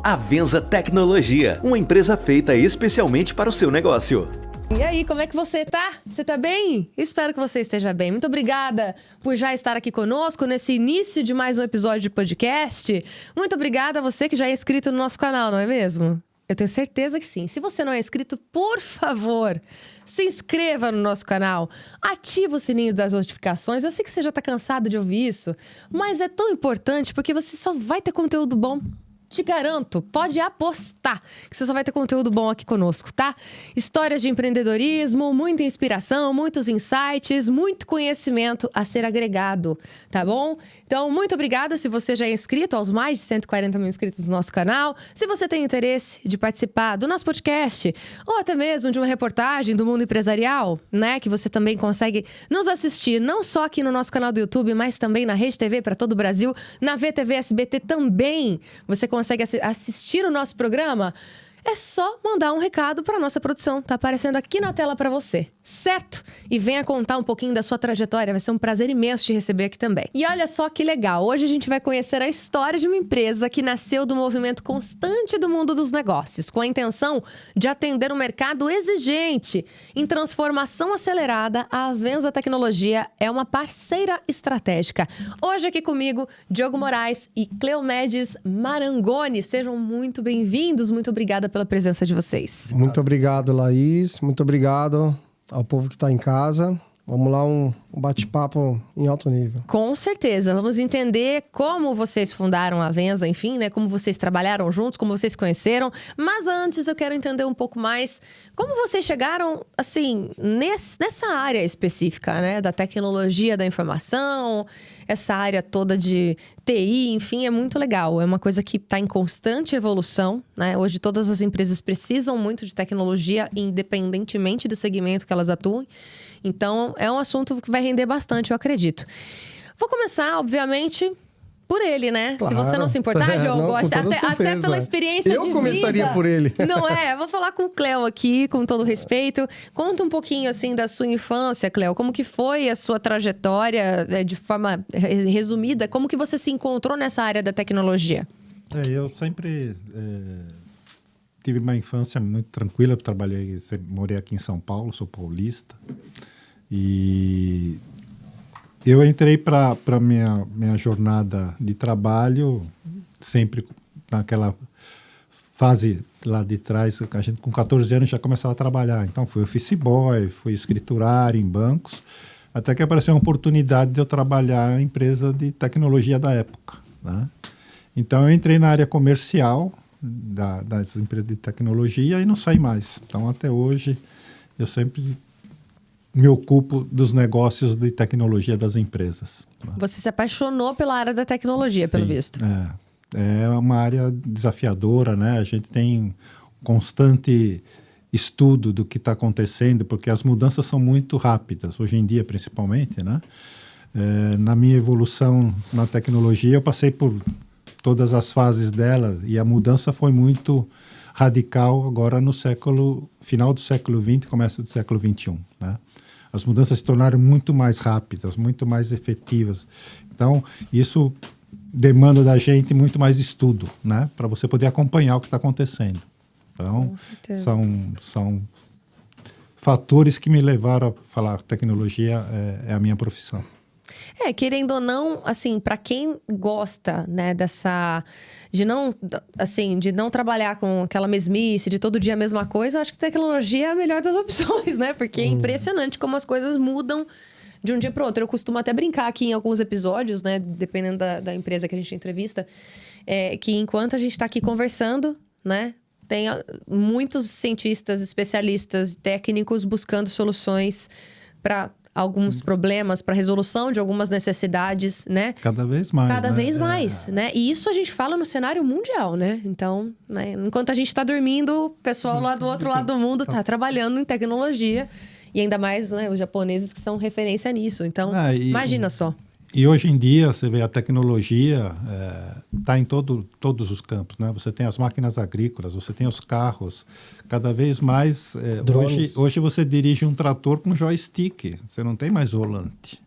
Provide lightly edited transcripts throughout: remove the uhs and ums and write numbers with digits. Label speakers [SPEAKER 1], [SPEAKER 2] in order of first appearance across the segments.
[SPEAKER 1] Avenza Tecnologia, uma empresa feita especialmente para o seu negócio.
[SPEAKER 2] E aí, como é que você tá? Você tá bem? Espero que você esteja bem. Muito obrigada por já estar aqui conosco nesse início de mais um episódio de podcast. Muito obrigada a você que já é inscrito no nosso canal, não é mesmo? Eu tenho certeza que sim. Se você não é inscrito, por favor, se inscreva no nosso canal. Ativa o sininho das notificações. Eu sei que você já tá cansado de ouvir isso, mas é tão importante porque você só vai ter conteúdo bom. Te garanto, pode apostar que você só vai ter conteúdo bom aqui conosco, tá? Histórias de empreendedorismo, muita inspiração, muitos insights, muito conhecimento a ser agregado, tá bom? Então, muito obrigada se você já é inscrito aos mais de 140 mil inscritos no nosso canal. Se você tem interesse de participar do nosso podcast ou até mesmo de uma reportagem do mundo empresarial, né? Que você também consegue nos assistir, não só aqui no nosso canal do YouTube, mas também na Rede TV para todo o Brasil, na VTV SBT também. Você consegue assistir o nosso programa, é só mandar um recado para nossa produção. Tá aparecendo aqui na tela para você, certo? E venha contar um pouquinho da sua trajetória. Vai ser um prazer imenso te receber aqui também. E olha só que legal. Hoje a gente vai conhecer a história de uma empresa que nasceu do movimento constante do mundo dos negócios, com a intenção de atender um mercado exigente. Em transformação acelerada, a Avenza Tecnologia é uma parceira estratégica. Hoje aqui comigo, Diogo Moraes e Cleomedes Marangoni. Sejam muito bem-vindos. Muito obrigada pela presença de vocês.
[SPEAKER 3] Muito obrigado, Laís. Muito obrigado ao povo que está em casa. Vamos lá, um bate-papo em alto nível.
[SPEAKER 2] Com certeza. Vamos entender como vocês fundaram a Avenza, enfim, né? Como vocês trabalharam juntos, como vocês se conheceram. Mas antes eu quero entender um pouco mais como vocês chegaram, assim, nessa área específica, né? Da tecnologia da informação, essa área toda de TI, enfim, é muito legal. É uma coisa que está em constante evolução, né? Hoje todas as empresas precisam muito de tecnologia, independentemente do segmento que elas atuem. Então, é um assunto que vai render bastante, eu acredito. Vou começar, obviamente, por ele, né?
[SPEAKER 3] Claro.
[SPEAKER 2] Se você não se importar, Diogo,
[SPEAKER 3] Não,
[SPEAKER 2] até pela experiência de vida.
[SPEAKER 3] Eu começaria por ele.
[SPEAKER 2] Não é? Vou falar com o Cleo aqui, com todo respeito. Conta um pouquinho, assim, da sua infância, Cleo. Como que foi a sua trajetória, de forma resumida? Como que você se encontrou nessa área da tecnologia?
[SPEAKER 4] Eu sempre tive uma infância muito tranquila. Morei aqui em São Paulo, sou paulista. E eu entrei para a minha jornada de trabalho sempre naquela fase lá de trás. A gente com 14 anos já começava a trabalhar. Então fui office boy, fui escriturário em bancos, até que apareceu uma oportunidade de eu trabalhar em empresa de tecnologia da época, né? Então eu entrei na área comercial das empresas de tecnologia e não saí mais. Então até hoje eu sempre me ocupo dos negócios de tecnologia das empresas.
[SPEAKER 2] Você se apaixonou pela área da tecnologia, pelo visto.
[SPEAKER 4] É uma área desafiadora, né? A gente tem constante estudo do que está acontecendo, porque as mudanças são muito rápidas, hoje em dia principalmente, né? Na minha evolução na tecnologia, eu passei por todas as fases dela e a mudança foi muito radical agora no final do século XX, começo do século XXI, né? As mudanças se tornaram muito mais rápidas, muito mais efetivas. Então, isso demanda da gente muito mais estudo, né? Para você poder acompanhar o que está acontecendo. Então, são fatores que me levaram a falar que tecnologia é a minha profissão.
[SPEAKER 2] Querendo ou não, assim, para quem gosta, né, de não trabalhar com aquela mesmice, de todo dia a mesma coisa, eu acho que tecnologia é a melhor das opções, né? Porque é impressionante como as coisas mudam de um dia para o outro. Eu costumo até brincar aqui em alguns episódios, né, dependendo da empresa que a gente entrevista, que enquanto a gente está aqui conversando, né, tem muitos cientistas, especialistas, técnicos buscando soluções para alguns problemas, para resolução de algumas necessidades, né?
[SPEAKER 4] Cada vez mais.
[SPEAKER 2] Cada vez mais, né? E isso a gente fala no cenário mundial, né? Então, né, enquanto a gente está dormindo, o pessoal lá do outro lado do mundo está trabalhando em tecnologia. E ainda mais, né, os japoneses que são referência nisso. Então, imagina só.
[SPEAKER 4] E hoje em dia, você vê, a tecnologia está em todos os campos, né? Você tem as máquinas agrícolas, você tem os carros. Cada vez mais, hoje você dirige um trator com joystick. Você não tem mais volante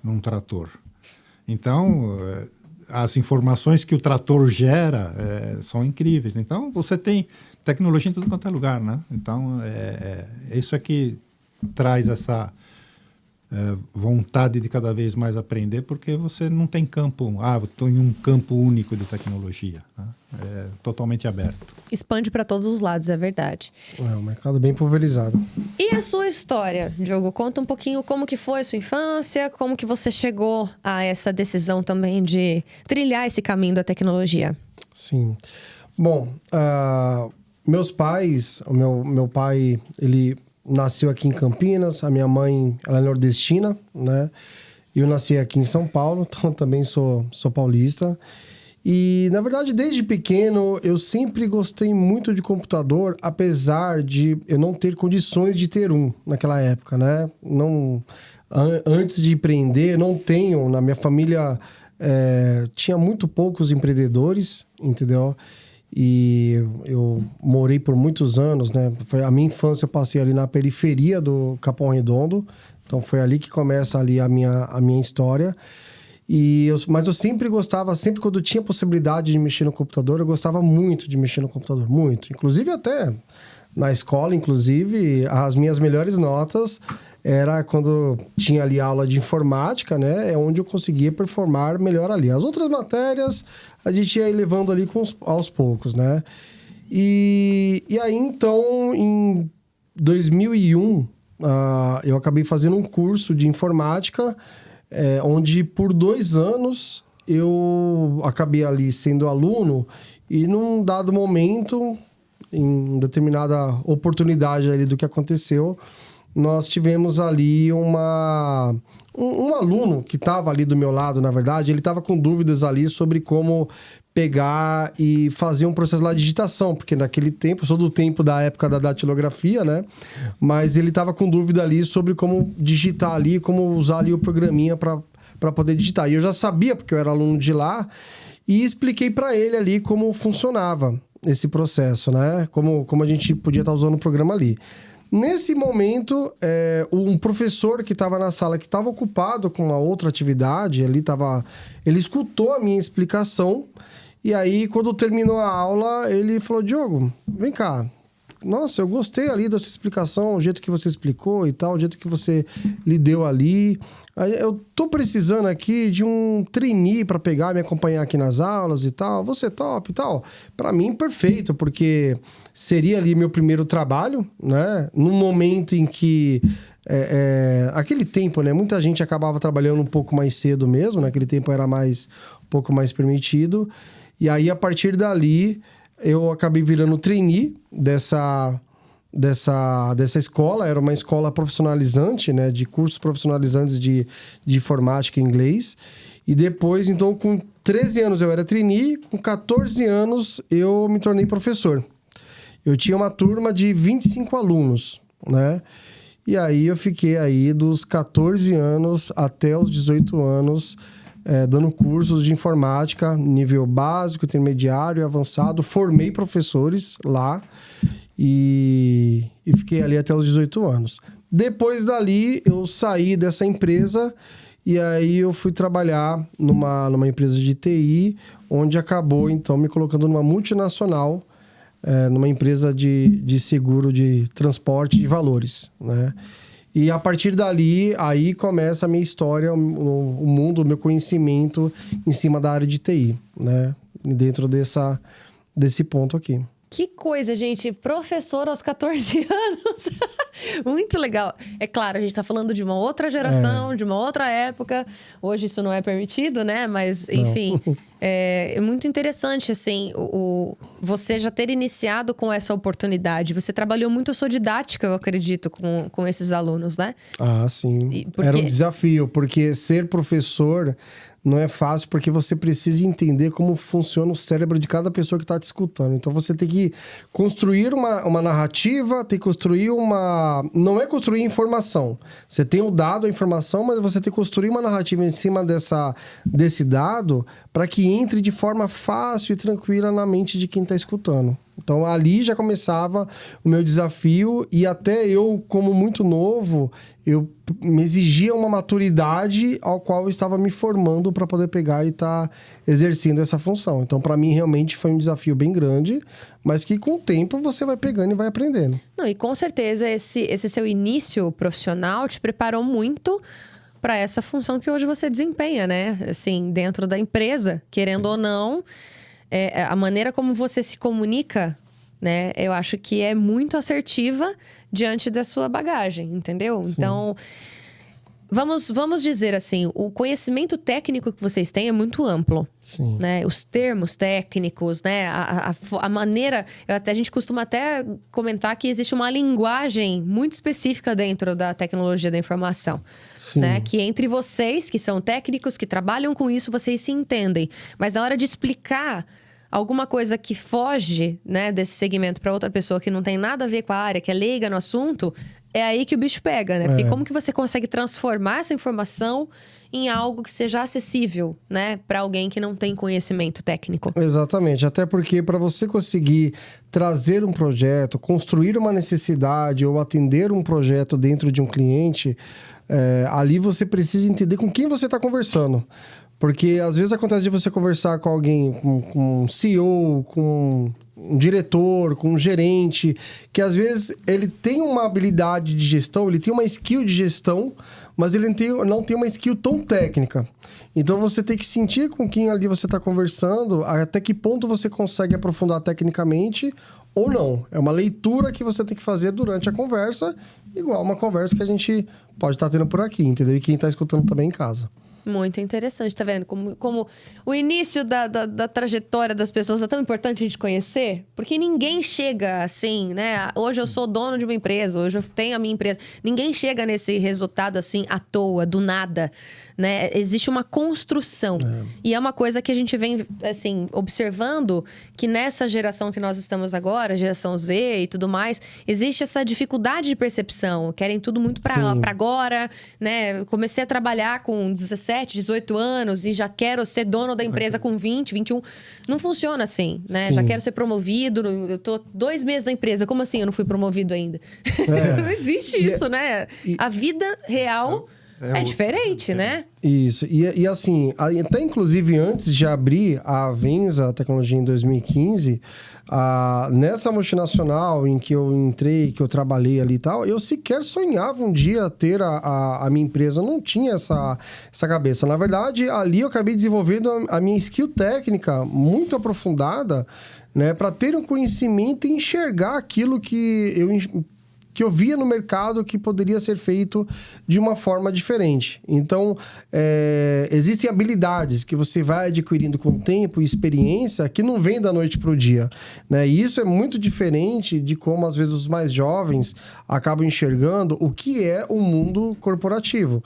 [SPEAKER 4] num trator. Então, as informações que o trator gera são incríveis. Então, você tem tecnologia em tudo quanto é lugar, né? Então, isso é que traz essa vontade de cada vez mais aprender, porque você não tem campo, estou em um campo único de tecnologia, né? É totalmente aberto.
[SPEAKER 2] Expande para todos os lados, é verdade.
[SPEAKER 3] É um mercado bem pulverizado.
[SPEAKER 2] E a sua história, Diogo? Conta um pouquinho como que foi a sua infância, como que você chegou a essa decisão também de trilhar esse caminho da tecnologia.
[SPEAKER 3] Sim. Bom, meus pais, o meu pai, ele nasceu aqui em Campinas, a minha mãe, ela é nordestina, né? Eu nasci aqui em São Paulo, então também sou paulista. E, na verdade, desde pequeno, eu sempre gostei muito de computador, apesar de eu não ter condições de ter um naquela época, né? Antes de empreender, não tenho. Na minha família, tinha muito poucos empreendedores, entendeu? E eu morei por muitos anos, né? A minha infância eu passei ali na periferia do Capão Redondo. Então, foi ali que começa ali a minha história. Mas eu sempre gostava, sempre quando eu tinha possibilidade de mexer no computador, eu gostava muito de mexer no computador, muito. Inclusive até na escola, as minhas melhores notas era quando tinha ali aula de informática, né? É onde eu conseguia performar melhor ali. As outras matérias a gente ia levando ali aos poucos, né? E aí então, em 2001, eu acabei fazendo um curso de informática, onde por 2 anos eu acabei ali sendo aluno e num dado momento, em determinada oportunidade ali do que aconteceu, nós tivemos ali um aluno que estava ali do meu lado, na verdade, ele estava com dúvidas ali sobre como pegar e fazer um processo lá de digitação, porque naquele tempo, eu sou do tempo da época da datilografia, né? Mas ele estava com dúvida ali sobre como digitar ali, como usar ali o programinha para poder digitar. E eu já sabia, porque eu era aluno de lá, e expliquei para ele ali como funcionava esse processo, né? Como a gente podia estar usando o programa ali. Nesse momento, um professor que estava na sala, que estava ocupado com uma outra atividade, ele escutou a minha explicação, e aí, quando terminou a aula, ele falou: Diogo, vem cá. Nossa, eu gostei ali da sua explicação, o jeito que você explicou e tal, o jeito que você lhe deu ali. Eu tô precisando aqui de um trainee para pegar, me acompanhar aqui nas aulas e tal. Você top e tal. Para mim, perfeito, porque seria ali meu primeiro trabalho, né? No momento em que... aquele tempo, né? Muita gente acabava trabalhando um pouco mais cedo mesmo, naquele tempo era um pouco mais permitido. E aí, a partir dali, eu acabei virando trainee dessa escola. Era uma escola profissionalizante, né? De cursos profissionalizantes de informática em inglês. E depois, então, com 13 anos eu era trainee, com 14 anos eu me tornei professor. Eu tinha uma turma de 25 alunos, né? E aí eu fiquei aí dos 14 anos até os 18 anos... dando cursos de informática, nível básico, intermediário e avançado. Formei professores lá e fiquei ali até os 18 anos. Depois dali, eu saí dessa empresa e aí eu fui trabalhar numa empresa de TI, onde acabou, então, me colocando numa multinacional, numa empresa de seguro de transporte de valores, né? E a partir dali, aí começa a minha história, o mundo, o meu conhecimento em cima da área de TI, né? Dentro desse ponto aqui.
[SPEAKER 2] Que coisa, gente. Professor aos 14 anos. Muito legal. É claro, a gente tá falando de uma outra geração, de uma outra época. Hoje isso não é permitido, né? Mas, enfim, é muito interessante, assim, você já ter iniciado com essa oportunidade. Você trabalhou muito a sua didática, eu acredito, com esses alunos, né?
[SPEAKER 3] Ah, sim. Era um desafio, porque ser professor... não é fácil, porque você precisa entender como funciona o cérebro de cada pessoa que está te escutando. Então, você tem que construir uma narrativa, tem que construir não é construir informação. Você tem o dado, a informação, mas você tem que construir uma narrativa em cima desse dado para que entre de forma fácil e tranquila na mente de quem está escutando, Então, ali já começava o meu desafio e até eu, como muito novo, eu me exigia uma maturidade ao qual eu estava me formando para poder pegar e estar exercendo essa função. Então, para mim, realmente foi um desafio bem grande, mas que com o tempo você vai pegando e vai aprendendo.
[SPEAKER 2] Não, e com certeza esse seu início profissional te preparou muito para essa função que hoje você desempenha, né? Assim, dentro da empresa, querendo ou não, a maneira como você se comunica, né? Eu acho que é muito assertiva diante da sua bagagem, entendeu?
[SPEAKER 3] Sim.
[SPEAKER 2] Então, vamos dizer assim, o conhecimento técnico que vocês têm é muito amplo.
[SPEAKER 3] Sim.
[SPEAKER 2] Né? Os termos técnicos, né? A maneira... a gente costuma até comentar que existe uma linguagem muito específica dentro da tecnologia da informação.
[SPEAKER 3] Sim.
[SPEAKER 2] Né? Que entre vocês, que são técnicos, que trabalham com isso, vocês se entendem. Mas na hora de explicar alguma coisa que foge, né, desse segmento para outra pessoa que não tem nada a ver com a área, que é leiga no assunto, é aí que o bicho pega, né? Porque como que você consegue transformar essa informação em algo que seja acessível, né, para alguém que não tem conhecimento técnico?
[SPEAKER 3] Exatamente, até porque para você conseguir trazer um projeto, construir uma necessidade ou atender um projeto dentro de um cliente, ali você precisa entender com quem você está conversando. Porque às vezes acontece de você conversar com alguém, com um CEO, com um diretor, com um gerente, que às vezes ele tem uma habilidade de gestão, ele tem uma skill de gestão, mas ele não tem uma skill tão técnica. Então você tem que sentir com quem ali você está conversando, até que ponto você consegue aprofundar tecnicamente ou não. É uma leitura que você tem que fazer durante a conversa, igual uma conversa que a gente pode estar tendo por aqui, entendeu? E quem está escutando também em casa.
[SPEAKER 2] Muito interessante, tá vendo? Como o início da trajetória das pessoas é tão importante a gente conhecer, porque ninguém chega assim, né? Hoje eu sou dono de uma empresa, hoje eu tenho a minha empresa. Ninguém chega nesse resultado assim à toa, do nada, né? Existe uma construção. E é uma coisa que a gente vem, assim, observando que nessa geração que nós estamos agora, geração Z e tudo mais, existe essa dificuldade de percepção. Querem tudo muito pra agora, né? Comecei a trabalhar com 17, 18 anos e já quero ser dono da empresa com 20, 21. Não funciona assim, né?
[SPEAKER 3] Sim.
[SPEAKER 2] Já quero ser promovido, eu tô 2 meses na empresa. Como assim eu não fui promovido ainda? Não existe isso, né? A vida real é diferente, né?
[SPEAKER 3] Isso. E assim, até inclusive antes de abrir a Avenza Tecnologia em 2015, nessa multinacional em que eu entrei, que eu trabalhei ali e tal, eu sequer sonhava um dia ter a minha empresa. Eu não tinha essa cabeça. Na verdade, ali eu acabei desenvolvendo a minha skill técnica muito aprofundada, né? Para ter um conhecimento e enxergar aquilo que eu via no mercado que poderia ser feito de uma forma diferente. Então, existem habilidades que você vai adquirindo com tempo e experiência que não vem da noite para o dia, né? E isso é muito diferente de como, às vezes, os mais jovens acabam enxergando o que é o mundo corporativo.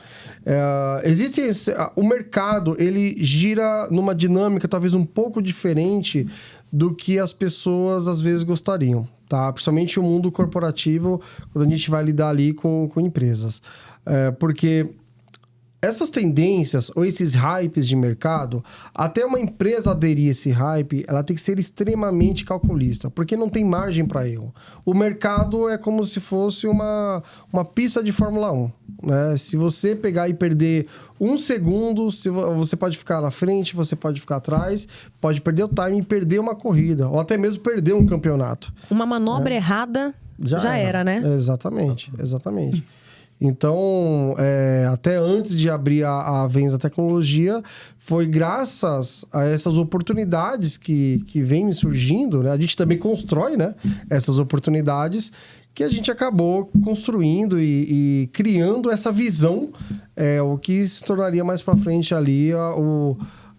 [SPEAKER 3] O mercado, ele gira numa dinâmica talvez um pouco diferente do que as pessoas, às vezes, gostariam. Tá? Principalmente o mundo corporativo, quando a gente vai lidar ali com empresas. Porque essas tendências ou esses hypes de mercado, até uma empresa aderir a esse hype, ela tem que ser extremamente calculista, porque não tem margem para erro. O mercado é como se fosse uma pista de Fórmula 1. Né? Se você pegar e perder 1 segundo, você pode ficar na frente, você pode ficar atrás, pode perder o time e perder uma corrida, ou até mesmo perder um campeonato.
[SPEAKER 2] Uma manobra errada já era, né?
[SPEAKER 3] Exatamente. Então, até antes de abrir a Avenza Tecnologia, foi graças a essas oportunidades que vêm surgindo, né? A gente também constrói, né, essas oportunidades, que a gente acabou construindo e criando essa visão, o que se tornaria mais para frente ali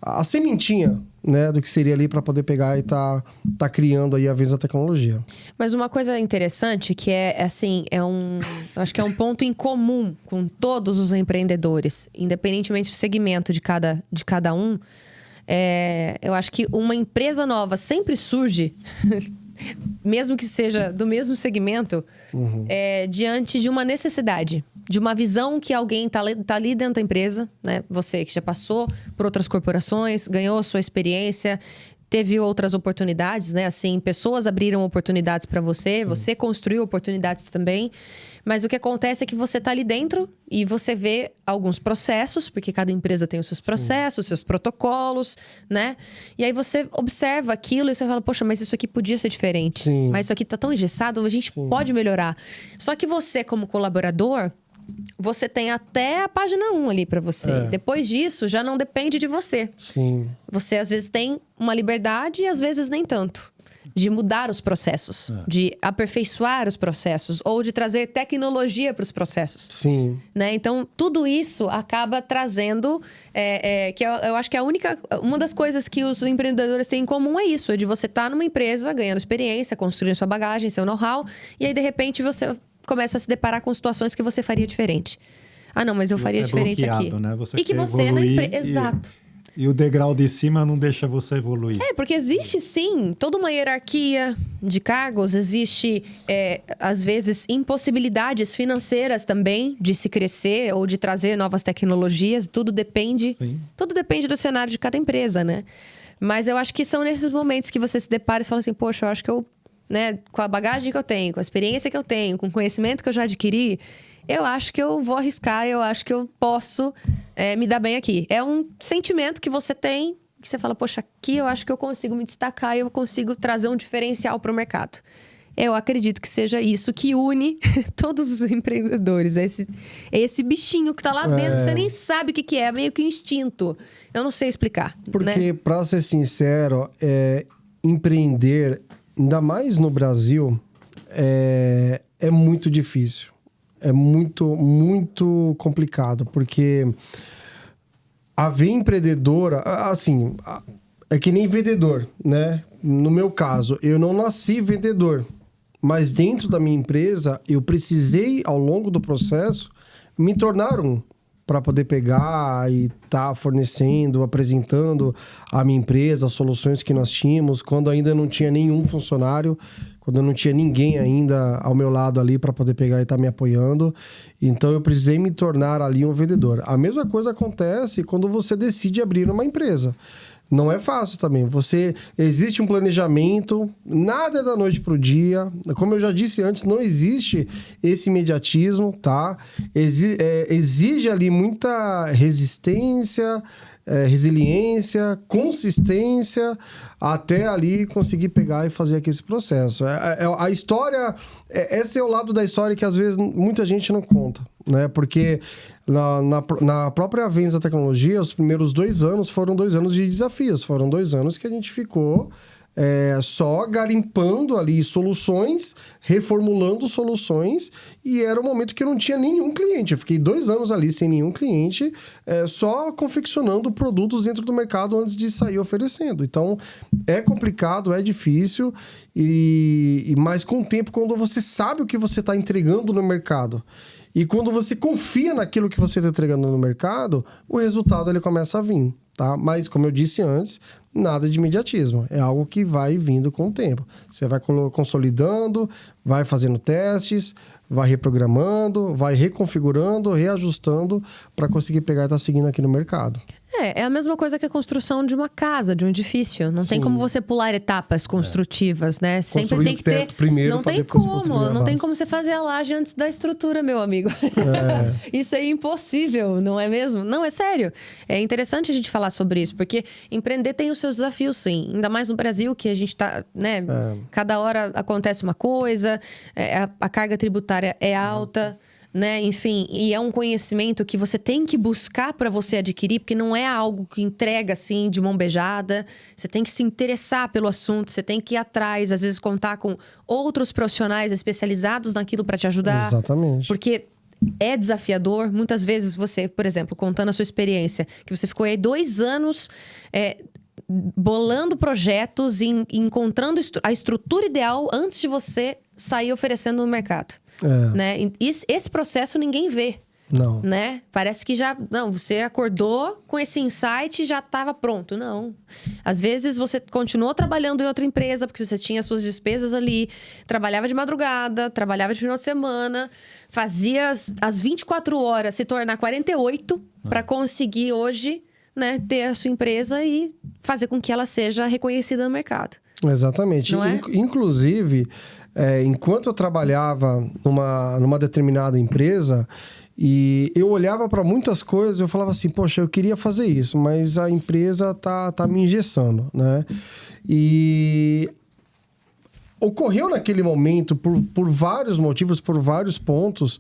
[SPEAKER 3] a sementinha, né, do que seria ali para poder pegar e tá criando aí a Avenza Tecnologia.
[SPEAKER 2] Mas uma coisa interessante que eu acho que é um ponto em comum com todos os empreendedores, independentemente do segmento de cada um, eu acho que uma empresa nova sempre surge, mesmo que seja do mesmo segmento, diante de uma necessidade, de uma visão que alguém tá ali dentro da empresa, né? Você que já passou por outras corporações, ganhou sua experiência, teve outras oportunidades, né? Assim, pessoas abriram oportunidades para você, você construiu oportunidades também. Mas o que acontece é que você tá ali dentro e você vê alguns processos, porque cada empresa tem os seus processos, seus protocolos, né? E aí você observa aquilo e você fala, poxa, mas isso aqui podia ser diferente.
[SPEAKER 3] Sim.
[SPEAKER 2] Mas isso aqui tá tão engessado, a gente pode melhorar. Só que você, como colaborador, você tem até a página 1 ali para você. Depois disso, já não depende de você.
[SPEAKER 3] Sim.
[SPEAKER 2] Você, às vezes, tem uma liberdade e, às vezes, nem tanto. De mudar os processos, de aperfeiçoar os processos, ou de trazer tecnologia para os processos.
[SPEAKER 3] Sim.
[SPEAKER 2] Né? Então, tudo isso acaba trazendo... que eu acho que uma das coisas que os empreendedores têm em comum é isso. É de você estar numa empresa, ganhando experiência, construindo sua bagagem, seu know-how. E aí, de repente, você começa a se deparar com situações que você faria diferente. Ah, não, mas eu faria diferente aqui.
[SPEAKER 4] Né? Você
[SPEAKER 2] e que
[SPEAKER 4] quer
[SPEAKER 2] você na
[SPEAKER 4] evoluir
[SPEAKER 2] empresa... Exato.
[SPEAKER 4] E o degrau de cima não deixa você evoluir.
[SPEAKER 2] Porque existe, sim, toda uma hierarquia de cargos. Existe, às vezes, impossibilidades financeiras também de se crescer ou de trazer novas tecnologias. Tudo depende do cenário de cada empresa, né? Mas eu acho que são nesses momentos que você se depara e fala assim, poxa, eu acho que eu, né, com a bagagem que eu tenho, com a experiência que eu tenho, com o conhecimento que eu já adquiri... Eu acho que eu vou arriscar, eu acho que eu posso me dar bem aqui. É um sentimento que você tem, que você fala, poxa, aqui eu acho que eu consigo me destacar e eu consigo trazer um diferencial para o mercado. Eu acredito que seja isso que une todos os empreendedores. É esse bichinho que tá lá dentro, que você nem sabe o que é, meio que instinto. Eu não sei explicar.
[SPEAKER 3] Porque, para ser sincero, empreender, ainda mais no Brasil, é muito difícil. É muito, muito complicado, porque haver empreendedora, assim, é que nem vendedor, né? No meu caso, eu não nasci vendedor, mas dentro da minha empresa, eu precisei, ao longo do processo, me tornar um, para poder pegar e estar fornecendo, apresentando à minha empresa as soluções que nós tínhamos, quando ainda não tinha nenhum funcionário, quando eu não tinha ninguém ainda ao meu lado ali para poder pegar e estar me apoiando. Então, eu precisei me tornar ali um vendedor. A mesma coisa acontece quando você decide abrir uma empresa. Não é fácil também. Existe um planejamento, nada é da noite para o dia. Como eu já disse antes, não existe esse imediatismo, tá? Exige ali muita resistência, resiliência, consistência, até ali conseguir pegar e fazer aqui esse processo. A história, esse é o lado da história que às vezes muita gente não conta, né? Porque na própria Venza Tecnologia, os primeiros 2 anos foram 2 anos de desafios, foram 2 anos que a gente ficou só garimpando ali soluções, reformulando soluções, e era um momento que eu não tinha nenhum cliente. Eu fiquei 2 anos ali sem nenhum cliente, só confeccionando produtos dentro do mercado antes de sair oferecendo. Então, é complicado, é difícil, mas com o tempo, quando você sabe o que você está entregando no mercado, e quando você confia naquilo que você está entregando no mercado, o resultado ele começa a vir, tá? Mas, como eu disse antes, nada de imediatismo. É algo que vai vindo com o tempo. Você vai consolidando, vai fazendo testes, vai reprogramando, vai reconfigurando, reajustando para conseguir pegar e estar seguindo aqui no mercado.
[SPEAKER 2] É a mesma coisa que a construção de uma casa, de um edifício. Não tem como você pular etapas construtivas, né? Sempre tem que ter...
[SPEAKER 3] teto primeiro,
[SPEAKER 2] não tem como, não tem como você fazer a laje antes da estrutura, meu amigo. Isso é impossível, não é mesmo? Não, é sério. É interessante a gente falar sobre isso, porque empreender tem os seus desafios, sim. Ainda mais no Brasil, que a gente tá, né? Cada hora acontece uma coisa, a carga tributária é alta... Né? Enfim, e é um conhecimento que você tem que buscar para você adquirir, porque não é algo que entrega assim de mão beijada. Você tem que se interessar pelo assunto, você tem que ir atrás, às vezes contar com outros profissionais especializados naquilo para te ajudar.
[SPEAKER 3] Exatamente.
[SPEAKER 2] Porque é desafiador. Muitas vezes você, por exemplo, contando a sua experiência, que você ficou aí 2 anos bolando projetos e encontrando a estrutura ideal antes de você sair oferecendo no mercado. Né? Esse processo ninguém vê.
[SPEAKER 3] Não.
[SPEAKER 2] Né? Parece que já... Não, você acordou com esse insight e já estava pronto. Não. Às vezes você continuou trabalhando em outra empresa porque você tinha suas despesas ali, trabalhava de madrugada, trabalhava de final de semana, fazia as 24 horas se tornar 48 para conseguir hoje... né, ter a sua empresa e fazer com que ela seja reconhecida no mercado.
[SPEAKER 3] Exatamente.
[SPEAKER 2] Não é?
[SPEAKER 3] Inclusive, enquanto eu trabalhava numa determinada empresa, e eu olhava para muitas coisas, eu falava assim, poxa, eu queria fazer isso, mas a empresa tá me engessando, né? E ocorreu naquele momento, por vários motivos, por vários pontos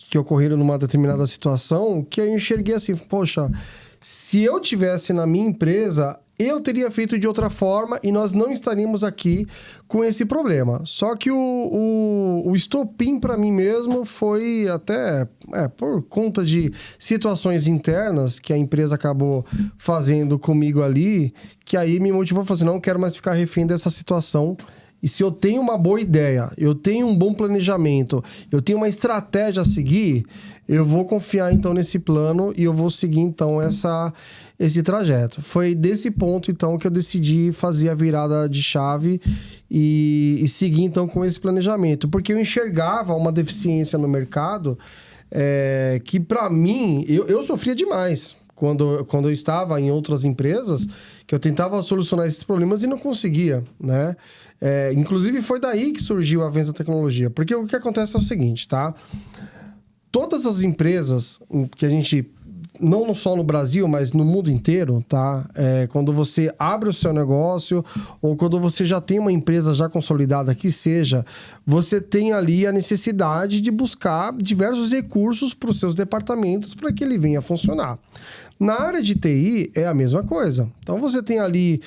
[SPEAKER 3] que ocorreram numa determinada situação, que eu enxerguei assim, poxa, se eu tivesse na minha empresa, eu teria feito de outra forma e nós não estaríamos aqui com esse problema. Só que o estopim para mim mesmo foi até por conta de situações internas que a empresa acabou fazendo comigo ali, que aí me motivou a fazer, não quero mais ficar refém dessa situação. E se eu tenho uma boa ideia, eu tenho um bom planejamento, eu tenho uma estratégia a seguir, eu vou confiar então nesse plano e eu vou seguir então esse trajeto. Foi desse ponto então que eu decidi fazer a virada de chave e seguir então com esse planejamento. Porque eu enxergava uma deficiência no mercado que para mim, eu sofria demais. Quando eu estava em outras empresas, que eu tentava solucionar esses problemas e não conseguia, né? Inclusive, foi daí que surgiu a Venza Tecnologia. Porque o que acontece é o seguinte, tá? Todas as empresas que a gente... Não só no Brasil, mas no mundo inteiro, tá? Quando você abre o seu negócio ou quando você já tem uma empresa já consolidada, que seja, você tem ali a necessidade de buscar diversos recursos para os seus departamentos para que ele venha a funcionar. Na área de TI é a mesma coisa. Então você tem ali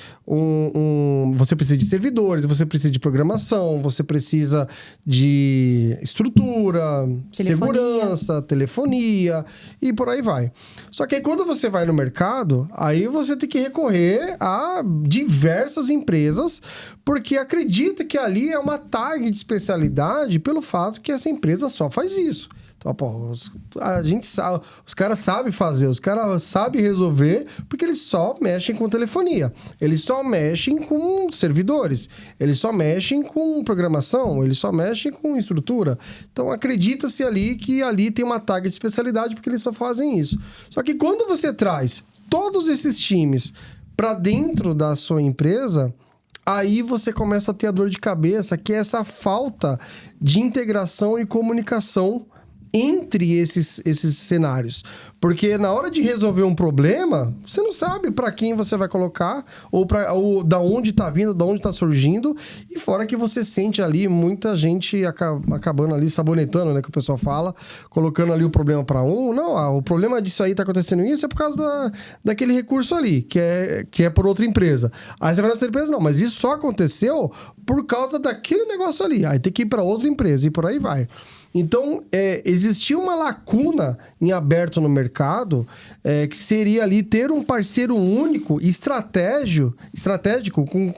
[SPEAKER 3] você precisa de servidores, você precisa de programação, você precisa de estrutura, segurança, telefonia e por aí vai. Só que aí quando você vai no mercado, aí você tem que recorrer a diversas empresas, porque acredita que ali é uma tag de especialidade pelo fato que essa empresa só faz isso. Então, pô, a gente sabe, os caras sabem fazer, os caras sabem resolver, porque eles só mexem com telefonia, eles só mexem com servidores, eles só mexem com programação, eles só mexem com estrutura. Então, acredita-se ali que ali tem uma tag de especialidade, porque eles só fazem isso. Só que quando você traz todos esses times para dentro da sua empresa, aí você começa a ter a dor de cabeça, que é essa falta de integração e comunicação entre esses cenários. Porque na hora de resolver um problema, você não sabe para quem você vai colocar, ou da onde está vindo, da onde está surgindo, e fora que você sente ali muita gente acabando ali, sabonetando, né, que o pessoal fala, colocando ali o problema para não, o problema disso aí tá acontecendo isso é por causa daquele recurso ali, que é por outra empresa. Aí você vai na outra empresa, não, mas isso só aconteceu por causa daquele negócio ali. Aí tem que ir para outra empresa e por aí vai. Então, existia uma lacuna em aberto no mercado, que seria ali ter um parceiro único, estratégico, com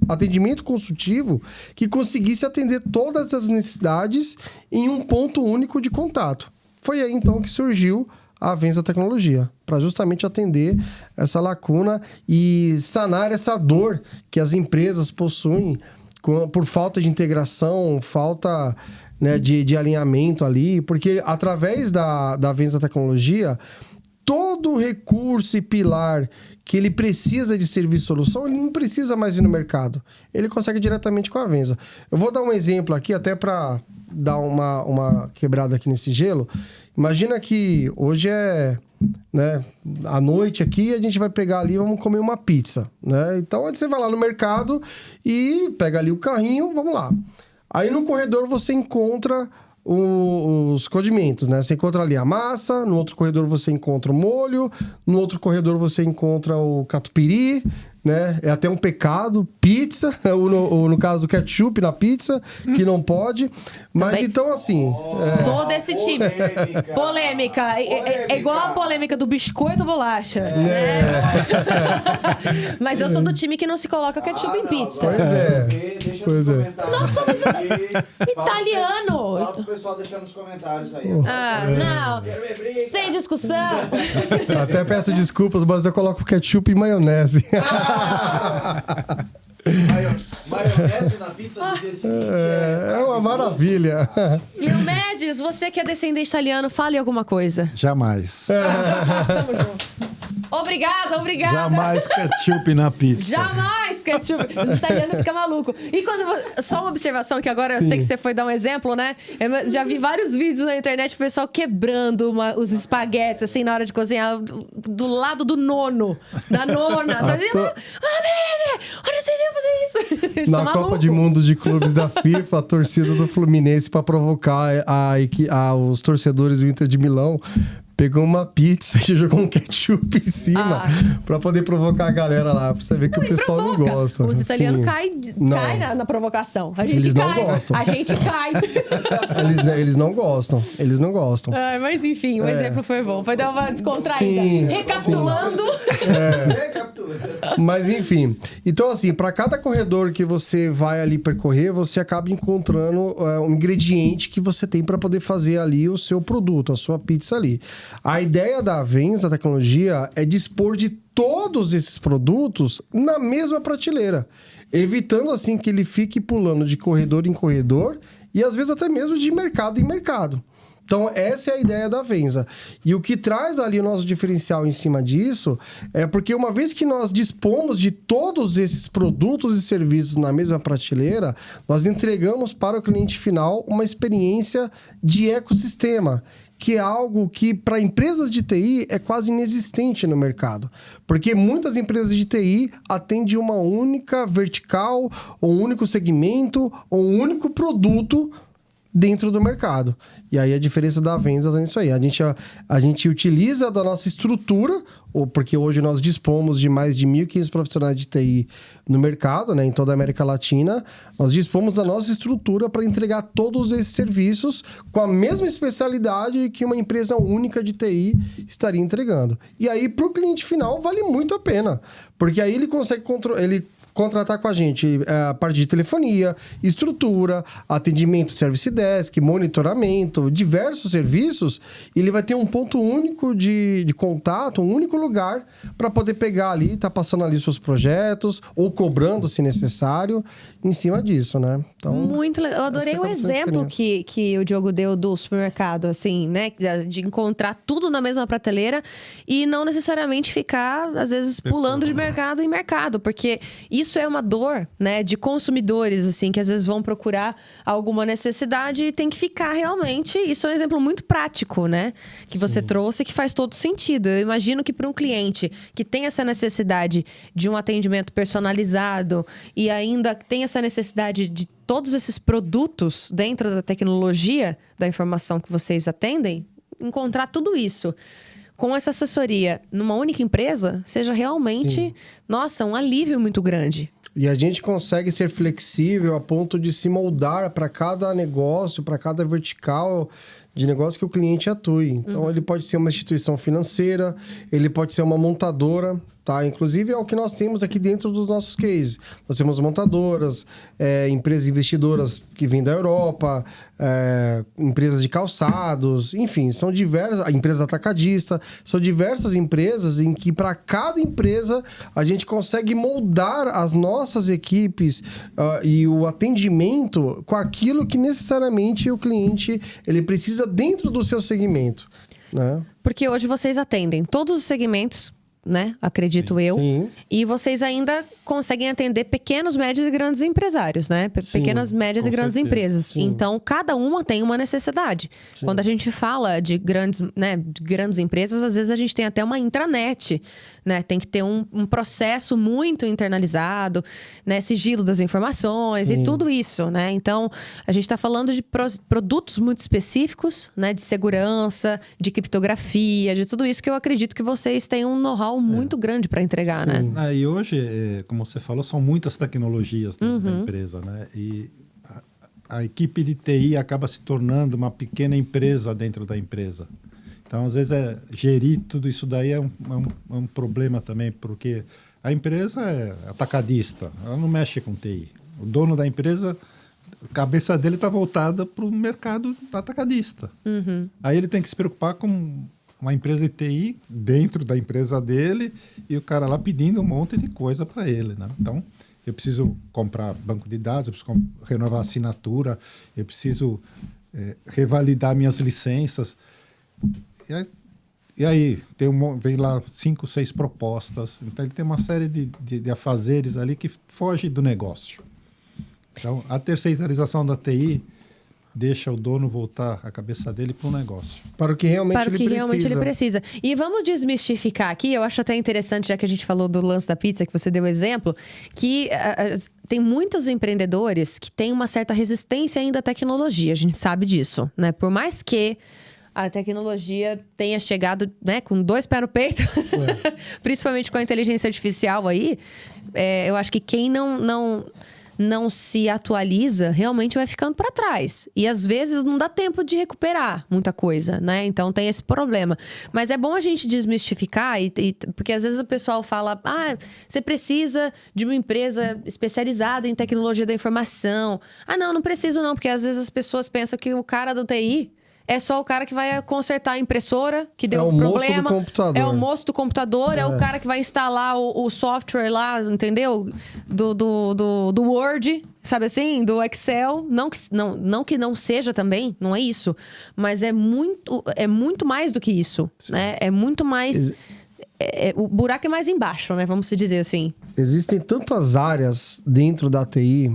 [SPEAKER 3] atendimento consultivo, que conseguisse atender todas as necessidades em um ponto único de contato. Foi aí, então, que surgiu a Venza Tecnologia, para justamente atender essa lacuna e sanar essa dor que as empresas possuem por falta de integração, falta... né, de alinhamento ali, porque através da Venza Tecnologia, todo recurso e pilar que ele precisa de serviço e solução, ele não precisa mais ir no mercado. Ele consegue diretamente com a Venza. Eu vou dar um exemplo aqui, até para dar uma quebrada aqui nesse gelo. Imagina que hoje né, à noite aqui, a gente vai pegar ali, vamos comer uma pizza, né? Então, você vai lá no mercado e pega ali o carrinho, vamos lá. Aí no corredor você encontra os condimentos, né? Você encontra ali a massa, no outro corredor você encontra o molho, no outro corredor você encontra o catupiry, né? É até um pecado, pizza, ou no caso do ketchup na pizza, que não pode. Mas
[SPEAKER 2] também.
[SPEAKER 3] Então, assim...
[SPEAKER 2] Sou desse time. Polêmica. É igual a polêmica do biscoito bolacha. Né? Mas eu sou do time que não se coloca ketchup em pizza.
[SPEAKER 3] Pois é.
[SPEAKER 5] Deixa
[SPEAKER 3] Pois
[SPEAKER 5] nos
[SPEAKER 3] é.
[SPEAKER 5] comentários.
[SPEAKER 2] Nós somos
[SPEAKER 5] aí.
[SPEAKER 2] italiano.
[SPEAKER 5] Fala pro pessoal deixar nos comentários aí.
[SPEAKER 2] Não.
[SPEAKER 5] Quero ver briga.
[SPEAKER 2] Sem discussão.
[SPEAKER 3] Até peço desculpas, mas eu coloco ketchup e maionese.
[SPEAKER 5] Maionese na pizza do dia seguinte
[SPEAKER 3] É uma maravilha.
[SPEAKER 2] Diomedes, você que é descendente italiano, fale alguma coisa.
[SPEAKER 4] Jamais.
[SPEAKER 2] Tamo junto. Obrigada.
[SPEAKER 4] Jamais ketchup na pizza.
[SPEAKER 2] Jamais ketchup. Os italianos ficam malucos. E só uma observação, que agora eu sei que você foi dar um exemplo, né? Eu já vi vários vídeos na internet, o pessoal quebrando os espaguetes, assim, na hora de cozinhar, do lado do nono, da nona. Sabe? Onde você viu fazer isso?
[SPEAKER 3] Na Copa de Mundo de Clubes da FIFA, a torcida do Fluminense, para provocar os torcedores do Inter de Milão, pegou uma pizza e jogou um ketchup em cima pra poder provocar a galera lá. Pra você ver que o pessoal não gosta.
[SPEAKER 2] Os italianos caem na provocação. A gente
[SPEAKER 3] Eles não
[SPEAKER 2] cai.
[SPEAKER 3] gostam.
[SPEAKER 2] A gente cai.
[SPEAKER 3] Eles não gostam. Eles não gostam.
[SPEAKER 2] Mas enfim, o exemplo foi bom. Foi dar uma descontraída.
[SPEAKER 3] Sim,
[SPEAKER 2] Recapitulando.
[SPEAKER 3] Mas enfim. Então, assim, para cada corredor que você vai ali percorrer, você acaba encontrando um ingrediente que você tem para poder fazer ali o seu produto, a sua pizza ali. A ideia da Avenza Tecnologia é dispor de todos esses produtos na mesma prateleira, evitando assim que ele fique pulando de corredor em corredor e às vezes até mesmo de mercado em mercado. Então, essa é a ideia da Avenza. E o que traz ali o nosso diferencial em cima disso é porque uma vez que nós dispomos de todos esses produtos e serviços na mesma prateleira, nós entregamos para o cliente final uma experiência de ecossistema, que é algo que, para empresas de TI, é quase inexistente no mercado. Porque muitas empresas de TI atendem uma única vertical, ou um único segmento, ou um único produto dentro do mercado. E aí a diferença da Avenza é isso aí. A gente utiliza da nossa estrutura, porque hoje nós dispomos de mais de 1.500 profissionais de TI no mercado, né, em toda a América Latina. Nós dispomos da nossa estrutura para entregar todos esses serviços com a mesma especialidade que uma empresa única de TI estaria entregando. E aí, para o cliente final, vale muito a pena. Porque aí ele consegue contratar com a gente a parte de telefonia, estrutura, atendimento Service Desk, monitoramento, diversos serviços. Ele vai ter um ponto único de contato, um único lugar para poder pegar ali, tá passando ali seus projetos ou cobrando, se necessário, em cima disso, né? Então,
[SPEAKER 2] muito legal. Eu adorei o exemplo que o Diogo deu do supermercado, assim, né? De encontrar tudo na mesma prateleira e não necessariamente ficar, às vezes, pulando de mercado em mercado, porque isso é uma dor, né, de consumidores, assim, que às vezes vão procurar alguma necessidade e tem que ficar realmente... Isso é um exemplo muito prático, né, que você trouxe, que faz todo sentido. Eu imagino que para um cliente que tem essa necessidade de um atendimento personalizado e ainda tem essa necessidade de todos esses produtos dentro da tecnologia da informação que vocês atendem, encontrar tudo isso com essa assessoria numa única empresa, seja realmente, nossa, um alívio muito grande.
[SPEAKER 3] E a gente consegue ser flexível a ponto de se moldar para cada negócio, para cada vertical de negócio que o cliente atue. Então, ele pode ser uma instituição financeira, ele pode ser uma montadora, tá? Inclusive, é o que nós temos aqui dentro dos nossos cases. Nós temos montadoras, empresas investidoras que vêm da Europa, empresas de calçados, enfim, são diversas... Empresas atacadistas, são diversas empresas em que, para cada empresa, a gente consegue moldar as nossas equipes e o atendimento com aquilo que necessariamente o cliente ele precisa dentro do seu segmento, né?
[SPEAKER 2] Porque hoje vocês atendem todos os segmentos, né? Acredito eu.
[SPEAKER 3] Sim.
[SPEAKER 2] E vocês ainda conseguem atender pequenos, médios e grandes empresários, né? Pequenas, médias e grandes empresas.
[SPEAKER 3] Sim.
[SPEAKER 2] Então, cada uma tem uma necessidade.
[SPEAKER 3] Sim.
[SPEAKER 2] Quando a gente fala de grandes, né, de grandes empresas, às vezes a gente tem até uma intranet, né? Tem que ter um processo muito internalizado, né? Sigilo das informações e tudo isso, né? Então, a gente está falando de produtos muito específicos, né? De segurança, de criptografia, de tudo isso que eu acredito que vocês têm um know-how muito grande para entregar, né?
[SPEAKER 4] E hoje, como você falou, são muitas tecnologias dentro da empresa, né? E a equipe de TI acaba se tornando uma pequena empresa dentro da empresa. Então, às vezes, gerir tudo isso daí é um problema também, porque a empresa é atacadista, ela não mexe com TI. O dono da empresa, a cabeça dele está voltada para o mercado atacadista. Aí ele tem que se preocupar com uma empresa de TI dentro da empresa dele e o cara lá pedindo um monte de coisa para ele, né? Então, eu preciso comprar banco de dados, eu preciso renovar a assinatura, eu preciso revalidar minhas licenças. E aí, vem lá 5, 6 propostas. Então, ele tem uma série de afazeres ali que foge do negócio. Então, a terceirização da TI deixa o dono voltar a cabeça dele para o negócio.
[SPEAKER 3] Para o que realmente
[SPEAKER 2] ele precisa. E vamos desmistificar aqui, eu acho até interessante, já que a gente falou do lance da pizza, que você deu exemplo, que tem muitos empreendedores que têm uma certa resistência ainda à tecnologia, a gente sabe disso, né? Por mais que a tecnologia tenha chegado, né, com 2 pés no peito, principalmente com a inteligência artificial aí, eu acho que quem não se atualiza, realmente vai ficando para trás. E às vezes não dá tempo de recuperar muita coisa, né? Então tem esse problema. Mas é bom a gente desmistificar, porque às vezes o pessoal fala, você precisa de uma empresa especializada em tecnologia da informação. Não preciso não, porque às vezes as pessoas pensam que o cara do TI é só o cara que vai consertar a impressora, que deu um problema. É o moço do computador, é o cara que vai instalar o software lá, entendeu? Do Word, sabe assim? Do Excel. Não que não seja também, não é isso. Mas é muito mais do que isso, né? É muito mais... o buraco é mais embaixo, né? Vamos dizer assim. Existem
[SPEAKER 3] tantas áreas dentro da TI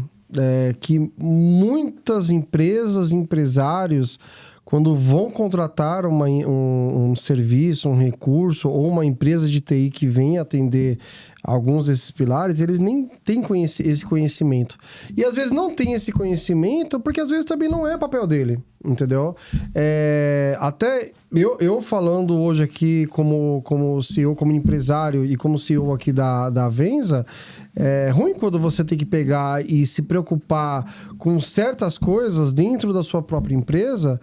[SPEAKER 3] que muitas empresas, empresários... Quando vão contratar um serviço, um recurso ou uma empresa de TI que venha atender alguns desses pilares, eles nem têm esse conhecimento. E às vezes não tem esse conhecimento porque às vezes também não é papel dele, entendeu? Até eu falando hoje aqui como CEO, como empresário e como CEO aqui da Venza, é ruim quando você tem que pegar e se preocupar com certas coisas dentro da sua própria empresa,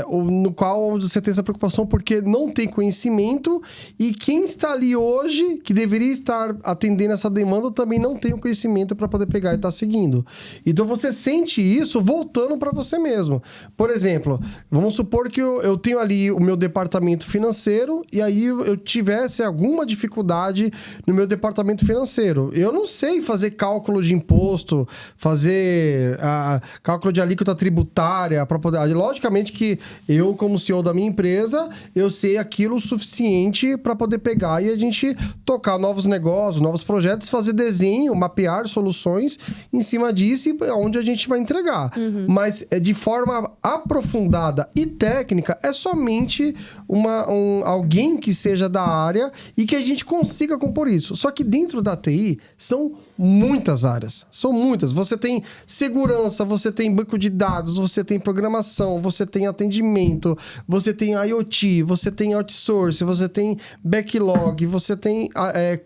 [SPEAKER 3] no qual você tem essa preocupação porque não tem conhecimento e quem está ali hoje, que deveria estar atendendo essa demanda, também não tem o conhecimento para poder pegar e estar seguindo. Então você sente isso voltando para você mesmo. Por exemplo, vamos supor que eu tenho ali o meu departamento financeiro e aí eu tivesse alguma dificuldade no meu departamento financeiro. Eu não sei fazer cálculo de imposto, fazer cálculo de alíquota tributária para poder... Logicamente que eu, como CEO da minha empresa, eu sei aquilo o suficiente para poder pegar e a gente tocar novos negócios, novos projetos, fazer desenho, mapear soluções em cima disso e onde a gente vai entregar. Mas de forma aprofundada e técnica, é somente alguém que seja da área e que a gente consiga compor isso. Só que dentro da TI são muitas áreas. São muitas. Você tem segurança, você tem banco de dados, você tem programação, você tem atendimento, você tem IoT, você tem outsourcing, você tem backlog, você tem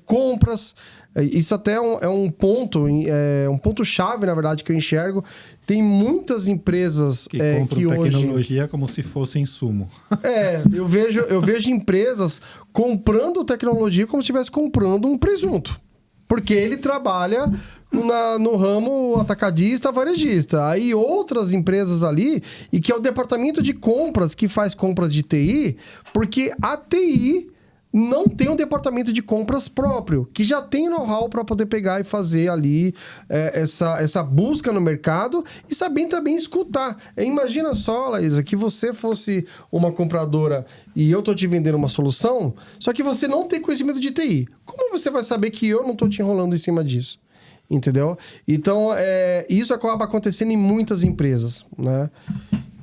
[SPEAKER 3] compras. Isso até é um ponto-chave, na verdade, que eu enxergo. Tem muitas empresas
[SPEAKER 4] que compram tecnologia como se fosse insumo.
[SPEAKER 3] Eu vejo empresas comprando tecnologia como se estivesse comprando um presunto. Porque ele trabalha no ramo atacadista, varejista. Aí outras empresas ali, e que é o departamento de compras que faz compras de TI, porque a TI não tem um departamento de compras próprio, que já tem know-how para poder pegar e fazer ali essa busca no mercado e saber também escutar. Imagina só, Laísa, que você fosse uma compradora e eu tô te vendendo uma solução, só que você não tem conhecimento de TI. Como você vai saber que eu não tô te enrolando em cima disso? Entendeu? Então, isso acaba acontecendo em muitas empresas, né?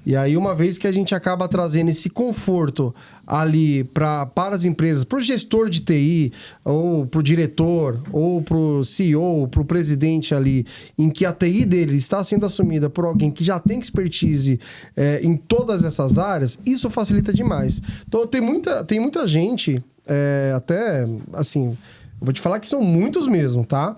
[SPEAKER 3] E aí, uma vez que a gente acaba trazendo esse conforto ali para as empresas, para o gestor de TI, ou para o diretor, ou para o CEO, para o presidente ali, em que a TI dele está sendo assumida por alguém que já tem expertise em todas essas áreas, isso facilita demais. Então, tem muita gente, até, assim, eu vou te falar que são muitos mesmo, tá?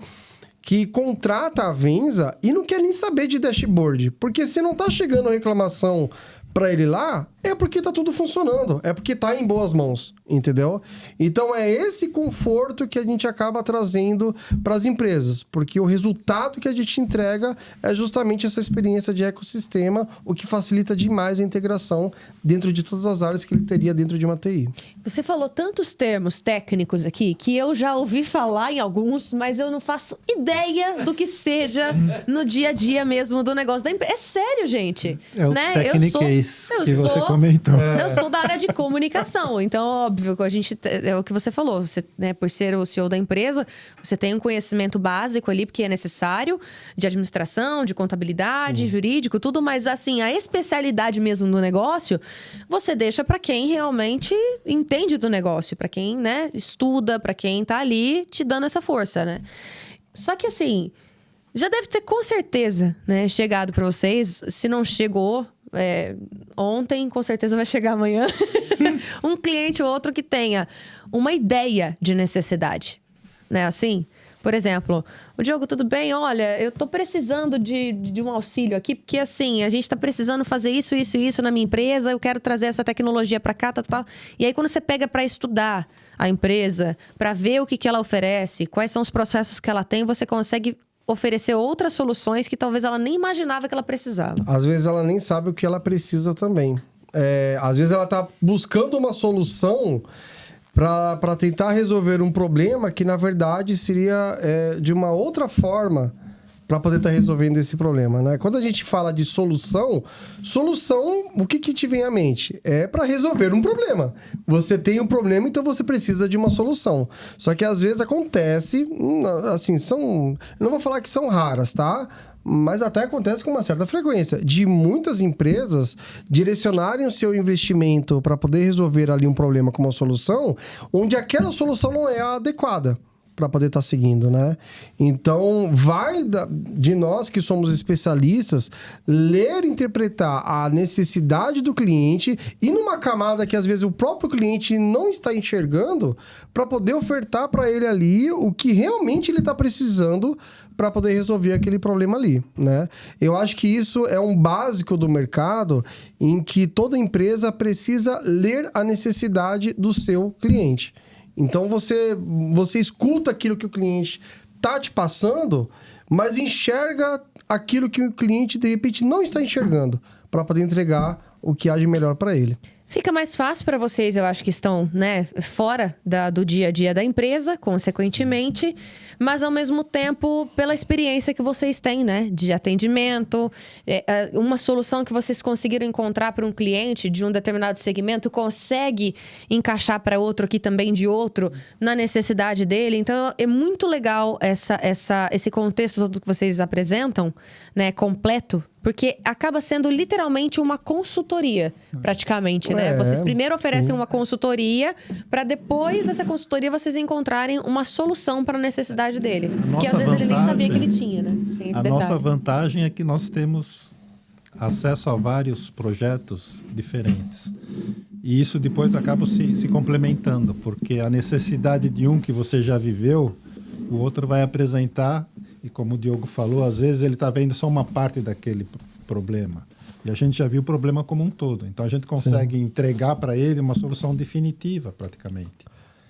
[SPEAKER 3] Que contrata a Venza e não quer nem saber de dashboard. Porque se não tá chegando a reclamação para ele lá, é porque tá tudo funcionando. É porque tá em boas mãos, entendeu? Então, é esse conforto que a gente acaba trazendo para as empresas. Porque o resultado que a gente entrega é justamente essa experiência de ecossistema, o que facilita demais a integração dentro de todas as áreas que ele teria dentro de uma TI.
[SPEAKER 2] Você falou tantos termos técnicos aqui que eu já ouvi falar em alguns, mas eu não faço ideia do que seja no dia a dia mesmo do negócio da empresa. É sério, gente.
[SPEAKER 4] É o
[SPEAKER 2] né?
[SPEAKER 4] Techniquez que você comentou.
[SPEAKER 2] Eu sou da área de comunicação, então, óbvio, a gente é o que você falou. Você, né, por ser o CEO da empresa, você tem um conhecimento básico ali, porque é necessário, de administração, de contabilidade, jurídico, tudo, mas assim, a especialidade mesmo no negócio, você deixa para quem realmente entende do negócio, para quem, né, estuda, para quem tá ali te dando essa força, né? Só que assim, já deve ter com certeza, né, chegado para vocês, se não chegou ontem, com certeza vai chegar amanhã, um cliente ou outro que tenha uma ideia de necessidade, né? Assim, por exemplo, o Diogo, tudo bem? Olha, eu tô precisando de um auxílio aqui, porque assim, a gente tá precisando fazer isso, isso e isso na minha empresa, eu quero trazer essa tecnologia para cá, tal. E aí, quando você pega para estudar a empresa, para ver o que ela oferece, quais são os processos que ela tem, você consegue oferecer outras soluções que talvez ela nem imaginava que ela precisava.
[SPEAKER 3] Às vezes ela nem sabe o que ela precisa também. Às vezes ela tá buscando uma solução para tentar resolver um problema que, na verdade, seria de uma outra forma para poder estar resolvendo esse problema, né? Quando a gente fala de solução, o que te vem à mente? É para resolver um problema. Você tem um problema, então você precisa de uma solução. Só que às vezes acontece, assim, não vou falar que são raras, tá? Mas até acontece com uma certa frequência, de muitas empresas direcionarem o seu investimento para poder resolver ali um problema com uma solução, onde aquela solução não é a adequada para poder estar seguindo, né? Então, vai de nós que somos especialistas ler e interpretar a necessidade do cliente e numa camada que às vezes o próprio cliente não está enxergando para poder ofertar para ele ali o que realmente ele está precisando para poder resolver aquele problema ali, né? Eu acho que isso é um básico do mercado em que toda empresa precisa ler a necessidade do seu cliente. Então, você escuta aquilo que o cliente está te passando, mas enxerga aquilo que o cliente, de repente, não está enxergando, para poder entregar o que há de melhor para ele.
[SPEAKER 2] Fica mais fácil para vocês, eu acho que estão, né, fora do dia a dia da empresa, consequentemente, mas ao mesmo tempo pela experiência que vocês têm, né, de atendimento, uma solução que vocês conseguiram encontrar para um cliente de um determinado segmento, consegue encaixar para outro aqui também de outro, na necessidade dele. Então, é muito legal esse contexto todo que vocês apresentam, né, completo, porque acaba sendo literalmente uma consultoria, praticamente, né? Vocês primeiro oferecem uma consultoria, para depois dessa consultoria vocês encontrarem uma solução para a necessidade dele. Que às vezes ele nem sabia que ele tinha, né? Tem esse detalhe.
[SPEAKER 4] Nossa vantagem é que nós temos acesso a vários projetos diferentes. E isso depois acaba se complementando, porque a necessidade de um que você já viveu, o outro vai apresentar. E como o Diogo falou, às vezes ele está vendo só uma parte daquele problema. E a gente já viu o problema como um todo. Então, a gente consegue entregar para ele uma solução definitiva, praticamente.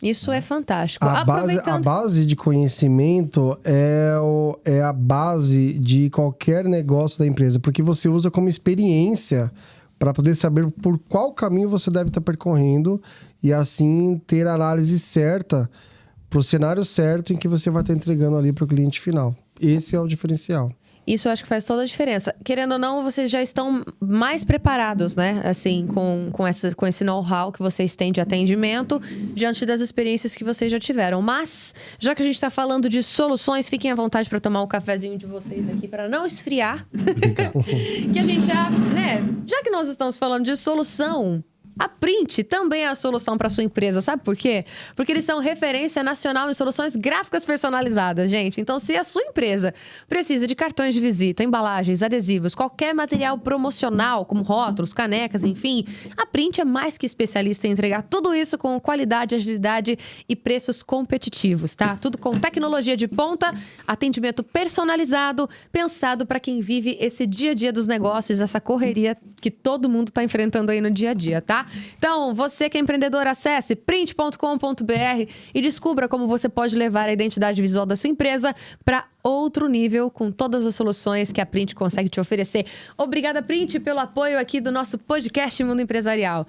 [SPEAKER 2] Isso é fantástico.
[SPEAKER 3] A base de conhecimento é a base de qualquer negócio da empresa, porque você usa como experiência para poder saber por qual caminho você deve estar percorrendo e, assim, ter a análise certa para o cenário certo em que você vai estar entregando ali para o cliente final. Esse é o diferencial.
[SPEAKER 2] Isso eu acho que faz toda a diferença. Querendo ou não, vocês já estão mais preparados, né? Assim, com esse know-how que vocês têm de atendimento, diante das experiências que vocês já tiveram. Mas, já que a gente está falando de soluções, fiquem à vontade para tomar o cafezinho de vocês aqui, para não esfriar. Que a gente já, né? Já que nós estamos falando de solução, a Print também é a solução para sua empresa, sabe por quê? Porque eles são referência nacional em soluções gráficas personalizadas, gente. Então, se a sua empresa precisa de cartões de visita, embalagens, adesivos, qualquer material promocional, como rótulos, canecas, enfim, a Print é mais que especialista em entregar tudo isso com qualidade, agilidade e preços competitivos, tá? Tudo com tecnologia de ponta, atendimento personalizado, pensado para quem vive esse dia a dia dos negócios, essa correria que todo mundo está enfrentando aí no dia a dia, tá? Então, você que é empreendedor, acesse print.com.br e descubra como você pode levar a identidade visual da sua empresa para outro nível com todas as soluções que a Print consegue te oferecer. Obrigada, Print, pelo apoio aqui do nosso podcast Mundo Empresarial.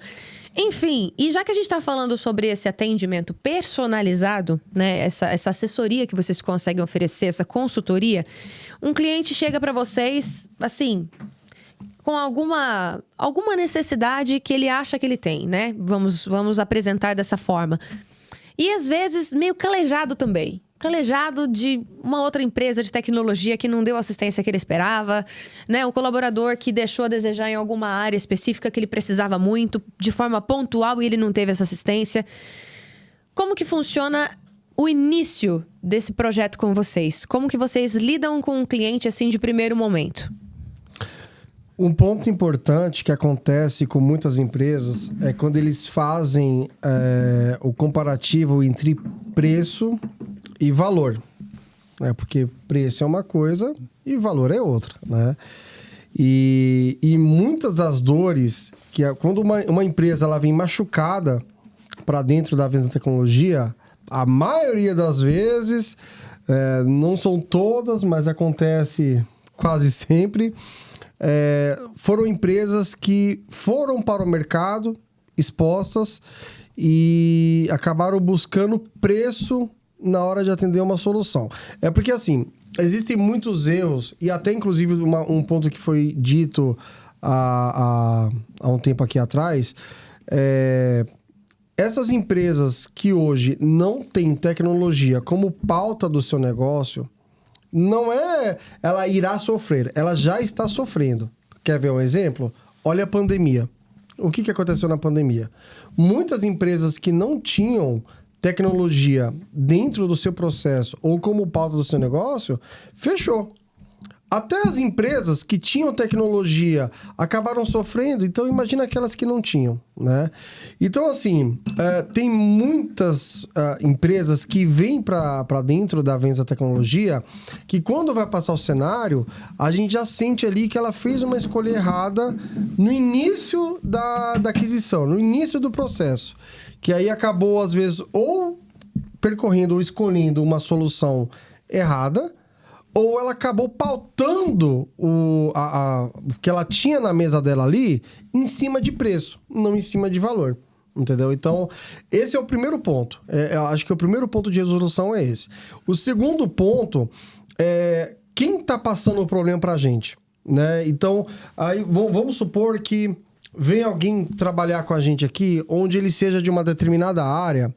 [SPEAKER 2] Enfim, e já que a gente está falando sobre esse atendimento personalizado, né, essa assessoria que vocês conseguem oferecer, essa consultoria, um cliente chega para vocês, assim, com alguma necessidade que ele acha que ele tem, né? Vamos apresentar dessa forma. E às vezes meio calejado também. Calejado de uma outra empresa de tecnologia que não deu a assistência que ele esperava, né? O colaborador que deixou a desejar em alguma área específica que ele precisava muito, de forma pontual, e ele não teve essa assistência. Como que funciona o início desse projeto com vocês? Como que vocês lidam com um cliente assim de primeiro momento?
[SPEAKER 3] Um ponto importante que acontece com muitas empresas é quando eles fazem o comparativo entre preço e valor, né? Porque preço é uma coisa e valor é outra, né? E muitas das dores que quando uma empresa ela vem machucada para dentro da Venza Tecnologia, a maioria das vezes, não são todas, mas acontece quase sempre, foram empresas que foram para o mercado expostas e acabaram buscando preço na hora de atender uma solução. É porque, assim, existem muitos erros, e até, inclusive, um ponto que foi dito há um tempo aqui atrás, essas empresas que hoje não têm tecnologia como pauta do seu negócio, não é ela irá sofrer, ela já está sofrendo. Quer ver um exemplo? Olha a pandemia. O que aconteceu na pandemia? Muitas empresas que não tinham tecnologia dentro do seu processo ou como pauta do seu negócio, fechou. Até as empresas que tinham tecnologia acabaram sofrendo, então imagina aquelas que não tinham, né? Então, assim, tem muitas empresas que vêm para dentro da Venza Tecnologia que quando vai passar o cenário, a gente já sente ali que ela fez uma escolha errada no início da aquisição, no início do processo. Que aí acabou, às vezes, ou percorrendo ou escolhendo uma solução errada, ou ela acabou pautando o que ela tinha na mesa dela ali em cima de preço, não em cima de valor. Entendeu? Então, esse é o primeiro ponto. Eu acho que o primeiro ponto de resolução é esse. O segundo ponto é quem está passando o problema para a gente, né? Então, aí, vamos supor que vem alguém trabalhar com a gente aqui, onde ele seja de uma determinada área,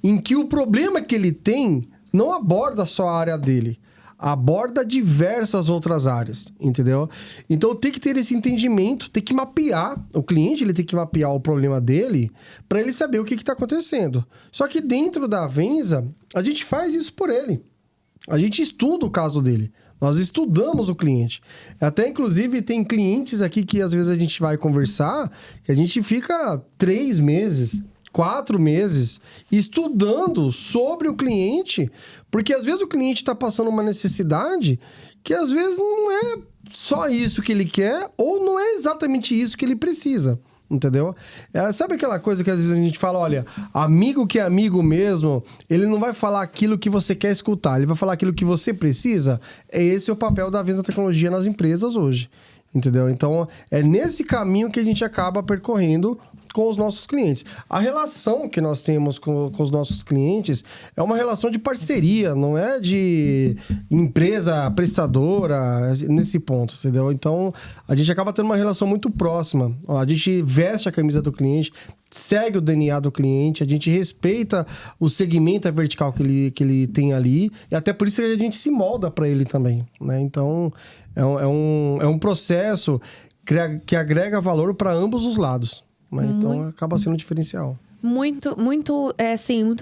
[SPEAKER 3] em que o problema que ele tem não aborda só a área dele, aborda diversas outras áreas, entendeu? Então tem que ter esse entendimento, tem que mapear, o cliente ele tem que mapear o problema dele para ele saber o que está acontecendo. Só que dentro da Venza, a gente faz isso por ele. A gente estuda o caso dele. Nós estudamos o cliente. Até, inclusive, tem clientes aqui que às vezes a gente vai conversar, que a gente fica 3 meses, 4 meses estudando sobre o cliente, porque às vezes o cliente está passando uma necessidade que às vezes não é só isso que ele quer ou não é exatamente isso que ele precisa. Entendeu? Sabe aquela coisa que às vezes a gente fala, olha, amigo que é amigo mesmo, ele não vai falar aquilo que você quer escutar, ele vai falar aquilo que você precisa. Esse é o papel da Venza Tecnologia nas empresas hoje, entendeu? Então, é nesse caminho que a gente acaba percorrendo com os nossos clientes. A relação que nós temos com os nossos clientes é uma relação de parceria, não é de empresa prestadora nesse ponto, entendeu? Então, a gente acaba tendo uma relação muito próxima. A gente veste a camisa do cliente, segue o DNA do cliente, a gente respeita o segmento, a vertical que ele tem ali, e até por isso a gente se molda para ele também, né? Então, é um processo que agrega valor para ambos os lados. Mas então acaba sendo um diferencial.
[SPEAKER 2] Muito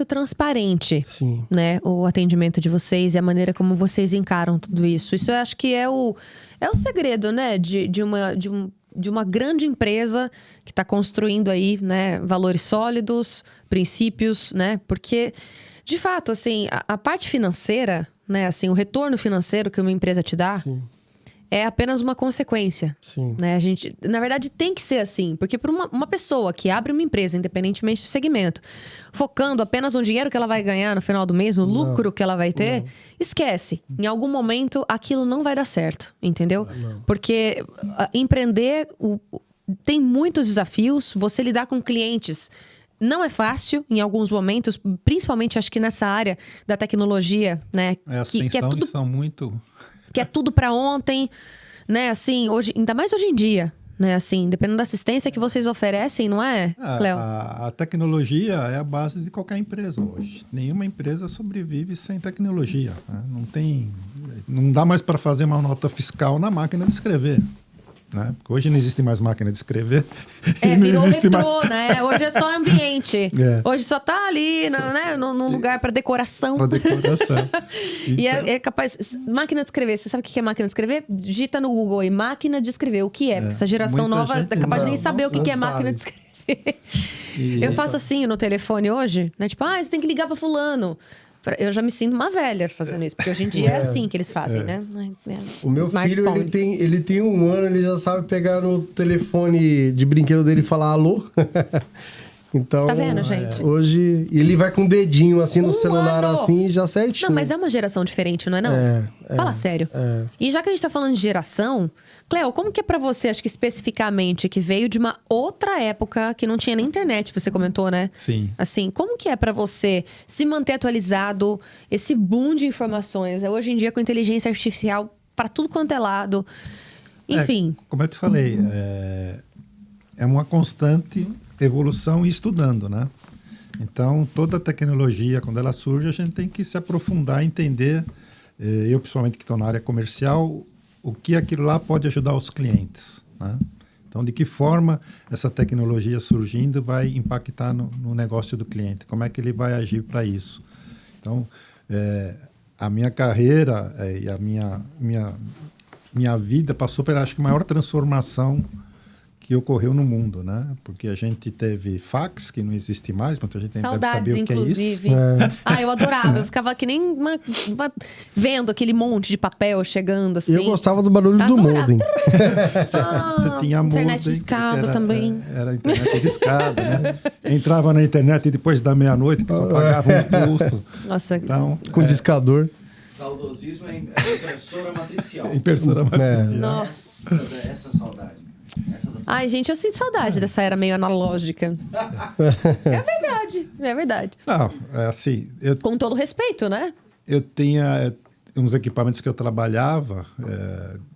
[SPEAKER 2] transparente.
[SPEAKER 3] Sim.
[SPEAKER 2] Né? O atendimento de vocês e a maneira como vocês encaram tudo isso. Isso eu acho que é o segredo, né? De uma grande empresa que está construindo aí, né, valores sólidos, princípios, né? Porque, de fato, assim, a parte financeira, né, assim, o retorno financeiro que uma empresa te dá, sim, é apenas uma consequência.
[SPEAKER 3] Sim.
[SPEAKER 2] Né? A gente, na verdade, tem que ser assim. Porque para uma pessoa que abre uma empresa, independentemente do segmento, focando apenas no dinheiro que ela vai ganhar no final do mês, no lucro que ela vai ter, esquece. Em algum momento, aquilo não vai dar certo. Entendeu? Porque empreender tem muitos desafios. Você lidar com clientes não é fácil em alguns momentos. Principalmente, acho que nessa área da tecnologia, né?
[SPEAKER 4] As
[SPEAKER 2] que é tudo...
[SPEAKER 4] são muito...
[SPEAKER 2] Que é tudo pra ontem, né? Assim, hoje, ainda mais hoje em dia, né? Assim, dependendo da assistência que vocês oferecem, não é, Cléo?
[SPEAKER 4] A tecnologia é a base de qualquer empresa hoje. Nenhuma empresa sobrevive sem tecnologia, né? Não dá mais para fazer uma nota fiscal na máquina de escrever. Né? Porque hoje não existe mais máquina de escrever. Não
[SPEAKER 2] Virou
[SPEAKER 4] existe
[SPEAKER 2] retrô, né? Hoje é só ambiente.
[SPEAKER 4] É.
[SPEAKER 2] Hoje só tá ali, né? Num lugar para decoração.
[SPEAKER 4] Para decoração.
[SPEAKER 2] E é capaz... Máquina de escrever. Você sabe o que é máquina de escrever? Digita no Google aí, máquina de escrever. O que é? Essa geração
[SPEAKER 4] Muita
[SPEAKER 2] nova
[SPEAKER 4] gente
[SPEAKER 2] é capaz de nem
[SPEAKER 3] não
[SPEAKER 2] saber o que é
[SPEAKER 3] sabe.
[SPEAKER 2] máquina de escrever.
[SPEAKER 4] E
[SPEAKER 2] Eu faço assim no telefone hoje, né? Tipo, você tem que ligar para fulano. Eu já me sinto uma velha fazendo isso, porque hoje em dia é assim que eles fazem, né?
[SPEAKER 3] O meu filho,
[SPEAKER 2] Smartphone.
[SPEAKER 3] ele tem 1 ano, ele já sabe pegar no telefone de brinquedo dele e falar alô. Então,
[SPEAKER 2] Você tá vendo, gente?
[SPEAKER 3] Hoje, ele vai com o dedinho assim no
[SPEAKER 2] 1
[SPEAKER 3] celular,
[SPEAKER 2] ano!
[SPEAKER 3] assim, já certinho.
[SPEAKER 2] Não, mas é uma geração diferente, não é não? Fala sério. E já que a gente tá falando de geração, Cléo, como que é pra você, acho que especificamente, que veio de uma outra época que não tinha nem internet, você comentou, né?
[SPEAKER 4] Sim.
[SPEAKER 2] Assim, como que é pra você se manter atualizado, esse boom de informações, hoje em dia com inteligência artificial pra tudo quanto é lado, enfim.
[SPEAKER 4] Como eu te falei, é uma constante evolução e estudando, né? Então, toda tecnologia, quando ela surge, a gente tem que se aprofundar, entender, eu principalmente que estou na área comercial, o que aquilo lá pode ajudar os clientes, né? Então, de que forma essa tecnologia surgindo vai impactar no negócio do cliente? Como é que ele vai agir para isso? Então, a minha carreira e a minha vida passou pela, acho que, maior transformação que ocorreu no mundo, né? Porque a gente teve fax, que não existe mais, muita gente nem deve
[SPEAKER 2] Saudades,
[SPEAKER 4] saber o que
[SPEAKER 2] inclusive.
[SPEAKER 4] é isso.
[SPEAKER 2] Eu adorava. Eu ficava que nem vendo aquele monte de papel chegando, assim.
[SPEAKER 3] Eu gostava do barulho do
[SPEAKER 2] Adorava.
[SPEAKER 3] modem.
[SPEAKER 4] Você tinha
[SPEAKER 2] internet
[SPEAKER 4] modem,
[SPEAKER 2] discada
[SPEAKER 4] era,
[SPEAKER 2] também.
[SPEAKER 4] Era internet discada, né? Entrava na internet depois da meia-noite, que só pagava um pulso.
[SPEAKER 2] Nossa,
[SPEAKER 4] Então,
[SPEAKER 3] Com discador.
[SPEAKER 5] Saudosismo é impressora matricial.
[SPEAKER 4] impressora matricial.
[SPEAKER 2] nossa.
[SPEAKER 5] Essa saudade. Essa da
[SPEAKER 2] Ai, gente, eu sinto saudade dessa era meio analógica. É verdade.
[SPEAKER 4] Não, é assim,
[SPEAKER 2] Com todo respeito, né?
[SPEAKER 4] eu tinha uns equipamentos que eu trabalhava,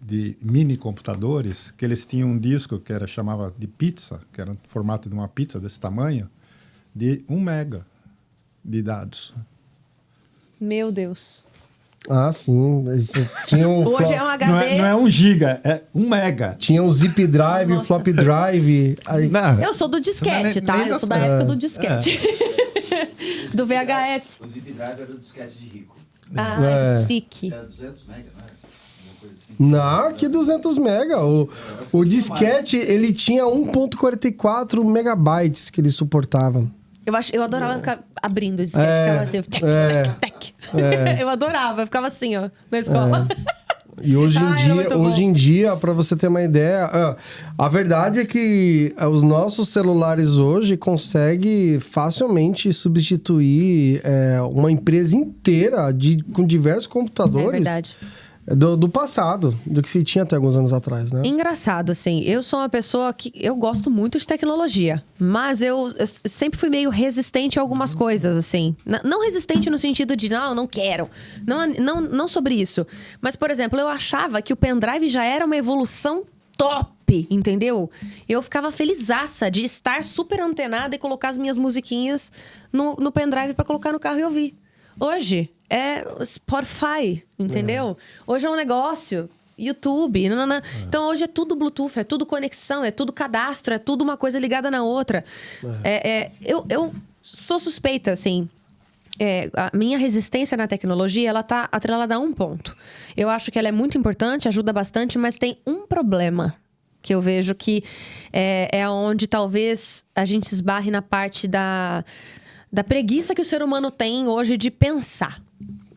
[SPEAKER 4] de mini computadores, que eles tinham um disco que chamava de pizza, que era no formato de uma pizza desse tamanho, de 1 mega de dados.
[SPEAKER 2] Meu Deus.
[SPEAKER 3] Ah, sim. Tinha um,
[SPEAKER 2] Hoje é um HD.
[SPEAKER 4] Não é 1 giga, é 1 mega.
[SPEAKER 3] tinha um zip drive,
[SPEAKER 2] Nossa.
[SPEAKER 3] flop drive. Aí,
[SPEAKER 4] Não,
[SPEAKER 2] Eu sou do disquete,
[SPEAKER 4] Nem-
[SPEAKER 2] tá?
[SPEAKER 4] nem
[SPEAKER 2] Eu sou
[SPEAKER 4] da-
[SPEAKER 2] da época do disquete. Do VHS.
[SPEAKER 5] O zip drive era o disquete de rico.
[SPEAKER 2] Ah, chique.
[SPEAKER 5] Era 200 mega, não era? Uma coisa assim.
[SPEAKER 3] não, que 200 mega. O disquete, ele tinha 1.44 megabytes que ele suportava.
[SPEAKER 2] Eu adorava ficar abrindo o disquete. Ficava assim, tec. Eu adorava. Eu ficava assim, ó, na escola.
[SPEAKER 3] E hoje em
[SPEAKER 2] Ai, era
[SPEAKER 3] dia,
[SPEAKER 2] muito bom.
[SPEAKER 3] para você ter uma ideia, a verdade é que os nossos celulares hoje conseguem facilmente substituir uma empresa inteira com diversos
[SPEAKER 2] É
[SPEAKER 3] computadores
[SPEAKER 2] verdade.
[SPEAKER 3] do passado, do que se tinha até alguns anos atrás, né?
[SPEAKER 2] Engraçado, assim, eu sou uma pessoa que eu gosto muito de tecnologia, mas eu sempre fui meio resistente a algumas coisas, assim. Não resistente no sentido de, não quero. Não sobre isso. Mas, por exemplo, eu achava que o pendrive já era uma evolução top, entendeu? Eu ficava felizaça de estar super antenada e colocar as minhas musiquinhas no pendrive pra colocar no carro e ouvir. Hoje é Spotify, entendeu? Hoje é um negócio, YouTube, nanana. Então hoje é tudo Bluetooth, é tudo conexão, é tudo cadastro, é tudo uma coisa ligada na outra. Eu sou suspeita, assim. A minha resistência na tecnologia, ela tá atrelada a um ponto. Eu acho que ela é muito importante, ajuda bastante, mas tem um problema que eu vejo que é onde talvez a gente esbarre na parte da preguiça que o ser humano tem hoje de pensar.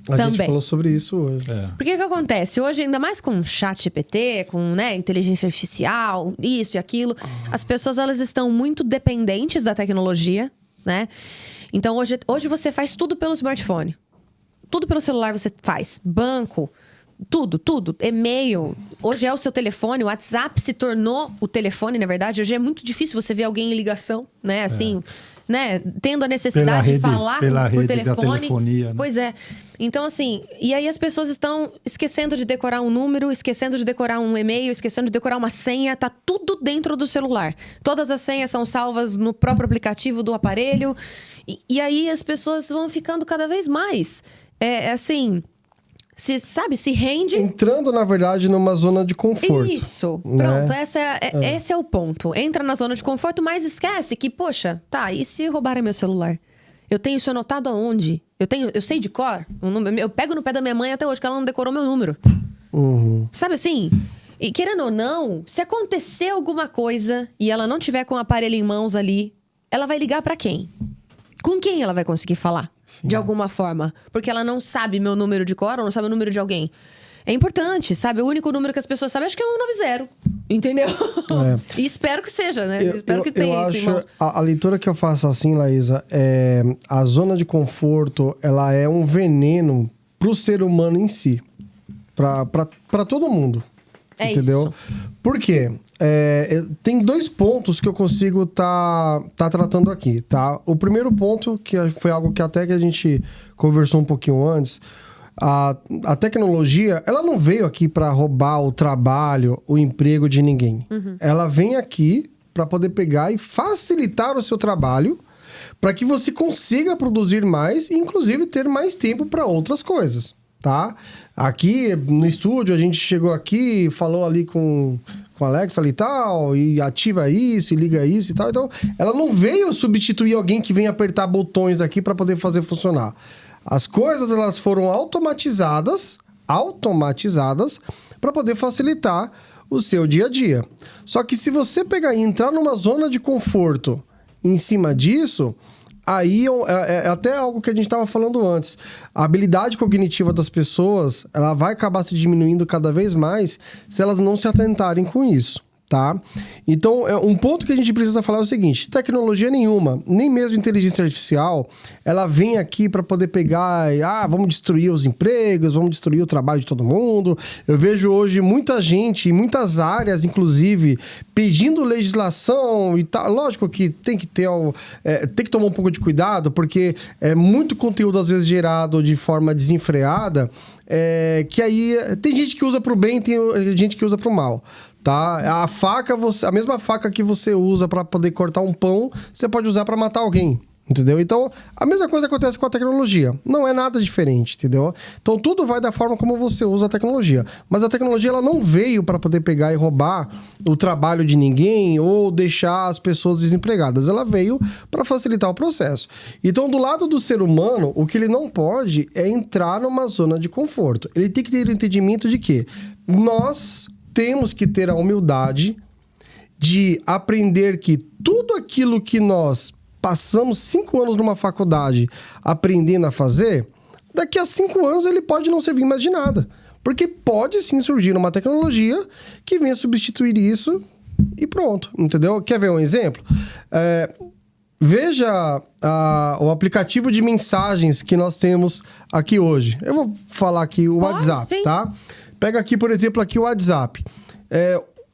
[SPEAKER 3] A gente
[SPEAKER 2] Também.
[SPEAKER 3] falou sobre isso hoje.
[SPEAKER 2] Porque o que acontece? Hoje, ainda mais com chat GPT, com inteligência artificial, isso e aquilo, as pessoas elas estão muito dependentes da tecnologia, né? Então, hoje você faz tudo pelo smartphone. Tudo pelo celular você faz. Banco, tudo. E-mail. Hoje é o seu telefone. O WhatsApp se tornou o telefone, na verdade. Hoje é muito difícil você ver alguém em ligação, né? Assim, né, tendo a necessidade de falar
[SPEAKER 4] pela
[SPEAKER 2] por
[SPEAKER 4] rede da
[SPEAKER 2] telefone.
[SPEAKER 4] telefonia, né?
[SPEAKER 2] Pois é. Então, assim, e aí as pessoas estão esquecendo de decorar um número, esquecendo de decorar um e-mail, esquecendo de decorar uma senha, tá tudo dentro do celular. Todas as senhas são salvas no próprio aplicativo do aparelho. E aí as pessoas vão ficando cada vez mais, assim... se rende...
[SPEAKER 3] Entrando, na verdade, numa zona de conforto.
[SPEAKER 2] Isso.
[SPEAKER 3] né?
[SPEAKER 2] Pronto, esse é o ponto. Entra na zona de conforto, mas esquece que, poxa, tá, e se roubarem meu celular? Eu tenho isso anotado aonde? Eu sei de cor? Eu pego no pé da minha mãe até hoje, que ela não decorou meu número.
[SPEAKER 3] Uhum.
[SPEAKER 2] Sabe assim? E querendo ou não, se acontecer alguma coisa e ela não tiver com o aparelho em mãos ali, ela vai ligar pra quem? Com quem ela vai conseguir falar?
[SPEAKER 3] Sim.
[SPEAKER 2] De alguma forma. Porque ela não sabe meu número de cor ou não sabe o número de alguém. É importante, sabe? O único número que as pessoas sabem, acho que é 190. Entendeu? E espero que seja, né? Espero que tenha isso em mãos.
[SPEAKER 3] A leitura que eu faço assim, Laísa, é a zona de conforto, ela é um veneno pro ser humano em si. Pra todo mundo.
[SPEAKER 2] É
[SPEAKER 3] entendeu?
[SPEAKER 2] isso.
[SPEAKER 3] Por quê? Tem 2 pontos que eu consigo tá tratando aqui, tá? O primeiro ponto, que foi algo que até que a gente conversou um pouquinho antes, a tecnologia, ela não veio aqui para roubar o trabalho, o emprego de ninguém.
[SPEAKER 2] Uhum.
[SPEAKER 3] Ela vem aqui para poder pegar e facilitar o seu trabalho, para que você consiga produzir mais e, inclusive, ter mais tempo para outras coisas, tá? Aqui no estúdio, a gente chegou aqui, falou ali com a Alexa ali e tal, e ativa isso, e liga isso e tal. Então, ela não veio substituir alguém que vem apertar botões aqui para poder fazer funcionar. As coisas, elas foram automatizadas para poder facilitar o seu dia a dia. Só que se você pegar e entrar numa zona de conforto em cima disso, aí é até algo que a gente estava falando antes. A habilidade cognitiva das pessoas, ela vai acabar se diminuindo cada vez mais se elas não se atentarem com isso, tá? Então, um ponto que a gente precisa falar é o seguinte: tecnologia nenhuma, nem mesmo inteligência artificial, ela vem aqui para poder pegar e, vamos destruir os empregos, vamos destruir o trabalho de todo mundo. Eu vejo hoje muita gente, em muitas áreas, inclusive, pedindo legislação e tal. Lógico que tem que tomar um pouco de cuidado, porque é muito conteúdo, às vezes, gerado de forma desenfreada, que aí tem gente que usa pro bem, tem gente que usa pro mal. Tá? A mesma faca que você usa para poder cortar um pão, você pode usar para matar alguém, entendeu? Então, a mesma coisa acontece com a tecnologia. Não é nada diferente, entendeu? Então, tudo vai da forma como você usa a tecnologia. Mas a tecnologia, ela não veio para poder pegar e roubar o trabalho de ninguém ou deixar as pessoas desempregadas. Ela veio para facilitar o processo. Então, do lado do ser humano, o que ele não pode é entrar numa zona de conforto. Ele tem que ter o entendimento de que nós temos que ter a humildade de aprender que tudo aquilo que nós passamos 5 anos numa faculdade aprendendo a fazer, daqui a 5 anos ele pode não servir mais de nada. Porque pode sim surgir uma tecnologia que venha substituir isso e pronto, entendeu? Quer ver um exemplo? Veja o aplicativo de mensagens que nós temos aqui hoje. Eu vou falar aqui o WhatsApp, sim. Tá? Pega aqui, por exemplo, aqui o WhatsApp.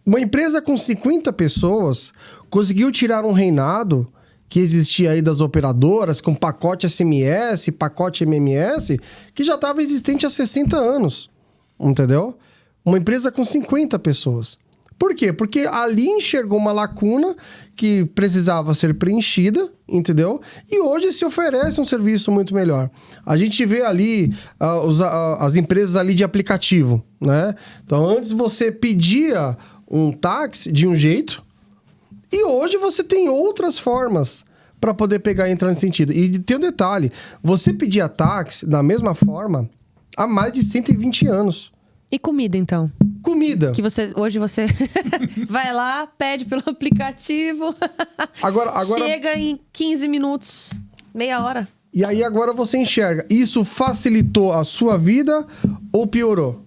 [SPEAKER 3] Uma empresa com 50 pessoas conseguiu tirar um reinado que existia aí das operadoras, com pacote SMS, pacote MMS, que já estava existente há 60 anos, entendeu? Uma empresa com 50 pessoas. Por quê? Porque ali enxergou uma lacuna que precisava ser preenchida, entendeu? E hoje se oferece um serviço muito melhor. A gente vê ali as empresas ali de aplicativo, né? Então, antes você pedia um táxi de um jeito e hoje você tem outras formas para poder pegar e entrar nesse sentido. E tem um detalhe, você pedia táxi da mesma forma há mais de 120 anos.
[SPEAKER 2] E comida, então?
[SPEAKER 3] Comida.
[SPEAKER 2] Que hoje você vai lá, pede pelo aplicativo,
[SPEAKER 3] agora
[SPEAKER 2] chega em 15 minutos, meia hora.
[SPEAKER 3] E aí agora você enxerga, isso facilitou a sua vida ou piorou?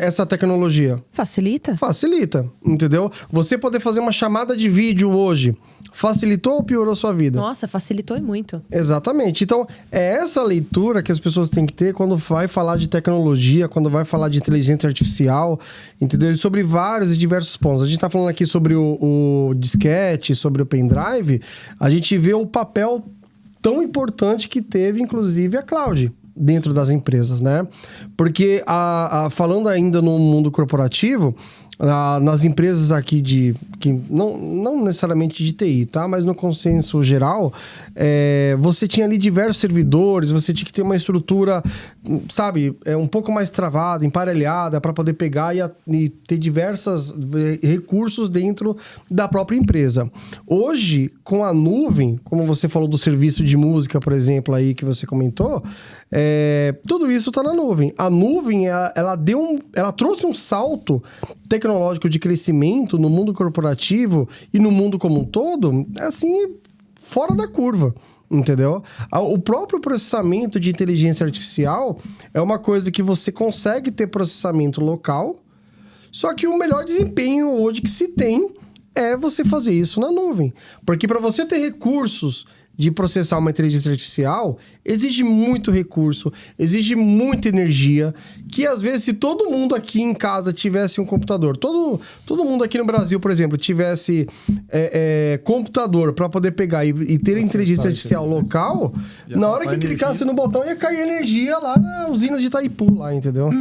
[SPEAKER 3] essa tecnologia?
[SPEAKER 2] Facilita?
[SPEAKER 3] Facilita, entendeu? Você poder fazer uma chamada de vídeo hoje, facilitou ou piorou sua vida?
[SPEAKER 2] Nossa, facilitou e muito.
[SPEAKER 3] Exatamente. Então, é essa leitura que as pessoas têm que ter quando vai falar de tecnologia, quando vai falar de inteligência artificial, entendeu? E sobre vários e diversos pontos. A gente tá falando aqui sobre o disquete, sobre o pendrive, a gente vê o papel tão importante que teve, inclusive, a cloud dentro das empresas, né? Porque, falando ainda no mundo corporativo, nas empresas aqui que não necessariamente de TI, tá? Mas no consenso geral, você tinha ali diversos servidores, você tinha que ter uma estrutura, sabe, um pouco mais travada, emparelhada, para poder pegar e ter diversos recursos dentro da própria empresa. Hoje, com a nuvem, como você falou do serviço de música, por exemplo, aí que você comentou, tudo isso está na nuvem. A nuvem, ela trouxe um salto tecnológico de crescimento no mundo corporativo e no mundo como um todo, assim, fora da curva, entendeu? O próprio processamento de inteligência artificial é uma coisa que você consegue ter processamento local, só que o melhor desempenho hoje que se tem é você fazer isso na nuvem. Porque para você ter recursos de processar uma inteligência artificial, exige muito recurso, exige muita energia, que às vezes se todo mundo aqui em casa tivesse um computador, todo mundo aqui no Brasil, por exemplo, tivesse computador para poder pegar e ter inteligência artificial local, na hora que clicasse no botão ia cair energia lá nas usinas de Itaipu, lá, entendeu?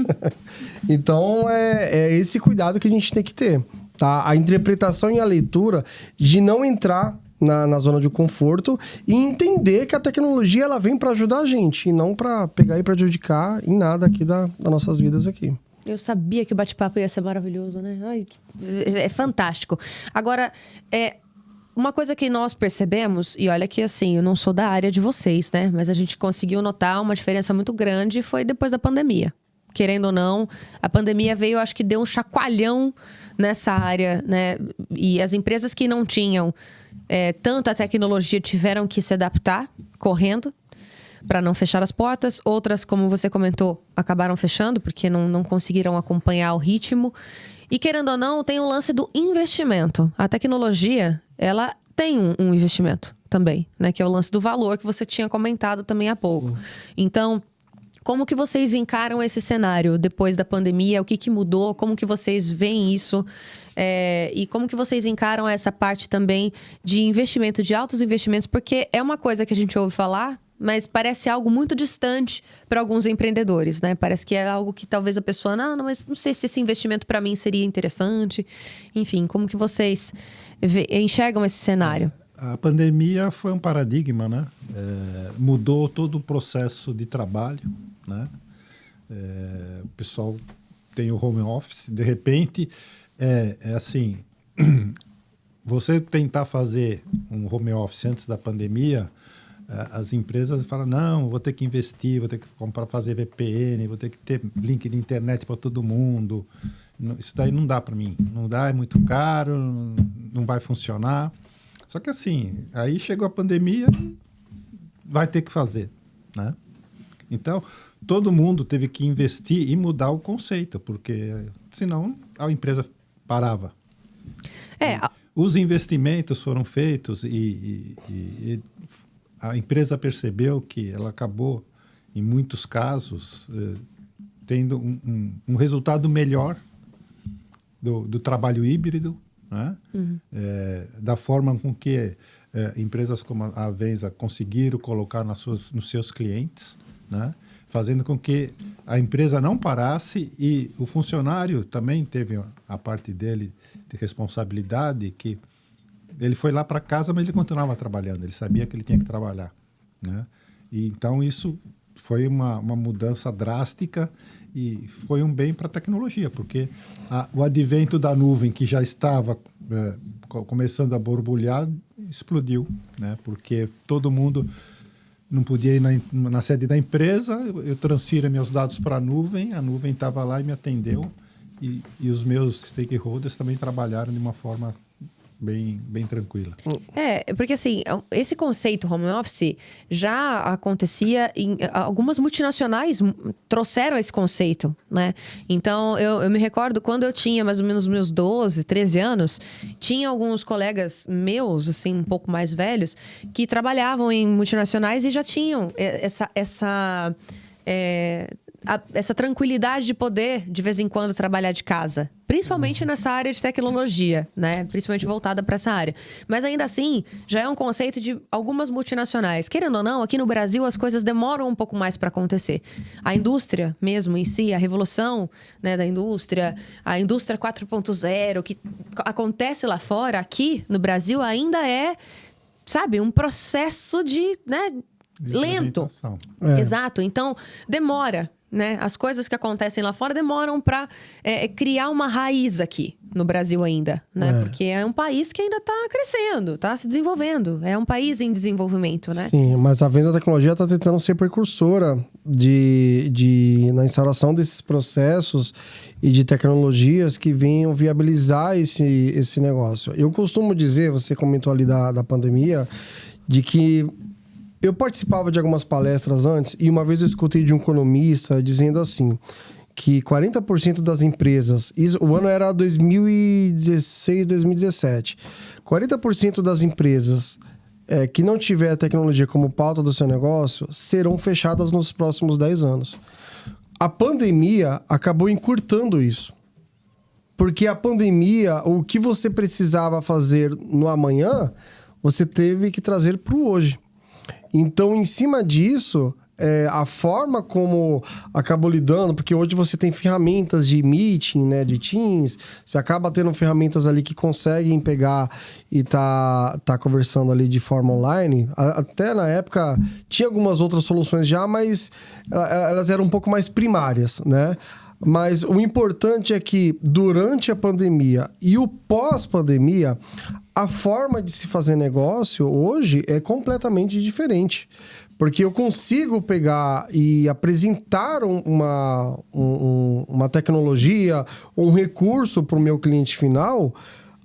[SPEAKER 3] Então, é esse cuidado que a gente tem que ter, tá? A interpretação e a leitura de não entrar na zona de conforto e entender que a tecnologia ela vem para ajudar a gente e não para pegar e prejudicar em nada aqui das nossas vidas aqui.
[SPEAKER 2] Eu sabia que o bate-papo ia ser maravilhoso, né? Ai, é fantástico. Agora, uma coisa que nós percebemos, e olha que assim, eu não sou da área de vocês, né? Mas a gente conseguiu notar uma diferença muito grande, foi depois da pandemia. Querendo ou não, a pandemia veio, acho que deu um chacoalhão nessa área, né? E as empresas que não tinham tanta tecnologia tiveram que se adaptar correndo para não fechar as portas. Outras, como você comentou, acabaram fechando porque não conseguiram acompanhar o ritmo. E querendo ou não, tem o lance do investimento. A tecnologia, ela tem um investimento também, né? Que é o lance do valor que você tinha comentado também há pouco. Então, como que vocês encaram esse cenário depois da pandemia? O que mudou? Como que vocês veem isso? E como que vocês encaram essa parte também de investimento, de altos investimentos? Porque é uma coisa que a gente ouve falar, mas parece algo muito distante para alguns empreendedores, né? Parece que é algo que talvez a pessoa, não, mas não sei se esse investimento para mim seria interessante. Enfim, como que vocês enxergam esse cenário?
[SPEAKER 4] A pandemia foi um paradigma, né? Mudou todo o processo de trabalho, né? O pessoal tem o home office, de repente, assim, você tentar fazer um home office antes da pandemia, as empresas falam, não, vou ter que investir, vou ter que comprar, fazer VPN, vou ter que ter link de internet para todo mundo. Isso daí não dá para mim, não dá, é muito caro, não vai funcionar. Só que assim, aí chegou a pandemia, vai ter que fazer, né? Então, todo mundo teve que investir e mudar o conceito, porque senão a empresa parava. Os investimentos foram feitos e a empresa percebeu que ela acabou, em muitos casos, tendo um resultado melhor do trabalho híbrido, né? Da forma com que empresas como a Avenza conseguiram colocar nos seus clientes, né? Fazendo com que a empresa não parasse e o funcionário também teve a parte dele de responsabilidade, que ele foi lá para casa, mas ele continuava trabalhando, ele sabia que ele tinha que trabalhar, né? E então isso foi uma mudança drástica e foi um bem para a tecnologia, porque o advento da nuvem, que já estava começando a borbulhar, explodiu, né? Porque todo mundo não podia ir na sede da empresa, eu transfiro meus dados para a nuvem estava lá e me atendeu, e os meus stakeholders também trabalharam de uma forma bem tranquila.
[SPEAKER 2] Porque assim, esse conceito home office já acontecia em algumas multinacionais trouxeram esse conceito, né? Então, eu me recordo quando eu tinha mais ou menos meus 12, 13 anos, tinha alguns colegas meus, assim, um pouco mais velhos, que trabalhavam em multinacionais e já tinham essa tranquilidade de poder, de vez em quando, trabalhar de casa. Principalmente nessa área de tecnologia, né? Principalmente voltada para essa área. Mas ainda assim, já é um conceito de algumas multinacionais. Querendo ou não, aqui no Brasil as coisas demoram um pouco mais para acontecer. A indústria mesmo em si, a revolução, né, da indústria, a indústria 4.0, que acontece lá fora, aqui no Brasil ainda é, sabe, um processo de, né, lento. Exato. Então, demora. Né? As coisas que acontecem lá fora demoram para criar uma raiz aqui no Brasil ainda, né? Porque é um país que ainda está crescendo, está se desenvolvendo. É um país em desenvolvimento, né?
[SPEAKER 3] Sim, mas a Venza Tecnologia está tentando ser precursora na instalação desses processos e de tecnologias que venham viabilizar esse negócio. Eu costumo dizer, você comentou ali da pandemia, de que eu participava de algumas palestras antes e uma vez eu escutei de um economista dizendo assim, que 40% das empresas, o ano era 2016, 2017, 40% das empresas que não tiver a tecnologia como pauta do seu negócio serão fechadas nos próximos 10 anos. A pandemia acabou encurtando isso. Porque a pandemia, o que você precisava fazer no amanhã, você teve que trazer para o hoje. Então, em cima disso, a forma como acabou lidando, porque hoje você tem ferramentas de meeting, né, de Teams, você acaba tendo ferramentas ali que conseguem pegar e tá conversando ali de forma online. Até na época tinha algumas outras soluções já, mas elas eram um pouco mais primárias, né? Mas o importante é que durante a pandemia e o pós-pandemia, a forma de se fazer negócio hoje é completamente diferente. Porque eu consigo pegar e apresentar uma tecnologia, um recurso para o meu cliente final,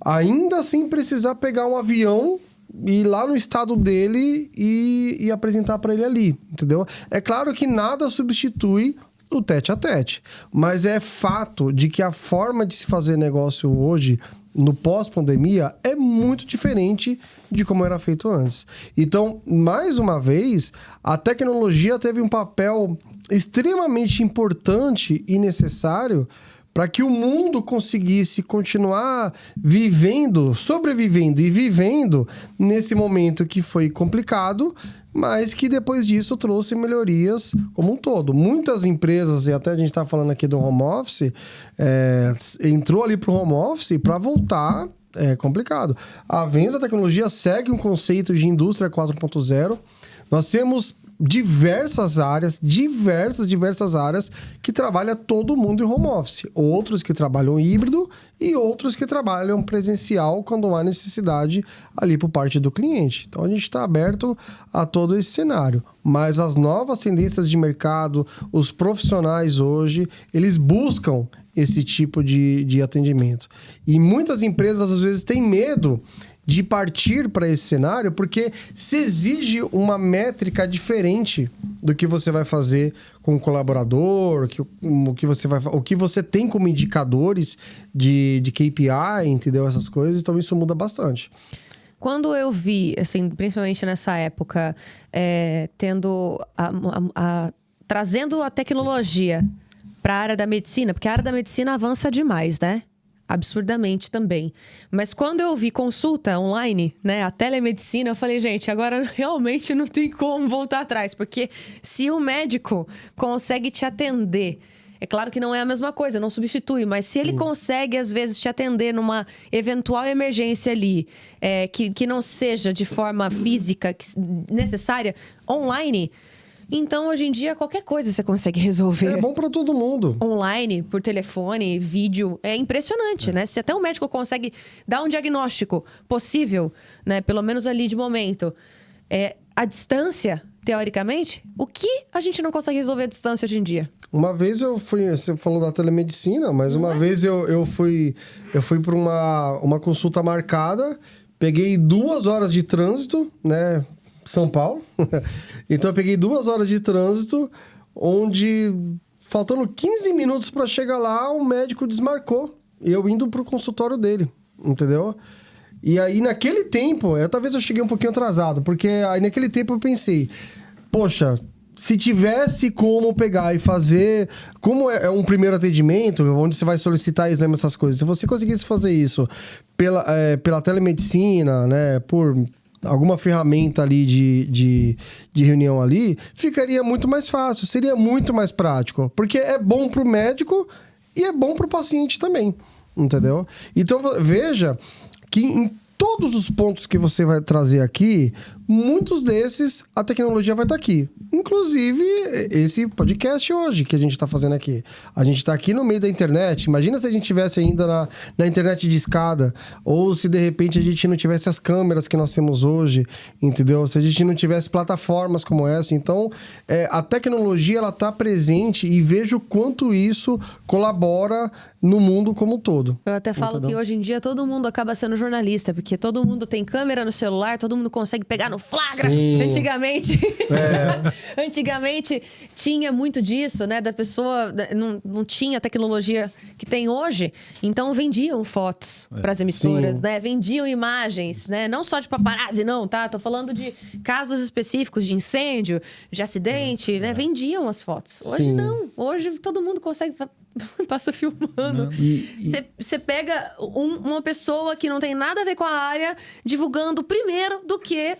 [SPEAKER 3] ainda sem precisar pegar um avião e ir lá no estado dele e apresentar para ele ali, entendeu? É claro que nada substitui o tete-a-tete, mas é fato de que a forma de se fazer negócio hoje, no pós-pandemia, é muito diferente de como era feito antes. Então, mais uma vez, a tecnologia teve um papel extremamente importante e necessário para que o mundo conseguisse continuar sobrevivendo e vivendo nesse momento que foi complicado, mas que depois disso trouxe melhorias como um todo. Muitas empresas, e até a gente está falando aqui do home office, entrou ali para o home office para voltar é complicado. A Venza Tecnologia segue um conceito de indústria 4.0. Nós temos diversas áreas que trabalha todo mundo em home office. Outros que trabalham híbrido e outros que trabalham presencial quando há necessidade ali por parte do cliente. Então, a gente está aberto a todo esse cenário. Mas as novas tendências de mercado, os profissionais hoje, eles buscam esse tipo de atendimento. E muitas empresas, às vezes, têm medo de partir para esse cenário, porque se exige uma métrica diferente do que você vai fazer com o colaborador, o que você tem como indicadores de KPI, entendeu? Essas coisas, então isso muda bastante.
[SPEAKER 2] Quando eu vi, assim, principalmente nessa época, trazendo a tecnologia para a área da medicina, porque a área da medicina avança demais, né? Absurdamente também. Mas quando eu vi consulta online, né, a telemedicina, eu falei, gente, agora realmente não tem como voltar atrás, porque se o médico consegue te atender, é claro que não é a mesma coisa, não substitui, mas se ele consegue, às vezes, te atender numa eventual emergência ali, que não seja de forma física necessária, online, então, hoje em dia, qualquer coisa você consegue resolver.
[SPEAKER 3] É bom para todo mundo.
[SPEAKER 2] Online, por telefone, vídeo. É impressionante, né? Se até o médico consegue dar um diagnóstico possível, né? Pelo menos ali de momento. A distância, teoricamente, o que a gente não consegue resolver à distância hoje em dia?
[SPEAKER 3] Uma vez eu fui, você falou da telemedicina, mas uma vez eu fui para uma consulta marcada, peguei 2 horas de trânsito, né? São Paulo. Então eu peguei 2 horas de trânsito, onde faltando 15 minutos para chegar lá, o médico desmarcou. E eu indo pro consultório dele, entendeu? E aí naquele tempo, talvez eu cheguei um pouquinho atrasado, porque aí naquele tempo eu pensei, poxa, se tivesse como pegar e fazer... Como é um primeiro atendimento, onde você vai solicitar exame, essas coisas. Se você conseguisse fazer isso pela telemedicina, né? Por alguma ferramenta ali de reunião ali, ficaria muito mais fácil. Seria muito mais prático. Porque é bom pro médico e é bom pro paciente também. Entendeu? Então, veja que em todos os pontos que você vai trazer aqui, muitos desses, a tecnologia vai estar aqui. Inclusive, esse podcast hoje que a gente está fazendo aqui. A gente está aqui no meio da internet. Imagina se a gente estivesse ainda na internet de escada. Ou se, de repente, a gente não tivesse as câmeras que nós temos hoje. Entendeu? Se a gente não tivesse plataformas como essa. Então, a tecnologia, ela está presente e vejo quanto isso colabora no mundo como um todo.
[SPEAKER 2] Eu até falo que hoje em dia todo mundo acaba sendo jornalista, porque todo mundo tem câmera no celular, todo mundo consegue pegar no flagra.
[SPEAKER 3] Sim.
[SPEAKER 2] Antigamente tinha muito disso, né? Da pessoa não tinha a tecnologia que tem hoje, então vendiam fotos para as emissoras,
[SPEAKER 3] Sim.
[SPEAKER 2] né? Vendiam imagens, né? Não só de paparazzi, não, tá? Tô falando de casos específicos de incêndio, de acidente, né? Vendiam as fotos. Hoje
[SPEAKER 3] Sim.
[SPEAKER 2] não. Hoje todo mundo consegue passa filmando. Você pega uma pessoa que não tem nada a ver com a área divulgando primeiro do que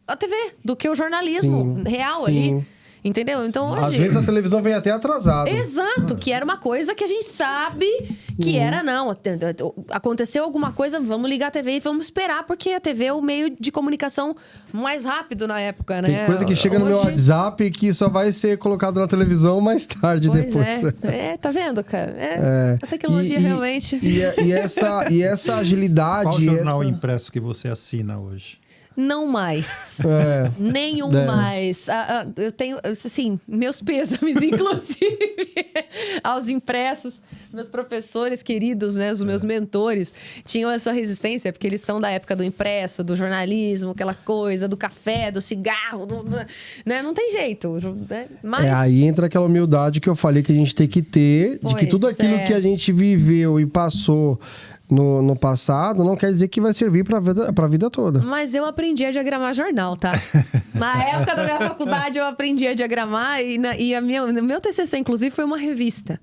[SPEAKER 2] a TV, do que o jornalismo real ali. Entendeu? Então hoje...
[SPEAKER 3] Às vezes a televisão vem até atrasada.
[SPEAKER 2] Exato, que era uma coisa que a gente sabe que era, não. Aconteceu alguma coisa, vamos ligar a TV e vamos esperar, porque a TV é o meio de comunicação mais rápido na época, né?
[SPEAKER 3] Tem coisa que chega no meu WhatsApp que só vai ser colocado na televisão mais tarde depois.
[SPEAKER 2] Tá vendo, cara? A tecnologia realmente...
[SPEAKER 3] E essa agilidade...
[SPEAKER 4] Qual jornal impresso que você assina hoje?
[SPEAKER 2] Não mais. Nenhum mais. Eu tenho, assim, meus pêsames, inclusive, aos impressos. Meus professores queridos, né, os meus mentores, tinham essa resistência, porque eles são da época do impresso, do jornalismo, aquela coisa, do café, do cigarro, né? Não tem jeito, né? Mas...
[SPEAKER 3] aí entra aquela humildade que eu falei que a gente tem que ter, de que tudo aquilo que a gente viveu e passou no passado, não quer dizer que vai servir pra vida toda.
[SPEAKER 2] Mas eu aprendi a diagramar jornal, tá? Na época da minha faculdade, eu aprendi a diagramar e meu TCC, inclusive, foi uma revista.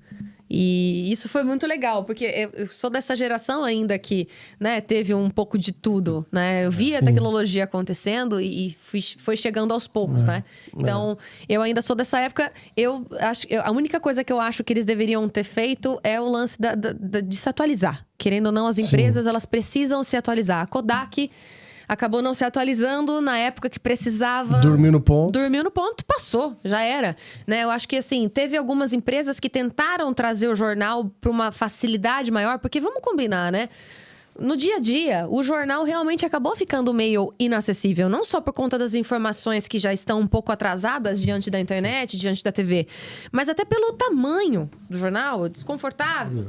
[SPEAKER 2] E isso foi muito legal, porque eu sou dessa geração ainda que, né, teve um pouco de tudo, né? Eu vi a tecnologia acontecendo e foi chegando aos poucos, né? Então, eu ainda sou dessa época. A única coisa que eu acho que eles deveriam ter feito é o lance de se atualizar. Querendo ou não, as empresas, elas precisam se atualizar. A Kodak acabou não se atualizando na época que precisava.
[SPEAKER 3] Dormiu no ponto,
[SPEAKER 2] passou, já era. Né? Eu acho que, assim, teve algumas empresas que tentaram trazer o jornal para uma facilidade maior, porque vamos combinar, né? No dia a dia, o jornal realmente acabou ficando meio inacessível. Não só por conta das informações que já estão um pouco atrasadas diante da internet, diante da TV, mas até pelo tamanho do jornal, desconfortável.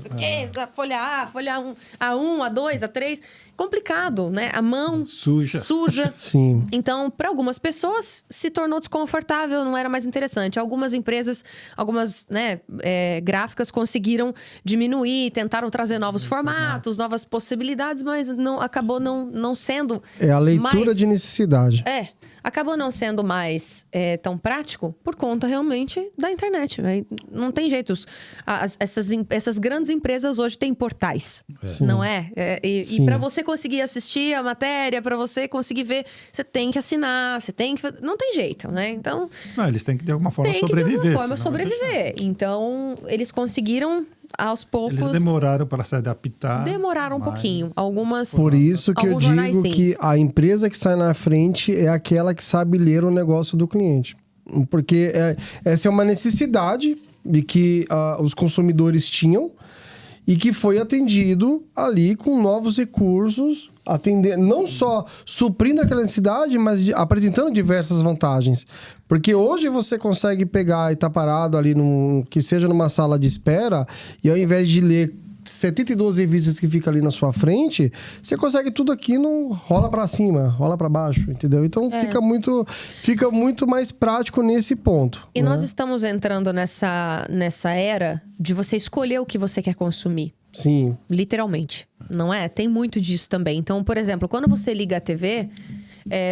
[SPEAKER 2] Folha A, folha A1, A2, A3. Complicado, né? A mão suja.
[SPEAKER 3] Sim.
[SPEAKER 2] Então, para algumas pessoas, se tornou desconfortável, não era mais interessante. Algumas empresas, algumas, né, gráficas conseguiram diminuir, tentaram trazer novos formatos, novas possibilidades, mas acabou não sendo...
[SPEAKER 3] É a leitura de necessidade.
[SPEAKER 2] Acabou não sendo mais tão prático por conta realmente da internet. Né? Não tem jeito. Essas grandes empresas hoje têm portais, não é? E para você conseguir assistir a matéria, para você conseguir ver, você tem que assinar, você tem que... Não tem jeito, né? Então...
[SPEAKER 4] Não, eles têm que de alguma forma sobreviver.
[SPEAKER 2] De alguma forma sobreviver. Então, eles conseguiram... Aos poucos...
[SPEAKER 4] Eles demoraram para se adaptar.
[SPEAKER 2] Demoraram um pouquinho.
[SPEAKER 3] Por isso que eu digo que a empresa que sai na frente é aquela que sabe ler o negócio do cliente. Porque essa é uma necessidade de que os consumidores tinham e que foi atendido ali com novos recursos, não só suprindo aquela necessidade, mas apresentando diversas vantagens. Porque hoje você consegue pegar e estar parado ali, que seja numa sala de espera, e ao invés de ler 72 revistas que fica ali na sua frente, você consegue tudo aqui no rola para cima, rola para baixo, entendeu? Então fica muito mais prático nesse ponto.
[SPEAKER 2] E
[SPEAKER 3] né?
[SPEAKER 2] nós estamos entrando nessa era de você escolher o que você quer consumir.
[SPEAKER 3] Sim.
[SPEAKER 2] Literalmente, não é? Tem muito disso também. Então, por exemplo, quando você liga a TV,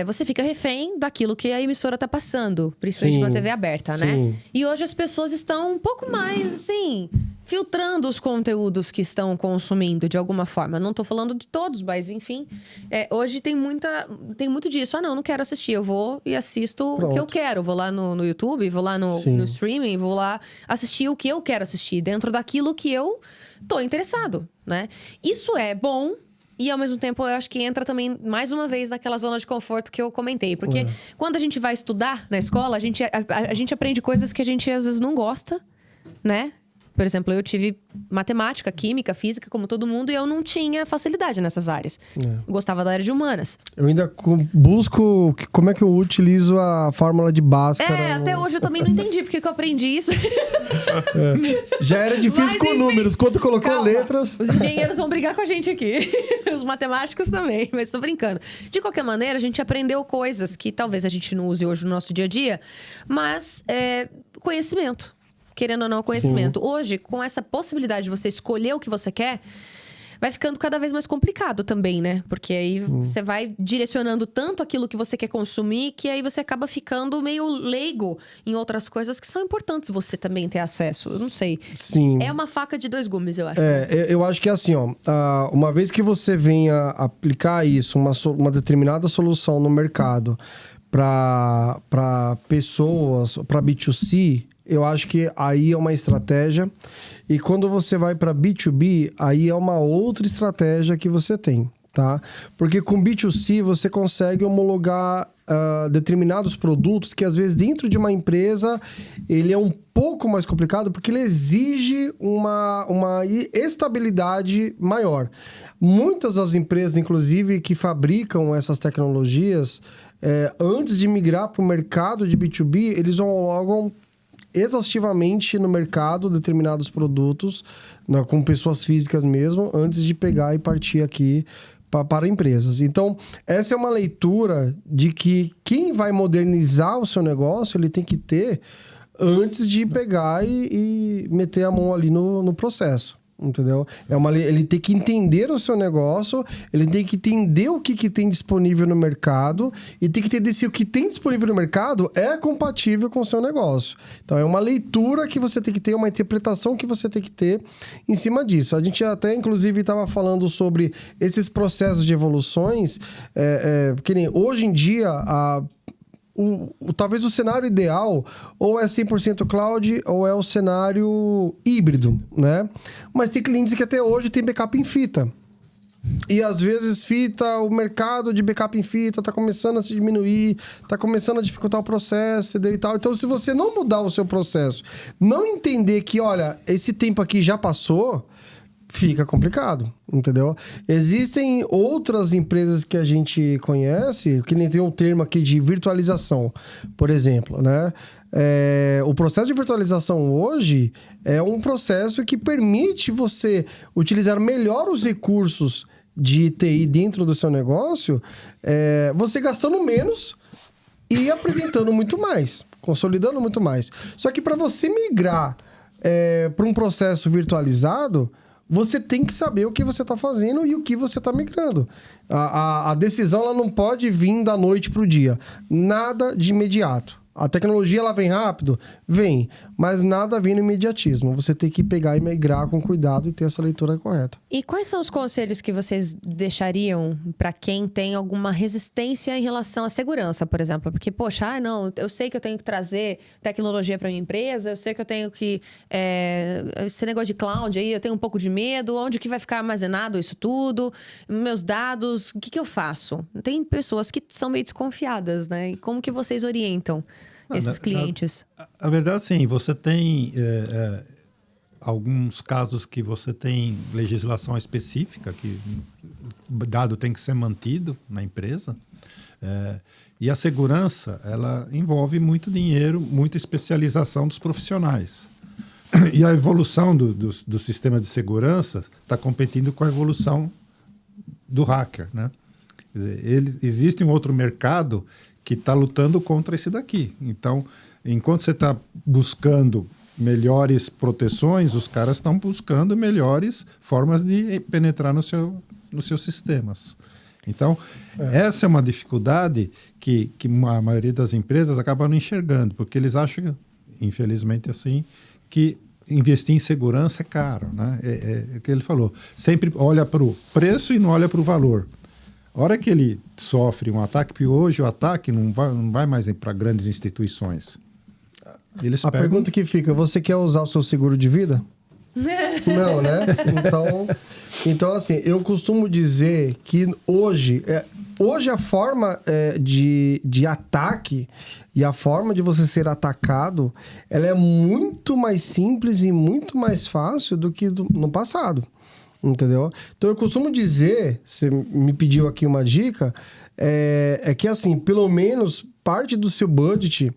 [SPEAKER 2] você fica refém daquilo que a emissora tá passando. Principalmente
[SPEAKER 3] Sim.
[SPEAKER 2] uma TV aberta, né?
[SPEAKER 3] Sim.
[SPEAKER 2] E hoje as pessoas estão um pouco mais, assim, filtrando os conteúdos que estão consumindo de alguma forma. Eu não tô falando de todos, mas enfim. Hoje tem muito disso. Ah, não quero assistir. Eu vou e assisto o que eu quero. Vou lá no YouTube, vou lá no streaming, vou lá assistir o que eu quero assistir. Dentro daquilo que eu tô interessado, né? Isso é bom. E, ao mesmo tempo, eu acho que entra também, mais uma vez, naquela zona de conforto que eu comentei. Porque quando a gente vai estudar na escola, a gente aprende coisas que a gente, às vezes, não gosta, né? Por exemplo, eu tive matemática, química, física, como todo mundo, e eu não tinha facilidade nessas áreas. Gostava da área de humanas.
[SPEAKER 3] Eu ainda busco como é que eu utilizo a fórmula de Bhaskara.
[SPEAKER 2] Até hoje eu também não entendi porque que eu aprendi isso.
[SPEAKER 3] Já era difícil
[SPEAKER 2] Mas,
[SPEAKER 3] com
[SPEAKER 2] enfim,
[SPEAKER 3] números. Quando colocou
[SPEAKER 2] calma.
[SPEAKER 3] letras...
[SPEAKER 2] Os engenheiros vão brigar com a gente aqui. Os matemáticos também, mas tô brincando. De qualquer maneira, a gente aprendeu coisas que talvez a gente não use hoje no nosso dia a dia, mas conhecimento. Querendo ou não, conhecimento. Sim. Hoje, com essa possibilidade de você escolher o que você quer, vai ficando cada vez mais complicado também, né? Porque aí você vai direcionando tanto aquilo que você quer consumir, que aí você acaba ficando meio leigo em outras coisas que são importantes você também ter acesso. Eu não sei.
[SPEAKER 3] Sim.
[SPEAKER 2] É uma faca de dois gumes, eu acho.
[SPEAKER 3] Eu acho que é assim, ó. Uma vez que você venha aplicar isso, uma determinada solução no mercado para pessoas, para B2C... Eu acho que aí é uma estratégia. E quando você vai para B2B, aí é uma outra estratégia que você tem, tá? Porque com B2C você consegue homologar determinados produtos que, às vezes, dentro de uma empresa, ele é um pouco mais complicado porque ele exige uma estabilidade maior. Muitas das empresas, inclusive, que fabricam essas tecnologias, antes de migrar para o mercado de B2B, eles homologam exaustivamente no mercado determinados produtos, com pessoas físicas mesmo, antes de pegar e partir aqui para empresas. Então, essa é uma leitura de que quem vai modernizar o seu negócio, ele tem que ter antes de pegar e meter a mão ali no processo. Entendeu? Ele tem que entender o seu negócio, ele tem que entender o que tem disponível no mercado e tem que entender se o que tem disponível no mercado é compatível com o seu negócio. Então, é uma leitura que você tem que ter, uma interpretação que você tem que ter em cima disso. A gente até, inclusive, estava falando sobre esses processos de evoluções, porque nem hoje em dia, talvez o cenário ideal ou é 100% cloud ou é o cenário híbrido, né? Mas tem clientes que até hoje tem backup em fita. E às vezes o mercado de backup em fita está começando a se diminuir, está começando a dificultar o processo e tal. Então, se você não mudar o seu processo, não entender que, olha, esse tempo aqui já passou, fica complicado, entendeu? Existem outras empresas que a gente conhece, que nem tem um termo aqui de virtualização, por exemplo, né? O processo de virtualização hoje é um processo que permite você utilizar melhor os recursos de TI dentro do seu negócio, você gastando menos e apresentando muito mais, consolidando muito mais. Só que para você migrar para um processo virtualizado, você tem que saber o que você está fazendo e o que você está migrando. A decisão ela não pode vir da noite para o dia. Nada de imediato. A tecnologia ela vem rápido? Vem. Mas nada vem no imediatismo. Você tem que pegar e migrar com cuidado e ter essa leitura correta.
[SPEAKER 2] E quais são os conselhos que vocês deixariam para quem tem alguma resistência em relação à segurança, por exemplo? Porque, poxa, não, eu sei que eu tenho que trazer tecnologia para minha empresa, eu sei que eu tenho que... esse negócio de cloud aí, eu tenho um pouco de medo. Onde que vai ficar armazenado isso tudo? Meus dados, o que eu faço? Tem pessoas que são meio desconfiadas, né? E como que vocês orientam esses clientes?
[SPEAKER 4] A verdade, sim, você tem... alguns casos que você tem legislação específica, que o dado tem que ser mantido na empresa. E a segurança, ela envolve muito dinheiro, muita especialização dos profissionais. E a evolução do sistema de segurança está competindo com a evolução do hacker, né? Quer dizer, existe um outro mercado que está lutando contra esse daqui. Então, enquanto você está buscando melhores proteções, os caras estão buscando melhores formas de penetrar nos seus sistemas. Então, essa é uma dificuldade que a maioria das empresas acaba não enxergando, porque eles acham, infelizmente assim, que investir em segurança é caro, né? É o que ele falou. Sempre olha para o preço e não olha para o valor. A hora que ele sofre um ataque, porque hoje o ataque não vai mais para grandes instituições.
[SPEAKER 3] A pergunta que fica, você quer usar o seu seguro de vida? Não, né? Então, assim, eu costumo dizer que hoje a forma de ataque e a forma de você ser atacado, ela é muito mais simples e muito mais fácil do que no passado, entendeu? Então, eu costumo dizer, você me pediu aqui uma dica, é que, assim, pelo menos parte do seu budget,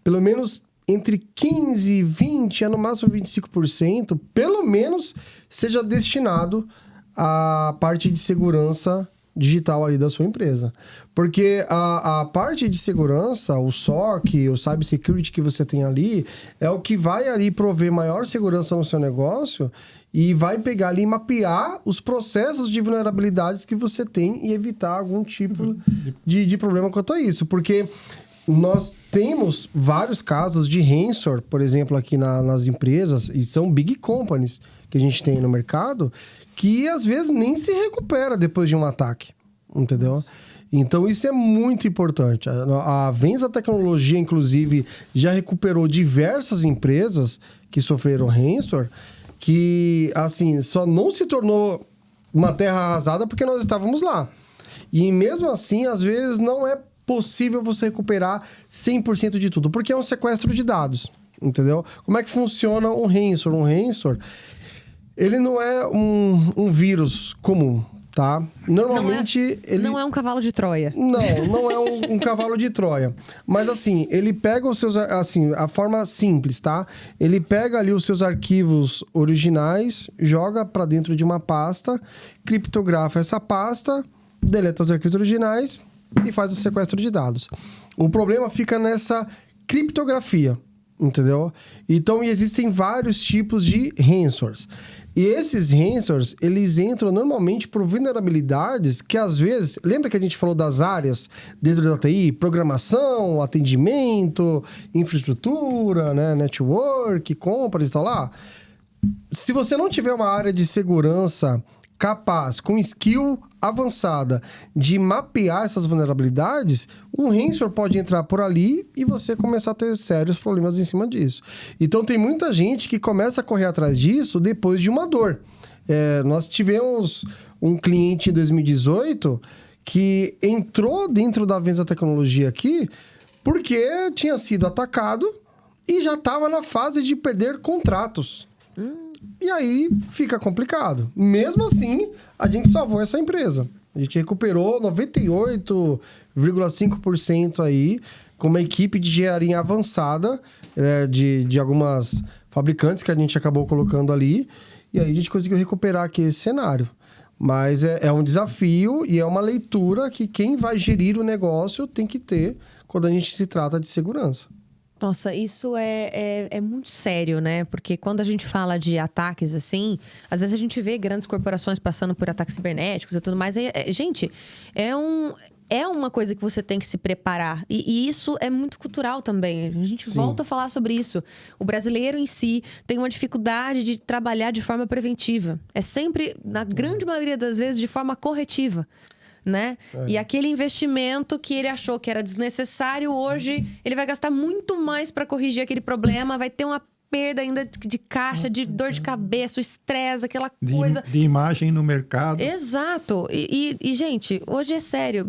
[SPEAKER 3] pelo menos entre 15%, 20%, no máximo 25%, pelo menos seja destinado à parte de segurança digital ali da sua empresa. Porque a parte de segurança, o SOC, o Cybersecurity que você tem ali, é o que vai ali prover maior segurança no seu negócio e vai pegar ali e mapear os processos de vulnerabilidades que você tem e evitar algum tipo de problema quanto a isso. Porque nós temos vários casos de ransomware, por exemplo, aqui nas empresas, e são big companies que a gente tem no mercado, que às vezes nem se recupera depois de um ataque, entendeu? Então isso é muito importante. A Venza Tecnologia, inclusive, já recuperou diversas empresas que sofreram ransomware, que, assim, só não se tornou uma terra arrasada porque nós estávamos lá. E mesmo assim, às vezes, não é possível você recuperar 100% de tudo, porque é um sequestro de dados, entendeu? Como é que funciona um ransomware? Um ransomware, ele não é um vírus comum, tá? Normalmente
[SPEAKER 2] não é um cavalo de Troia.
[SPEAKER 3] Não é um cavalo de Troia. Mas assim, ele pega os seus... Assim, a forma simples, tá? Ele pega ali os seus arquivos originais, joga para dentro de uma pasta, criptografa essa pasta, deleta os arquivos originais e faz o sequestro de dados. O problema fica nessa criptografia, entendeu? Então, existem vários tipos de ransomwares. E esses ransomwares, eles entram normalmente por vulnerabilidades que, às vezes... Lembra que a gente falou das áreas dentro da TI? Programação, atendimento, infraestrutura, né? Network, compras e tal lá. Se você não tiver uma área de segurança capaz, com skill avançada, de mapear essas vulnerabilidades, um ransomware pode entrar por ali e você começar a ter sérios problemas em cima disso. Então, tem muita gente que começa a correr atrás disso depois de uma dor. Nós tivemos um cliente em 2018 que entrou dentro da Venza Tecnologia aqui porque tinha sido atacado e já estava na fase de perder contratos. E aí fica complicado. Mesmo assim, a gente salvou essa empresa. A gente recuperou 98,5% aí, com uma equipe de engenharia avançada de algumas fabricantes que a gente acabou colocando ali. E aí a gente conseguiu recuperar aqui esse cenário. Mas é um desafio e é uma leitura que quem vai gerir o negócio tem que ter quando a gente se trata de segurança.
[SPEAKER 2] Nossa, isso é muito sério, né? Porque quando a gente fala de ataques assim, às vezes a gente vê grandes corporações passando por ataques cibernéticos e tudo mais. Gente, é uma coisa que você tem que se preparar. E isso é muito cultural também. A gente volta a falar sobre isso. O brasileiro em si tem uma dificuldade de trabalhar de forma preventiva. É sempre, na grande maioria das vezes, de forma corretiva. Né? E aquele investimento que ele achou que era desnecessário, hoje ele vai gastar muito mais para corrigir aquele problema, vai ter uma perda ainda de caixa, de dor de cabeça, o estresse, aquela coisa.
[SPEAKER 4] De imagem no mercado.
[SPEAKER 2] Exato. E, gente, hoje é sério.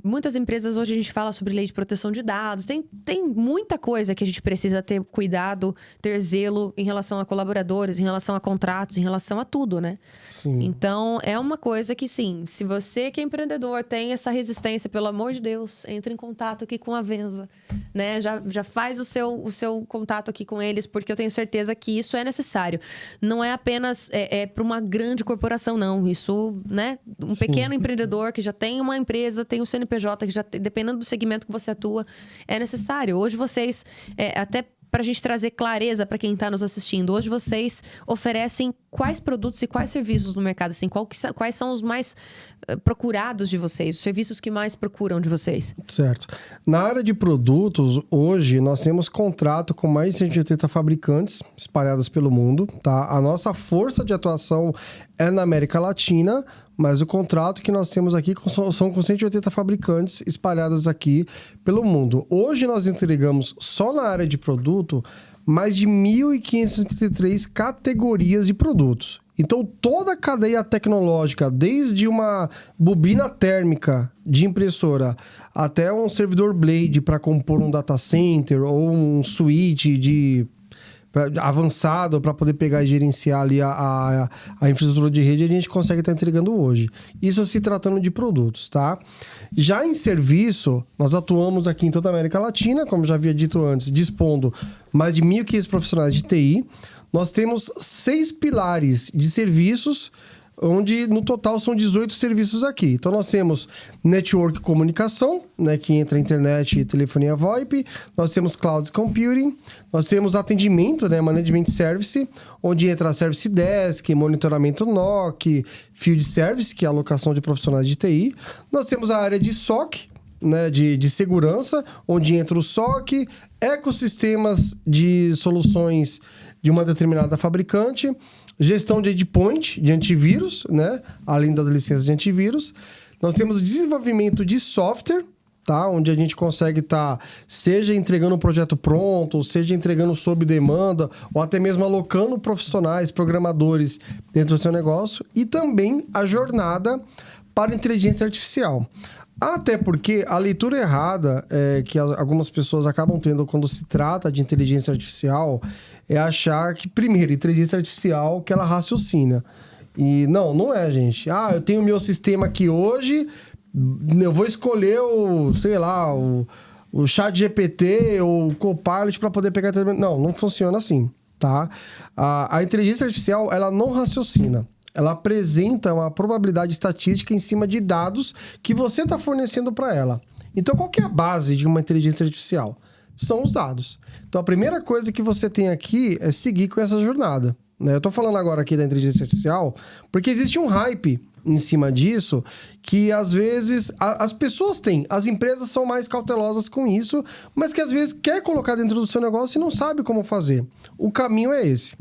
[SPEAKER 2] Muitas empresas, hoje a gente fala sobre lei de proteção de dados. Tem muita coisa que a gente precisa ter cuidado, ter zelo em relação a colaboradores, em relação a contratos, em relação a tudo, né?
[SPEAKER 3] Sim.
[SPEAKER 2] Então, é uma coisa que, sim, se você que é empreendedor tem essa resistência, pelo amor de Deus, entre em contato aqui com a Venza, né? Já faz o seu contato aqui com eles, porque eu tenho certeza que isso é necessário. Não é apenas para uma grande corporação, não. Isso, né? Um pequeno empreendedor que já tem uma empresa, tem um CNPJ, que já dependendo do segmento que você atua, é necessário. Hoje vocês, até para a gente trazer clareza para quem está nos assistindo, hoje vocês oferecem quais produtos e quais serviços no mercado? Assim, quais são os mais procurados de vocês? Os serviços que mais procuram de vocês?
[SPEAKER 3] Certo. Na área de produtos, hoje nós temos contrato com mais de 180 fabricantes espalhados pelo mundo, tá? A nossa força de atuação é na América Latina, mas o contrato que nós temos aqui são com 180 fabricantes espalhados aqui pelo mundo. Hoje nós entregamos, só na área de produto, mais de 1.533 categorias de produtos. Então, toda a cadeia tecnológica, desde uma bobina térmica de impressora até um servidor Blade para compor um data center ou um switch avançado para poder pegar e gerenciar ali a infraestrutura de rede, a gente consegue estar entregando hoje. Isso se tratando de produtos, tá? Já em serviço, nós atuamos aqui em toda a América Latina, como já havia dito antes, dispondo mais de 1.500 profissionais de TI. Nós temos 6 pilares de serviços, onde no total são 18 serviços aqui. Então nós temos network comunicação, né, que entra internet e telefonia VoIP. Nós temos cloud computing. Nós temos atendimento, né, management service, onde entra service desk, monitoramento NOC, field service, que é a alocação de profissionais de TI. Nós temos a área de SOC, né, de segurança, onde entra o SOC, ecossistemas de soluções de uma determinada fabricante, gestão de endpoint, de antivírus, né? Além das licenças de antivírus. Nós temos desenvolvimento de software, tá? Onde a gente consegue estar, seja entregando um projeto pronto, seja entregando sob demanda, ou até mesmo alocando profissionais, programadores dentro do seu negócio. E também a jornada para inteligência artificial. Até porque a leitura errada que algumas pessoas acabam tendo quando se trata de inteligência artificial é achar que, primeiro, inteligência artificial que ela raciocina. E não é, gente. Eu tenho o meu sistema aqui hoje, eu vou escolher o ChatGPT ou o Copilot para poder pegar... Não funciona assim, tá? A inteligência artificial, ela não raciocina. Ela apresenta uma probabilidade estatística em cima de dados que você está fornecendo para ela. Então, qual que é a base de uma inteligência artificial? São os dados. Então, a primeira coisa que você tem aqui é seguir com essa jornada, né? Eu estou falando agora aqui da inteligência artificial porque existe um hype em cima disso que, às vezes, as pessoas têm. As empresas são mais cautelosas com isso, mas que, às vezes, quer colocar dentro do seu negócio e não sabe como fazer. O caminho é esse.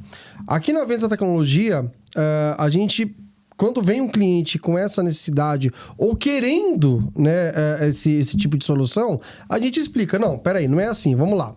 [SPEAKER 3] Aqui na Venza Tecnologia, a gente... Quando vem um cliente com essa necessidade ou querendo, né, esse tipo de solução, a gente explica, não, peraí, não é assim, vamos lá.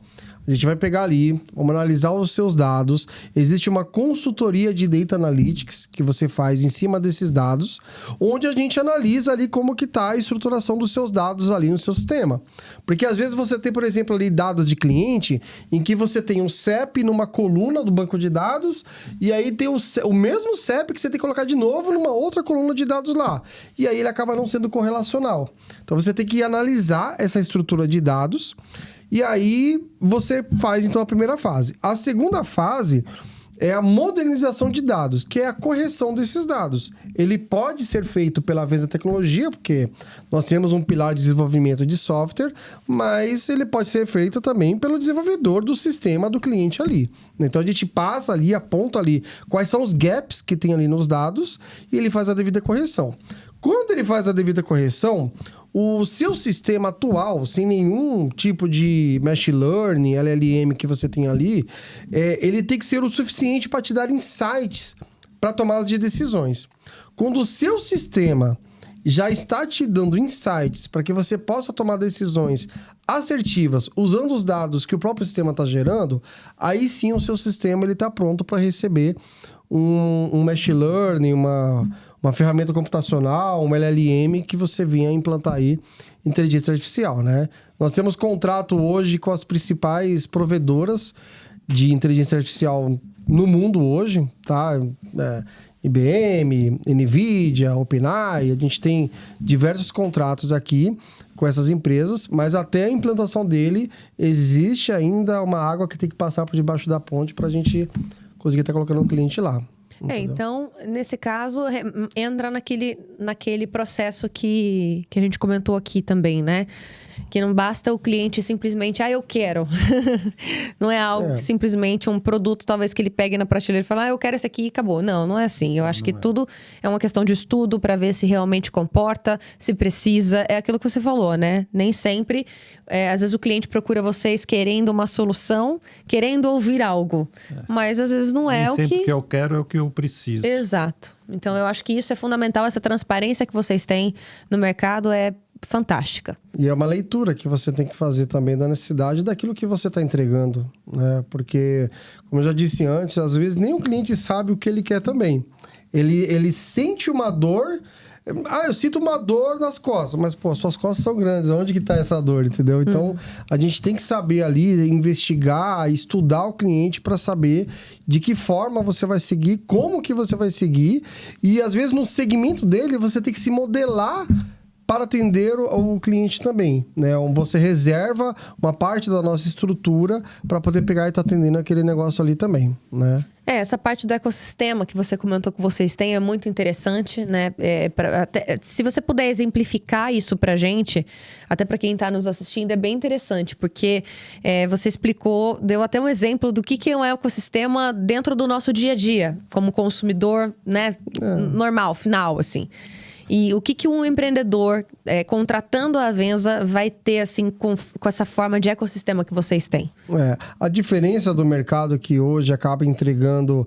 [SPEAKER 3] A gente vai pegar ali, vamos analisar os seus dados. Existe uma consultoria de Data Analytics que você faz em cima desses dados, onde a gente analisa ali como que está a estruturação dos seus dados ali no seu sistema. Porque às vezes você tem, por exemplo, ali dados de cliente, em que você tem um CEP numa coluna do banco de dados, e aí tem o mesmo CEP que você tem que colocar de novo numa outra coluna de dados lá. E aí ele acaba não sendo correlacional. Então você tem que analisar essa estrutura de dados. E aí, você faz, então, a primeira fase. A segunda fase é a modernização de dados, que é a correção desses dados. Ele pode ser feito pela Venza Tecnologia, porque nós temos um pilar de desenvolvimento de software, mas ele pode ser feito também pelo desenvolvedor do sistema do cliente ali. Então, a gente passa ali, aponta ali quais são os gaps que tem ali nos dados e ele faz a devida correção. Quando ele faz a devida correção, o seu sistema atual, sem nenhum tipo de machine learning, LLM que você tem ali, ele tem que ser o suficiente para te dar insights para tomadas de decisões. Quando o seu sistema já está te dando insights para que você possa tomar decisões assertivas usando os dados que o próprio sistema está gerando, aí sim o seu sistema está pronto para receber um machine learning, uma ferramenta computacional, um LLM que você venha implantar aí inteligência artificial, né? Nós temos contrato hoje com as principais provedoras de inteligência artificial no mundo hoje, tá? IBM, NVIDIA, OpenAI, a gente tem diversos contratos aqui com essas empresas, mas até a implantação dele existe ainda uma água que tem que passar por debaixo da ponte para a gente conseguir estar colocando o cliente lá. Entendeu?
[SPEAKER 2] Então, nesse caso, entra naquele processo que a gente comentou aqui também, né? Que não basta o cliente simplesmente, eu quero. Não é algo que simplesmente um produto, talvez, que ele pegue na prateleira e fala, eu quero esse aqui e acabou. Não é assim. Eu acho que tudo é uma questão de estudo para ver se realmente comporta, se precisa. É aquilo que você falou, né? Nem sempre, às vezes o cliente procura vocês querendo uma solução, querendo ouvir algo. Mas às vezes não é
[SPEAKER 4] Nem
[SPEAKER 2] o
[SPEAKER 4] sempre
[SPEAKER 2] que...
[SPEAKER 4] o que eu quero é o que eu preciso.
[SPEAKER 2] Exato. Então, eu acho que isso é fundamental. Essa transparência que vocês têm no mercado é fantástica.
[SPEAKER 3] E é uma leitura que você tem que fazer também da necessidade daquilo que você está entregando, né? Porque, como eu já disse antes, às vezes nem o cliente sabe o que ele quer também. Ele sente uma dor... eu sinto uma dor nas costas, mas, suas costas são grandes, onde que tá essa dor, entendeu? Então, a gente tem que saber ali, investigar, estudar o cliente para saber de que forma você vai seguir, como que você vai seguir, e às vezes no segmento dele, você tem que se modelar para atender o cliente também, né? Você reserva uma parte da nossa estrutura para poder pegar e estar atendendo aquele negócio ali também, né?
[SPEAKER 2] Essa parte do ecossistema que você comentou que vocês têm é muito interessante, né? Se você puder exemplificar isso pra gente, até para quem tá nos assistindo, é bem interessante, porque você explicou, deu até um exemplo do que é um ecossistema dentro do nosso dia a dia, como consumidor, né? Normal, final, assim. E o que um empreendedor, contratando a Avenza, vai ter, assim, com essa forma de ecossistema que vocês têm?
[SPEAKER 3] A diferença do mercado que hoje acaba entregando...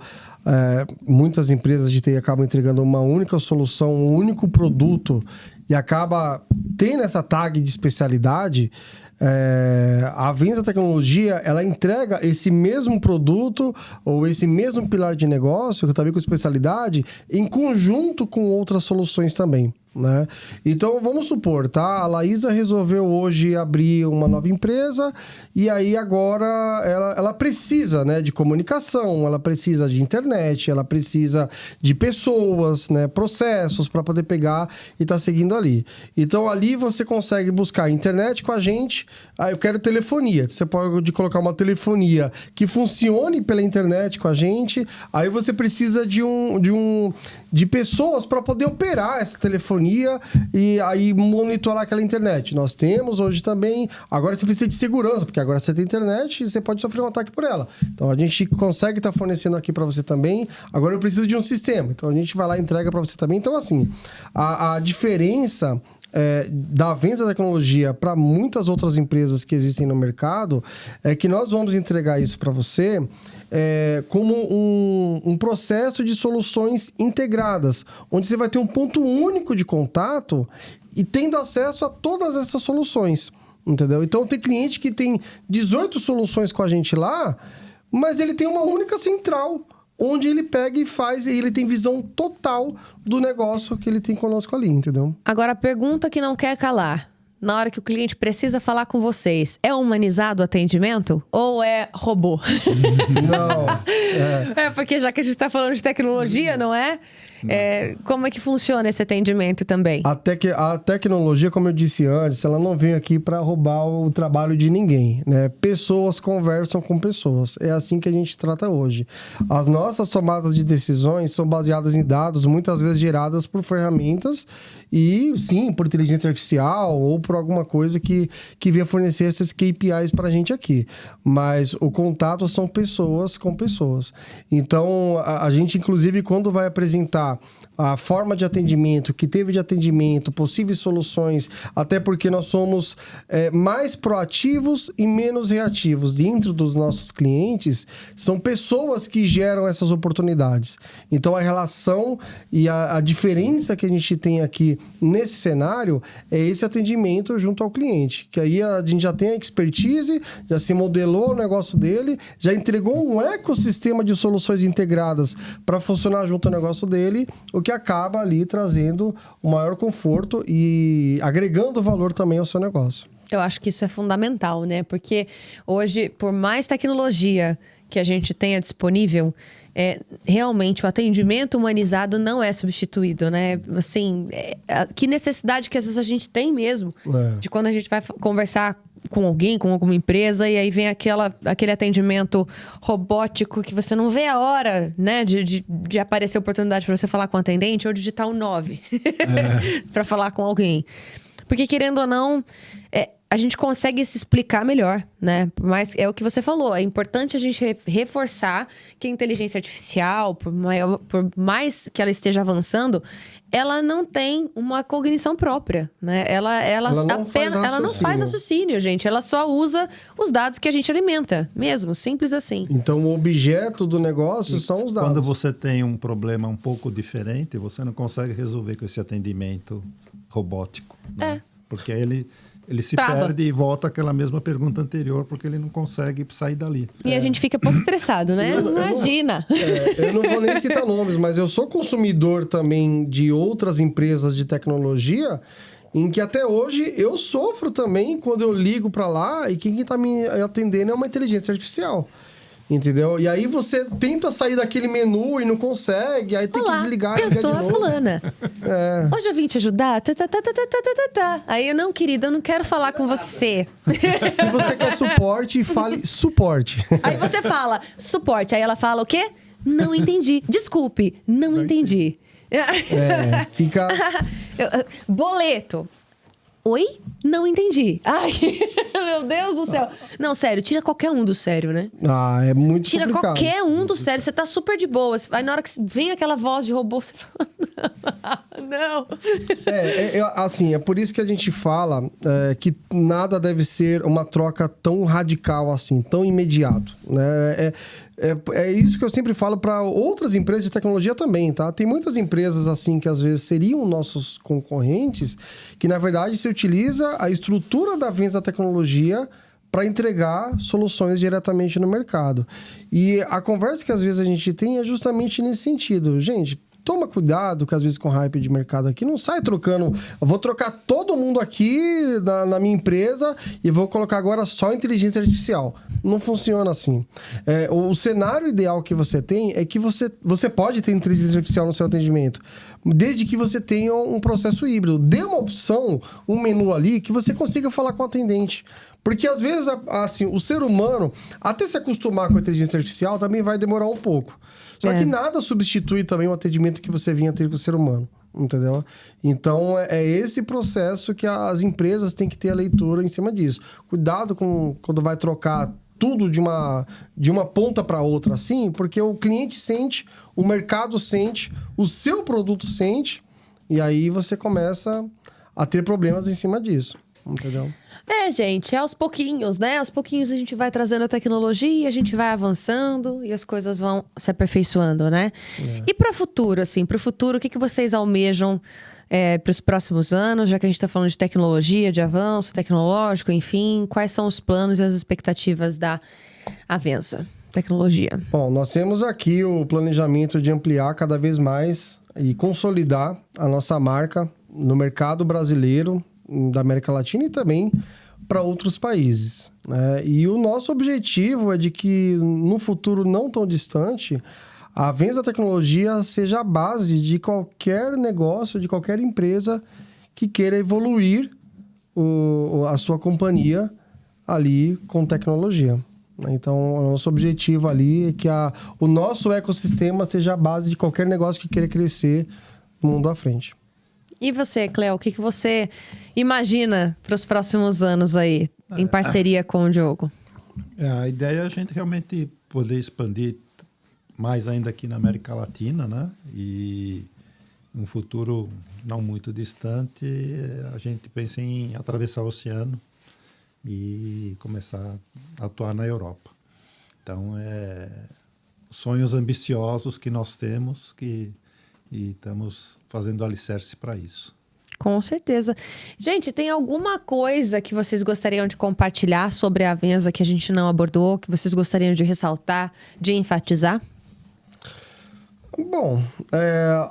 [SPEAKER 3] muitas empresas de TI acabam entregando uma única solução, um único produto, e acaba tendo essa tag de especialidade... a Avenza Tecnologia, ela entrega esse mesmo produto ou esse mesmo pilar de negócio, que também com especialidade, em conjunto com outras soluções também, né? Então, vamos supor, tá? A Laísa resolveu hoje abrir uma nova empresa e aí agora ela precisa, né, de comunicação, ela precisa de internet, ela precisa de pessoas, né, processos para poder pegar e tá seguindo ali. Então, ali você consegue buscar internet com a gente. Eu quero telefonia. Você pode colocar uma telefonia que funcione pela internet com a gente. Aí você precisa de pessoas para poder operar essa telefonia e aí monitorar aquela internet. Nós temos hoje também. Agora você precisa de segurança, porque agora você tem internet e você pode sofrer um ataque por ela. Então a gente consegue estar fornecendo aqui para você também. Agora eu preciso de um sistema. Então a gente vai lá e entrega para você também. Então, assim, a diferença da Avenza Tecnologia para muitas outras empresas que existem no mercado é que nós vamos entregar isso para você como um processo de soluções integradas, onde você vai ter um ponto único de contato e tendo acesso a todas essas soluções, entendeu? Então, tem cliente que tem 18 soluções com a gente lá, mas ele tem uma única central, onde ele pega e faz, e ele tem visão total do negócio que ele tem conosco ali, entendeu?
[SPEAKER 2] Agora, a pergunta que não quer calar. Na hora que o cliente precisa falar com vocês, é humanizado o atendimento ou é robô?
[SPEAKER 3] Não.
[SPEAKER 2] Porque já que a gente está falando de tecnologia, não é? Como é que funciona esse atendimento também?
[SPEAKER 3] A tecnologia, como eu disse antes, ela não vem aqui para roubar o trabalho de ninguém, né? Pessoas conversam com pessoas. É assim que a gente trata hoje. As nossas tomadas de decisões são baseadas em dados, muitas vezes geradas por ferramentas e, sim, por inteligência artificial ou por alguma coisa que venha fornecer esses KPIs para a gente aqui. Mas o contato são pessoas com pessoas. Então, a gente, inclusive, quando vai apresentar a forma de atendimento, o que teve de atendimento, possíveis soluções, até porque nós somos mais proativos e menos reativos. Dentro dos nossos clientes, são pessoas que geram essas oportunidades. Então, a relação e a diferença que a gente tem aqui nesse cenário é esse atendimento junto ao cliente. Que aí a gente já tem a expertise, já se modelou o negócio dele, já entregou um ecossistema de soluções integradas para funcionar junto ao negócio dele, o que acaba ali trazendo o maior conforto e agregando valor também ao seu negócio.
[SPEAKER 2] Eu acho que isso é fundamental, né? Porque hoje, por mais tecnologia que a gente tenha disponível, realmente o atendimento humanizado não é substituído, né? Assim, que necessidade que às vezes a gente tem mesmo de quando a gente vai conversar com alguém, com alguma empresa, e aí vem aquele atendimento robótico que você não vê a hora, né? De aparecer a oportunidade para você falar com o atendente ou digitar o 9 para falar com alguém. Porque, querendo ou não, a gente consegue se explicar melhor, né? Mas é o que você falou, é importante a gente reforçar que a inteligência artificial, por mais que ela esteja avançando, ela não tem uma cognição própria, né? Ela não faz raciocínio, gente. Ela só usa os dados que a gente alimenta, mesmo, simples assim.
[SPEAKER 3] Então, o objeto do negócio são os dados.
[SPEAKER 4] Quando você tem um problema um pouco diferente, você não consegue resolver com esse atendimento robótico, né? Porque aí ele se perde e volta àquela mesma pergunta anterior, porque ele não consegue sair dali.
[SPEAKER 2] E a gente fica pouco estressado, né? Imagina!
[SPEAKER 3] Eu não vou nem citar nomes, mas eu sou consumidor também de outras empresas de tecnologia, em que até hoje eu sofro também quando eu ligo para lá e quem está me atendendo é uma inteligência artificial. Entendeu? E aí você tenta sair daquele menu e não consegue, aí tem que desligar e ligar de novo.
[SPEAKER 2] Eu sou a fulana. Hoje eu vim te ajudar. Aí eu, não, querida, eu não quero falar com você.
[SPEAKER 3] Se você quer suporte, fale suporte.
[SPEAKER 2] Aí você fala suporte. Aí ela fala o quê? Não entendi. Desculpe, não entendi.
[SPEAKER 3] Fica...
[SPEAKER 2] Boleto. Oi? Não entendi. Ai, meu Deus do céu. Não, sério, tira qualquer um do sério, né?
[SPEAKER 3] É muito
[SPEAKER 2] Tira
[SPEAKER 3] complicado.
[SPEAKER 2] qualquer um do sério. Você tá super de boa. Aí na hora que vem aquela voz de robô, você fala... Não.
[SPEAKER 3] Assim, é por isso que a gente fala que nada deve ser uma troca tão radical assim, tão imediato, né? É isso que eu sempre falo para outras empresas de tecnologia também, tá? Tem muitas empresas assim que às vezes seriam nossos concorrentes, que na verdade se utiliza a estrutura da venda da tecnologia para entregar soluções diretamente no mercado. E a conversa que às vezes a gente tem é justamente nesse sentido. Gente, toma cuidado, que às vezes com hype de mercado aqui, não sai trocando. Eu vou trocar todo mundo aqui na minha empresa e vou colocar agora só inteligência artificial. Não funciona assim. O cenário ideal que você tem é que você pode ter inteligência artificial no seu atendimento, desde que você tenha um processo híbrido. Dê uma opção, um menu ali, que você consiga falar com o atendente. Porque, às vezes, assim, o ser humano, até se acostumar com a inteligência artificial, também vai demorar um pouco. Só que nada substitui também o atendimento que você vinha ter com o ser humano, entendeu? Então, é esse processo que as empresas têm que ter a leitura em cima disso. Cuidado quando vai trocar tudo de uma ponta para outra, assim, porque o cliente sente, o mercado sente, o seu produto sente, e aí você começa a ter problemas em cima disso, entendeu?
[SPEAKER 2] Gente, aos pouquinhos, né? Aos pouquinhos a gente vai trazendo a tecnologia, a gente vai avançando e as coisas vão se aperfeiçoando, né? E para o futuro, assim, o que vocês almejam para os próximos anos, já que a gente está falando de tecnologia, de avanço tecnológico, enfim, quais são os planos e as expectativas da Avenza Tecnologia?
[SPEAKER 3] Bom, nós temos aqui o planejamento de ampliar cada vez mais e consolidar a nossa marca no mercado brasileiro, da América Latina e também para outros países, né? E o nosso objetivo é de que no futuro não tão distante, a Avenza Tecnologia seja a base de qualquer negócio, de qualquer empresa que queira evoluir a sua companhia ali com tecnologia. Então, o nosso objetivo ali é que o nosso ecossistema seja a base de qualquer negócio que queira crescer no mundo à frente.
[SPEAKER 2] E você, Cléo, o que você imagina para os próximos anos aí, em parceria com o Diogo?
[SPEAKER 4] A ideia é a gente realmente poder expandir mais ainda aqui na América Latina, né? E um futuro não muito distante, a gente pensa em atravessar o oceano e começar a atuar na Europa. Então, sonhos ambiciosos que nós temos e estamos fazendo alicerce para isso.
[SPEAKER 2] Com certeza. Gente, tem alguma coisa que vocês gostariam de compartilhar sobre a Avenza que a gente não abordou, que vocês gostariam de ressaltar, de enfatizar?
[SPEAKER 3] Bom,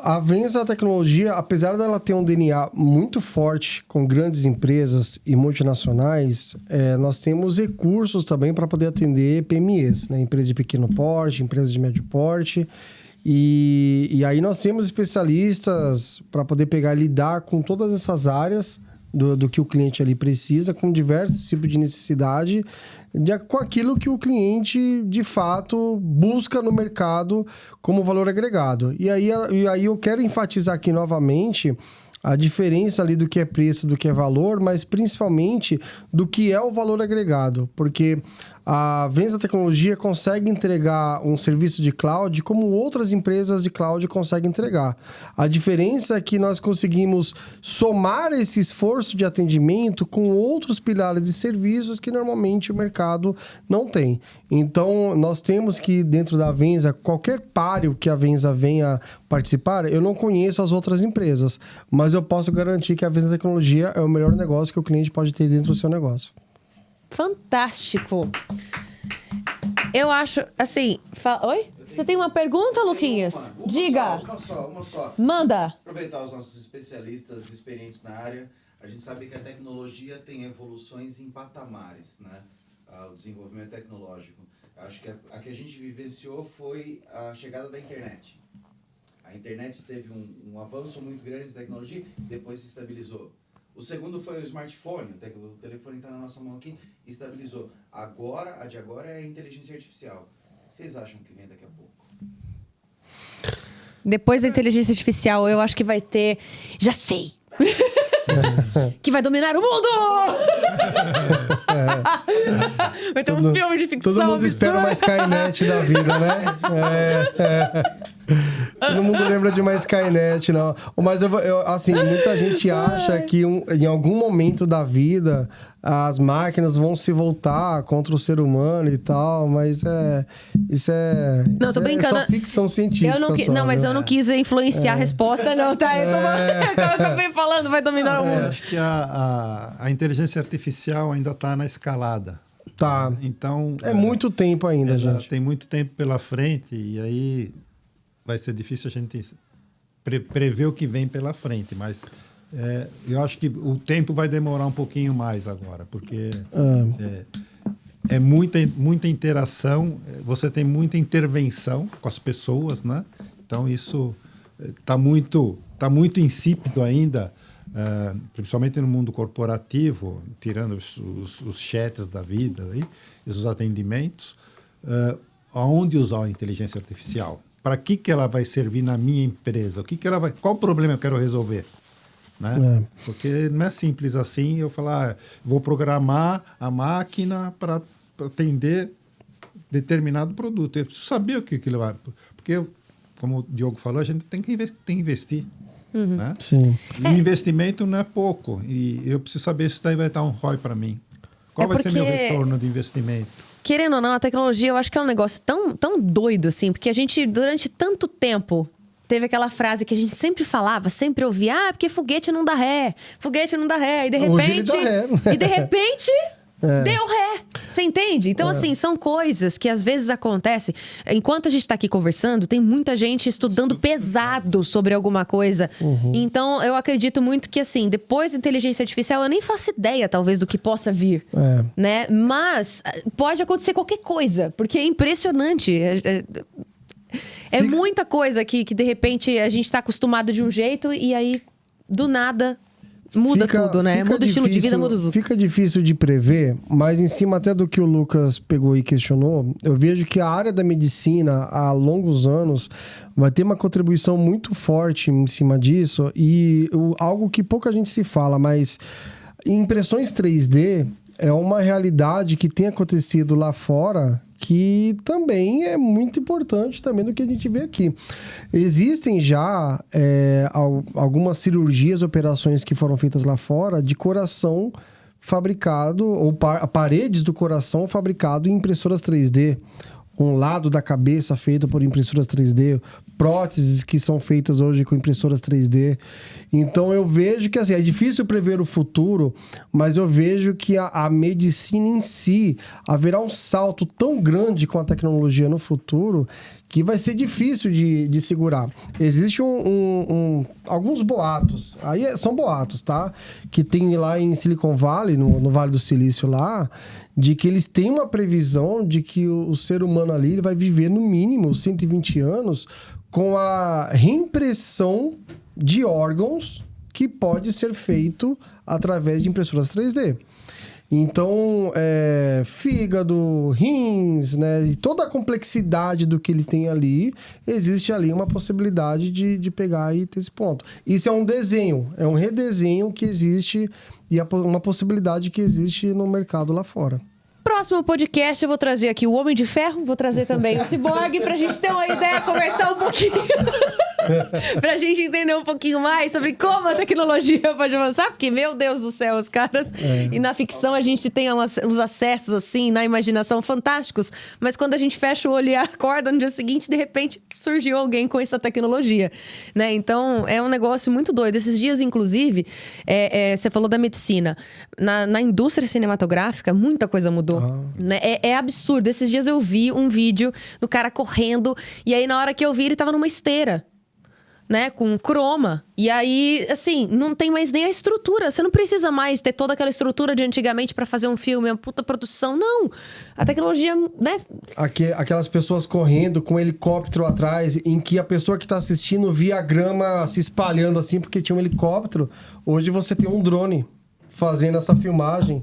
[SPEAKER 3] a Avenza Tecnologia, apesar dela ter um DNA muito forte com grandes empresas e multinacionais, nós temos recursos também para poder atender PMEs, né? Empresas de pequeno porte, empresas de médio porte. E aí nós temos especialistas para poder pegar e lidar com todas essas áreas do que o cliente ali precisa, com diversos tipos de necessidade, com aquilo que o cliente, de fato, busca no mercado como valor agregado. E aí eu quero enfatizar aqui novamente a diferença ali do que é preço, do que é valor, mas principalmente do que é o valor agregado. Porque a Avenza Tecnologia consegue entregar um serviço de cloud como outras empresas de cloud conseguem entregar. A diferença é que nós conseguimos somar esse esforço de atendimento com outros pilares de serviços que normalmente o mercado não tem. Então, nós temos que, dentro da Avenza, qualquer páreo que a Avenza venha participar, eu não conheço as outras empresas, mas eu posso garantir que a Avenza Tecnologia é o melhor negócio que o cliente pode ter dentro do seu negócio.
[SPEAKER 2] Fantástico. Eu acho, assim... Oi? Você tem uma pergunta, Luquinhas? Diga.
[SPEAKER 5] Uma só.
[SPEAKER 2] Manda.
[SPEAKER 5] Aproveitar os nossos especialistas experientes na área. A gente sabe que a tecnologia tem evoluções em patamares, né? O desenvolvimento tecnológico. Acho que a que a gente vivenciou foi a chegada da internet. A internet teve um avanço muito grande de tecnologia, depois se estabilizou. O segundo foi o smartphone, o telefone está na nossa mão aqui, estabilizou. Agora, a de agora é a inteligência artificial. O que vocês acham que vem daqui a pouco?
[SPEAKER 2] Depois da inteligência artificial, eu acho que vai ter... Já sei! Que vai dominar o mundo! Vai ter um filme de ficção.
[SPEAKER 3] Todo mundo espera mais Skynet da vida, né? Todo mundo lembra de mais Skynet, não. Mas assim, muita gente acha que em algum momento da vida as máquinas vão se voltar contra o ser humano e tal, mas isso é...
[SPEAKER 2] Não, tô brincando.
[SPEAKER 3] É só ficção científica.
[SPEAKER 2] Mas eu não quis influenciar a resposta, não, tá? Eu acabei falando, vai dominar o mundo.
[SPEAKER 4] Acho que a inteligência artificial ainda está na escalada.
[SPEAKER 3] Tá.
[SPEAKER 4] Então...
[SPEAKER 3] É muito tempo ainda, gente.
[SPEAKER 4] Tem muito tempo pela frente e aí vai ser difícil a gente prever o que vem pela frente, mas eu acho que o tempo vai demorar um pouquinho mais agora, porque é muita interação, você tem muita intervenção com as pessoas, né? Então isso está muito insípido ainda, principalmente no mundo corporativo, tirando os chats da vida, aí, os atendimentos, aonde usar a inteligência artificial? Para que ela vai servir na minha empresa? Qual problema eu quero resolver? Né? Porque não é simples assim eu falar, vou programar a máquina para atender determinado produto. Eu preciso saber o que ele vai... Porque, como o Diogo falou, a gente tem que investir.
[SPEAKER 2] Uhum.
[SPEAKER 4] Né?
[SPEAKER 3] Sim.
[SPEAKER 4] E o investimento não é pouco. E eu preciso saber se daí vai dar um ROI para mim. Qual vai ser meu retorno de investimento?
[SPEAKER 2] Querendo ou não, a tecnologia, eu acho que é um negócio tão doido, assim, porque a gente, durante tanto tempo, teve aquela frase que a gente sempre falava, sempre ouvia, porque foguete não dá ré, e de repente...
[SPEAKER 3] Hoje ele dá ré.
[SPEAKER 2] E de repente... Deu ré. Você entende? Então, assim, são coisas que às vezes acontecem. Enquanto a gente tá aqui conversando, tem muita gente estudando pesado sobre alguma coisa. Uhum. Então, eu acredito muito que, assim, depois da inteligência artificial, eu nem faço ideia, talvez, do que possa vir. Né? Mas pode acontecer qualquer coisa, porque é impressionante. Muita coisa que, de repente, a gente tá acostumado de um jeito e aí, do nada... Muda tudo, né? Muda o estilo de vida, muda tudo.
[SPEAKER 3] Fica difícil de prever, mas em cima até do que o Lucas pegou e questionou, eu vejo que a área da medicina, há longos anos, vai ter uma contribuição muito forte em cima disso e algo que pouca gente se fala, mas impressões 3D é uma realidade que tem acontecido lá fora que também é muito importante também do que a gente vê aqui. Existem já algumas cirurgias, operações que foram feitas lá fora de coração fabricado, ou paredes do coração fabricado em impressoras 3D. Um lado da cabeça feito por impressoras 3D, próteses que são feitas hoje com impressoras 3D. Então eu vejo que assim, é difícil prever o futuro, mas eu vejo que a medicina em si haverá um salto tão grande com a tecnologia no futuro que vai ser difícil de segurar. Existe alguns boatos, aí são boatos, tá? Que tem lá em Silicon Valley, no Vale do Silício lá, de que eles têm uma previsão de que o ser humano ali ele vai viver no mínimo 120 anos com a reimpressão de órgãos que pode ser feito através de impressoras 3D. Então, fígado, rins, né? E toda a complexidade do que ele tem ali, existe ali uma possibilidade de pegar e ter esse ponto. Isso é um desenho, é um redesenho que existe e uma possibilidade que existe no mercado lá fora.
[SPEAKER 2] Próximo podcast eu vou trazer aqui o Homem de Ferro, vou trazer também o Ciborgue pra gente ter uma ideia, conversar um pouquinho. Pra gente entender um pouquinho mais sobre como a tecnologia pode avançar, porque, meu Deus do céu, os caras... E na ficção a gente tem uns acessos, assim, na imaginação fantásticos, mas quando a gente fecha o olho e acorda no dia seguinte, de repente, surgiu alguém com essa tecnologia, né? Então, é um negócio muito doido. Esses dias, inclusive, você falou da medicina. Na indústria cinematográfica, muita coisa mudou. Né? É absurdo. Esses dias eu vi um vídeo do cara correndo, e aí na hora que eu vi, ele tava numa esteira, né, com croma. E aí, assim, não tem mais nem a estrutura. Você não precisa mais ter toda aquela estrutura de antigamente pra fazer um filme, uma puta produção. Não. A tecnologia, né?
[SPEAKER 3] Aquelas pessoas correndo com um helicóptero atrás, em que a pessoa que tá assistindo via a grama se espalhando assim, porque tinha um helicóptero. Hoje você tem um drone fazendo essa filmagem.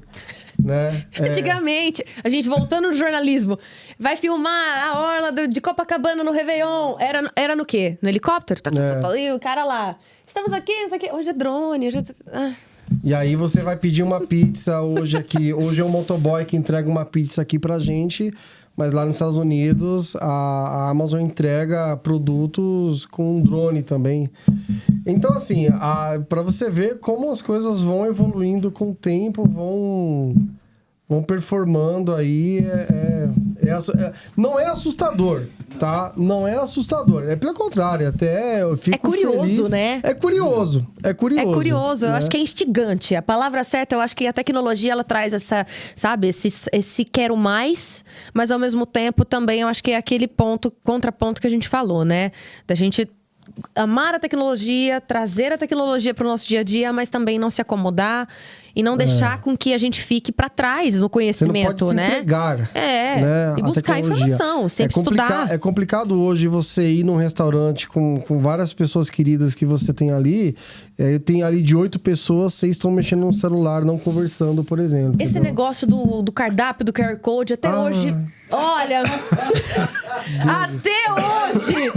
[SPEAKER 3] Né?
[SPEAKER 2] Antigamente, a gente voltando no jornalismo, vai filmar a orla de Copacabana no Réveillon. Era no quê? No helicóptero? E o cara lá. Estamos aqui, isso aqui. Hoje é drone.
[SPEAKER 3] E aí você vai pedir uma pizza hoje aqui. Hoje é um motoboy que entrega uma pizza aqui pra gente. Mas lá nos Estados Unidos, a Amazon entrega produtos com drone também. Então, assim, para você ver como as coisas vão evoluindo com o tempo, vão performando aí. Não é assustador, tá? Não é assustador. É pelo contrário, até eu fico
[SPEAKER 2] curioso,
[SPEAKER 3] feliz.
[SPEAKER 2] né?
[SPEAKER 3] É curioso.
[SPEAKER 2] É curioso,
[SPEAKER 3] né?
[SPEAKER 2] Eu acho que é instigante. A palavra certa, eu acho que a tecnologia, ela traz essa, sabe, esse quero mais, mas ao mesmo tempo também eu acho que é aquele contraponto que a gente falou, né? Da gente amar a tecnologia, trazer a tecnologia para o nosso dia a dia, mas também não se acomodar e não deixar com que a gente fique para trás no conhecimento,
[SPEAKER 3] você não pode se
[SPEAKER 2] né?
[SPEAKER 3] entregar, né?
[SPEAKER 2] E buscar informação, sempre estudar.
[SPEAKER 3] É complicado hoje você ir num restaurante com várias pessoas queridas que você tem ali. Tem ali de 8 pessoas, 6 estão mexendo no celular, não conversando, por exemplo.
[SPEAKER 2] Esse
[SPEAKER 3] entendeu?
[SPEAKER 2] negócio do cardápio, do QR Code, até hoje... Olha! Até hoje!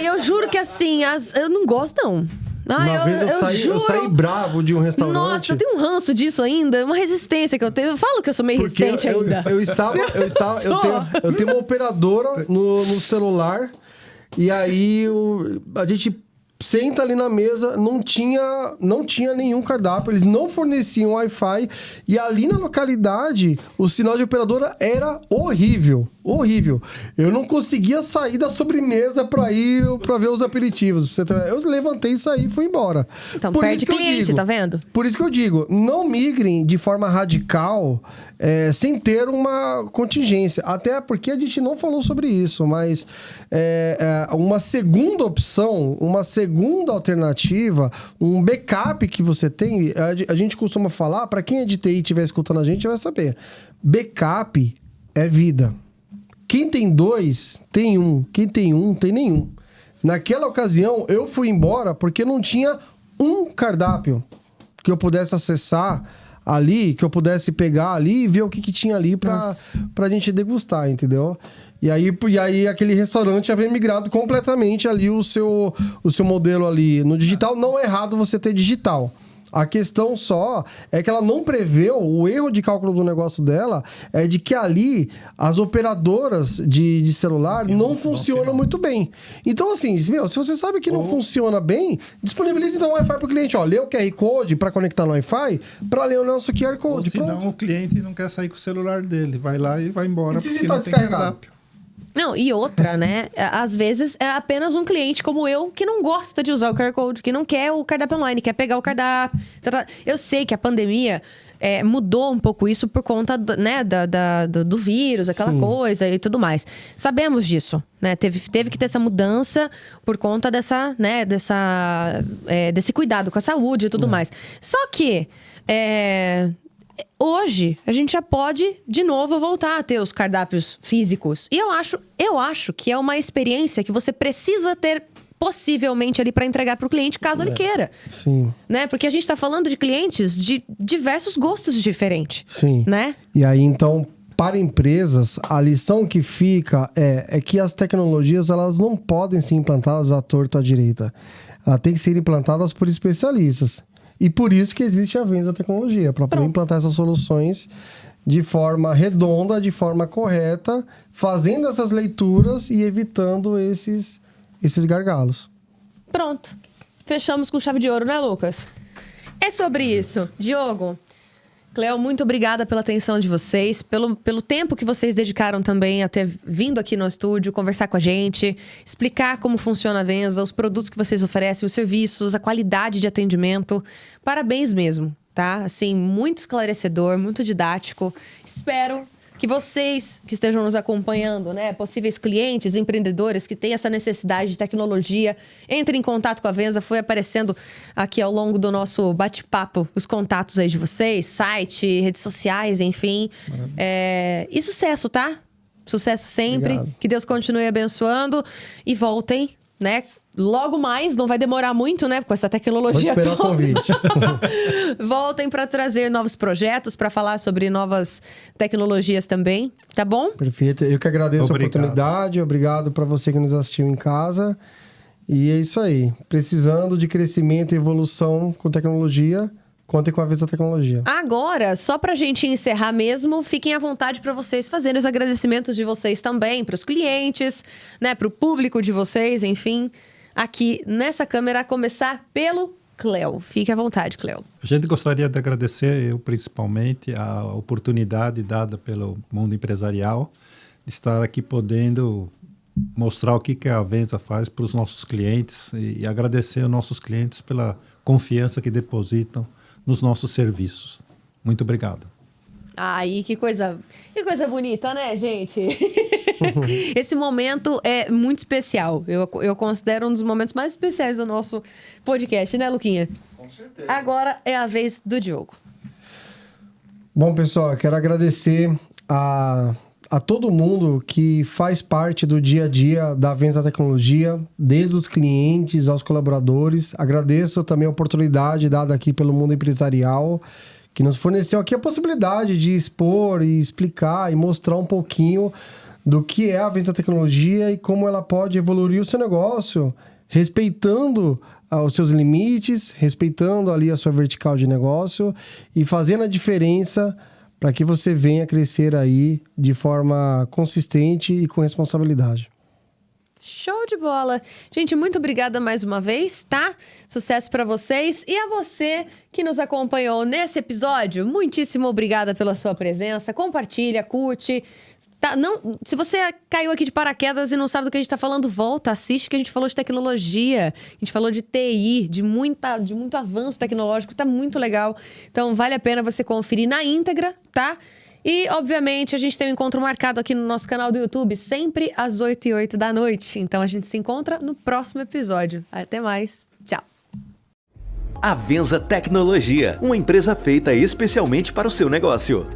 [SPEAKER 2] Eu juro que assim, eu não gosto, não.
[SPEAKER 3] Uma vez eu saí bravo de um restaurante.
[SPEAKER 2] Nossa, eu tenho um ranço disso ainda, uma resistência que eu tenho. Eu falo que eu sou meio resistente ainda.
[SPEAKER 3] Eu tenho uma operadora no celular, e aí a gente senta ali na mesa, não tinha nenhum cardápio, eles não forneciam Wi-Fi, e ali na localidade o sinal de operadora era horrível. Eu não conseguia sair da sobremesa pra ver os aperitivos. Eu levantei e saí e fui embora.
[SPEAKER 2] Então, perde cliente, tá vendo?
[SPEAKER 3] Por isso que eu digo, não migrem de forma radical sem ter uma contingência. Até porque a gente não falou sobre isso, mas uma segunda opção, uma segunda alternativa, um backup que você tem, a gente costuma falar, para quem é de TI e estiver escutando a gente, vai saber. Backup é vida. Quem tem 2, tem 1. Quem tem 1, tem nenhum. Naquela ocasião, eu fui embora porque não tinha um cardápio que eu pudesse acessar ali, que eu pudesse pegar ali e ver o que tinha ali pra gente degustar, entendeu? E aí aquele restaurante havia migrado completamente ali o seu modelo ali no digital. Não é errado você ter digital. A questão só é que ela não preveu, o erro de cálculo do negócio dela é de que ali as operadoras de celular não funcionam muito bem. Então, assim, se você sabe que não funciona bem, disponibiliza então o Wi-Fi para o cliente. Ó, lê o QR Code para conectar no Wi-Fi, para ler o nosso QR Code.
[SPEAKER 4] Senão o cliente não quer sair com o celular dele. Vai lá e vai embora
[SPEAKER 3] E se
[SPEAKER 4] porque
[SPEAKER 3] tá
[SPEAKER 4] não tem
[SPEAKER 3] descarregado?
[SPEAKER 4] cardápio.
[SPEAKER 2] Não, e outra, né? Às vezes é apenas um cliente como eu que não gosta de usar o QR Code, que não quer o cardápio online, quer pegar o cardápio. Eu sei que a pandemia mudou um pouco isso por conta do vírus, aquela coisa e tudo mais. Sabemos disso, né? Teve que ter essa mudança por conta desse cuidado com a saúde e tudo mais. Só que hoje, a gente já pode, de novo, voltar a ter os cardápios físicos. E eu acho que é uma experiência que você precisa ter, possivelmente, ali para entregar para o cliente, caso ele queira.
[SPEAKER 3] Sim.
[SPEAKER 2] Né? Porque a gente está falando de clientes de diversos gostos diferentes.
[SPEAKER 3] Sim.
[SPEAKER 2] Né?
[SPEAKER 3] E aí, então, para empresas, a lição que fica é que as tecnologias, elas não podem ser implantadas à torta à direita. Elas têm que ser implantadas por especialistas. E por isso que existe a Venza Tecnologia, para poder implantar essas soluções de forma redonda, de forma correta, fazendo essas leituras e evitando esses gargalos.
[SPEAKER 2] Pronto. Fechamos com chave de ouro, né, Lucas? É sobre isso. Diogo, Cleo, muito obrigada pela atenção de vocês, pelo tempo que vocês dedicaram também a ter vindo aqui no estúdio, conversar com a gente, explicar como funciona a Venza, os produtos que vocês oferecem, os serviços, a qualidade de atendimento. Parabéns mesmo, tá? Assim, muito esclarecedor, muito didático. Espero que vocês que estejam nos acompanhando, né, possíveis clientes, empreendedores que têm essa necessidade de tecnologia, entrem em contato com a Venza. Foi aparecendo aqui ao longo do nosso bate-papo os contatos aí de vocês, site, redes sociais, enfim. E sucesso, tá? Sucesso sempre.
[SPEAKER 3] Obrigado.
[SPEAKER 2] Que Deus continue abençoando e voltem, né? Logo mais, não vai demorar muito, né? Com essa
[SPEAKER 3] Vou
[SPEAKER 2] tecnologia
[SPEAKER 3] esperar o
[SPEAKER 2] toda.
[SPEAKER 3] convite.
[SPEAKER 2] Voltem para trazer novos projetos, para falar sobre novas tecnologias também, tá bom?
[SPEAKER 3] Perfeito. Eu que agradeço
[SPEAKER 4] Obrigado.
[SPEAKER 3] a oportunidade. Obrigado para você que nos assistiu em casa. E é isso aí. Precisando de crescimento e evolução com tecnologia, contem com a Venza Tecnologia.
[SPEAKER 2] Agora, só pra gente encerrar mesmo, fiquem à vontade para vocês fazerem os agradecimentos de vocês também, para os clientes, né, para o público de vocês, enfim, aqui nessa câmera, a começar pelo Cleo. Fique à vontade, Cleo.
[SPEAKER 4] A gente gostaria de agradecer, eu principalmente, a oportunidade dada pelo mundo empresarial de estar aqui podendo mostrar o que a Venza faz para os nossos clientes e agradecer aos nossos clientes pela confiança que depositam nos nossos serviços. Muito obrigado.
[SPEAKER 2] Ai, que coisa bonita, né, gente? Esse momento é muito especial. Eu considero um dos momentos mais especiais do nosso podcast, né, Luquinha?
[SPEAKER 5] Com certeza.
[SPEAKER 2] Agora é a vez do Diogo.
[SPEAKER 3] Bom, pessoal, eu quero agradecer a todo mundo que faz parte do dia a dia da Venza Tecnologia, desde os clientes aos colaboradores. Agradeço também a oportunidade dada aqui pelo mundo empresarial, que nos forneceu aqui a possibilidade de expor e explicar e mostrar um pouquinho do que é a Venza Tecnologia e como ela pode evoluir o seu negócio, respeitando os seus limites, respeitando ali a sua vertical de negócio e fazendo a diferença para que você venha crescer aí de forma consistente e com responsabilidade.
[SPEAKER 2] Show de bola! Gente, muito obrigada mais uma vez, tá? Sucesso pra vocês e a você que nos acompanhou nesse episódio. Muitíssimo obrigada pela sua presença. Compartilha, curte. Tá, se você caiu aqui de paraquedas e não sabe do que a gente tá falando, volta, assiste, que a gente falou de tecnologia, a gente falou de TI, de muito avanço tecnológico, tá muito legal. Então, vale a pena você conferir na íntegra, tá? E, obviamente, a gente tem um encontro marcado aqui no nosso canal do YouTube, sempre às 8h08 da noite. Então, a gente se encontra no próximo episódio. Até mais. Tchau.
[SPEAKER 1] A Venza Tecnologia, uma empresa feita especialmente para o seu negócio.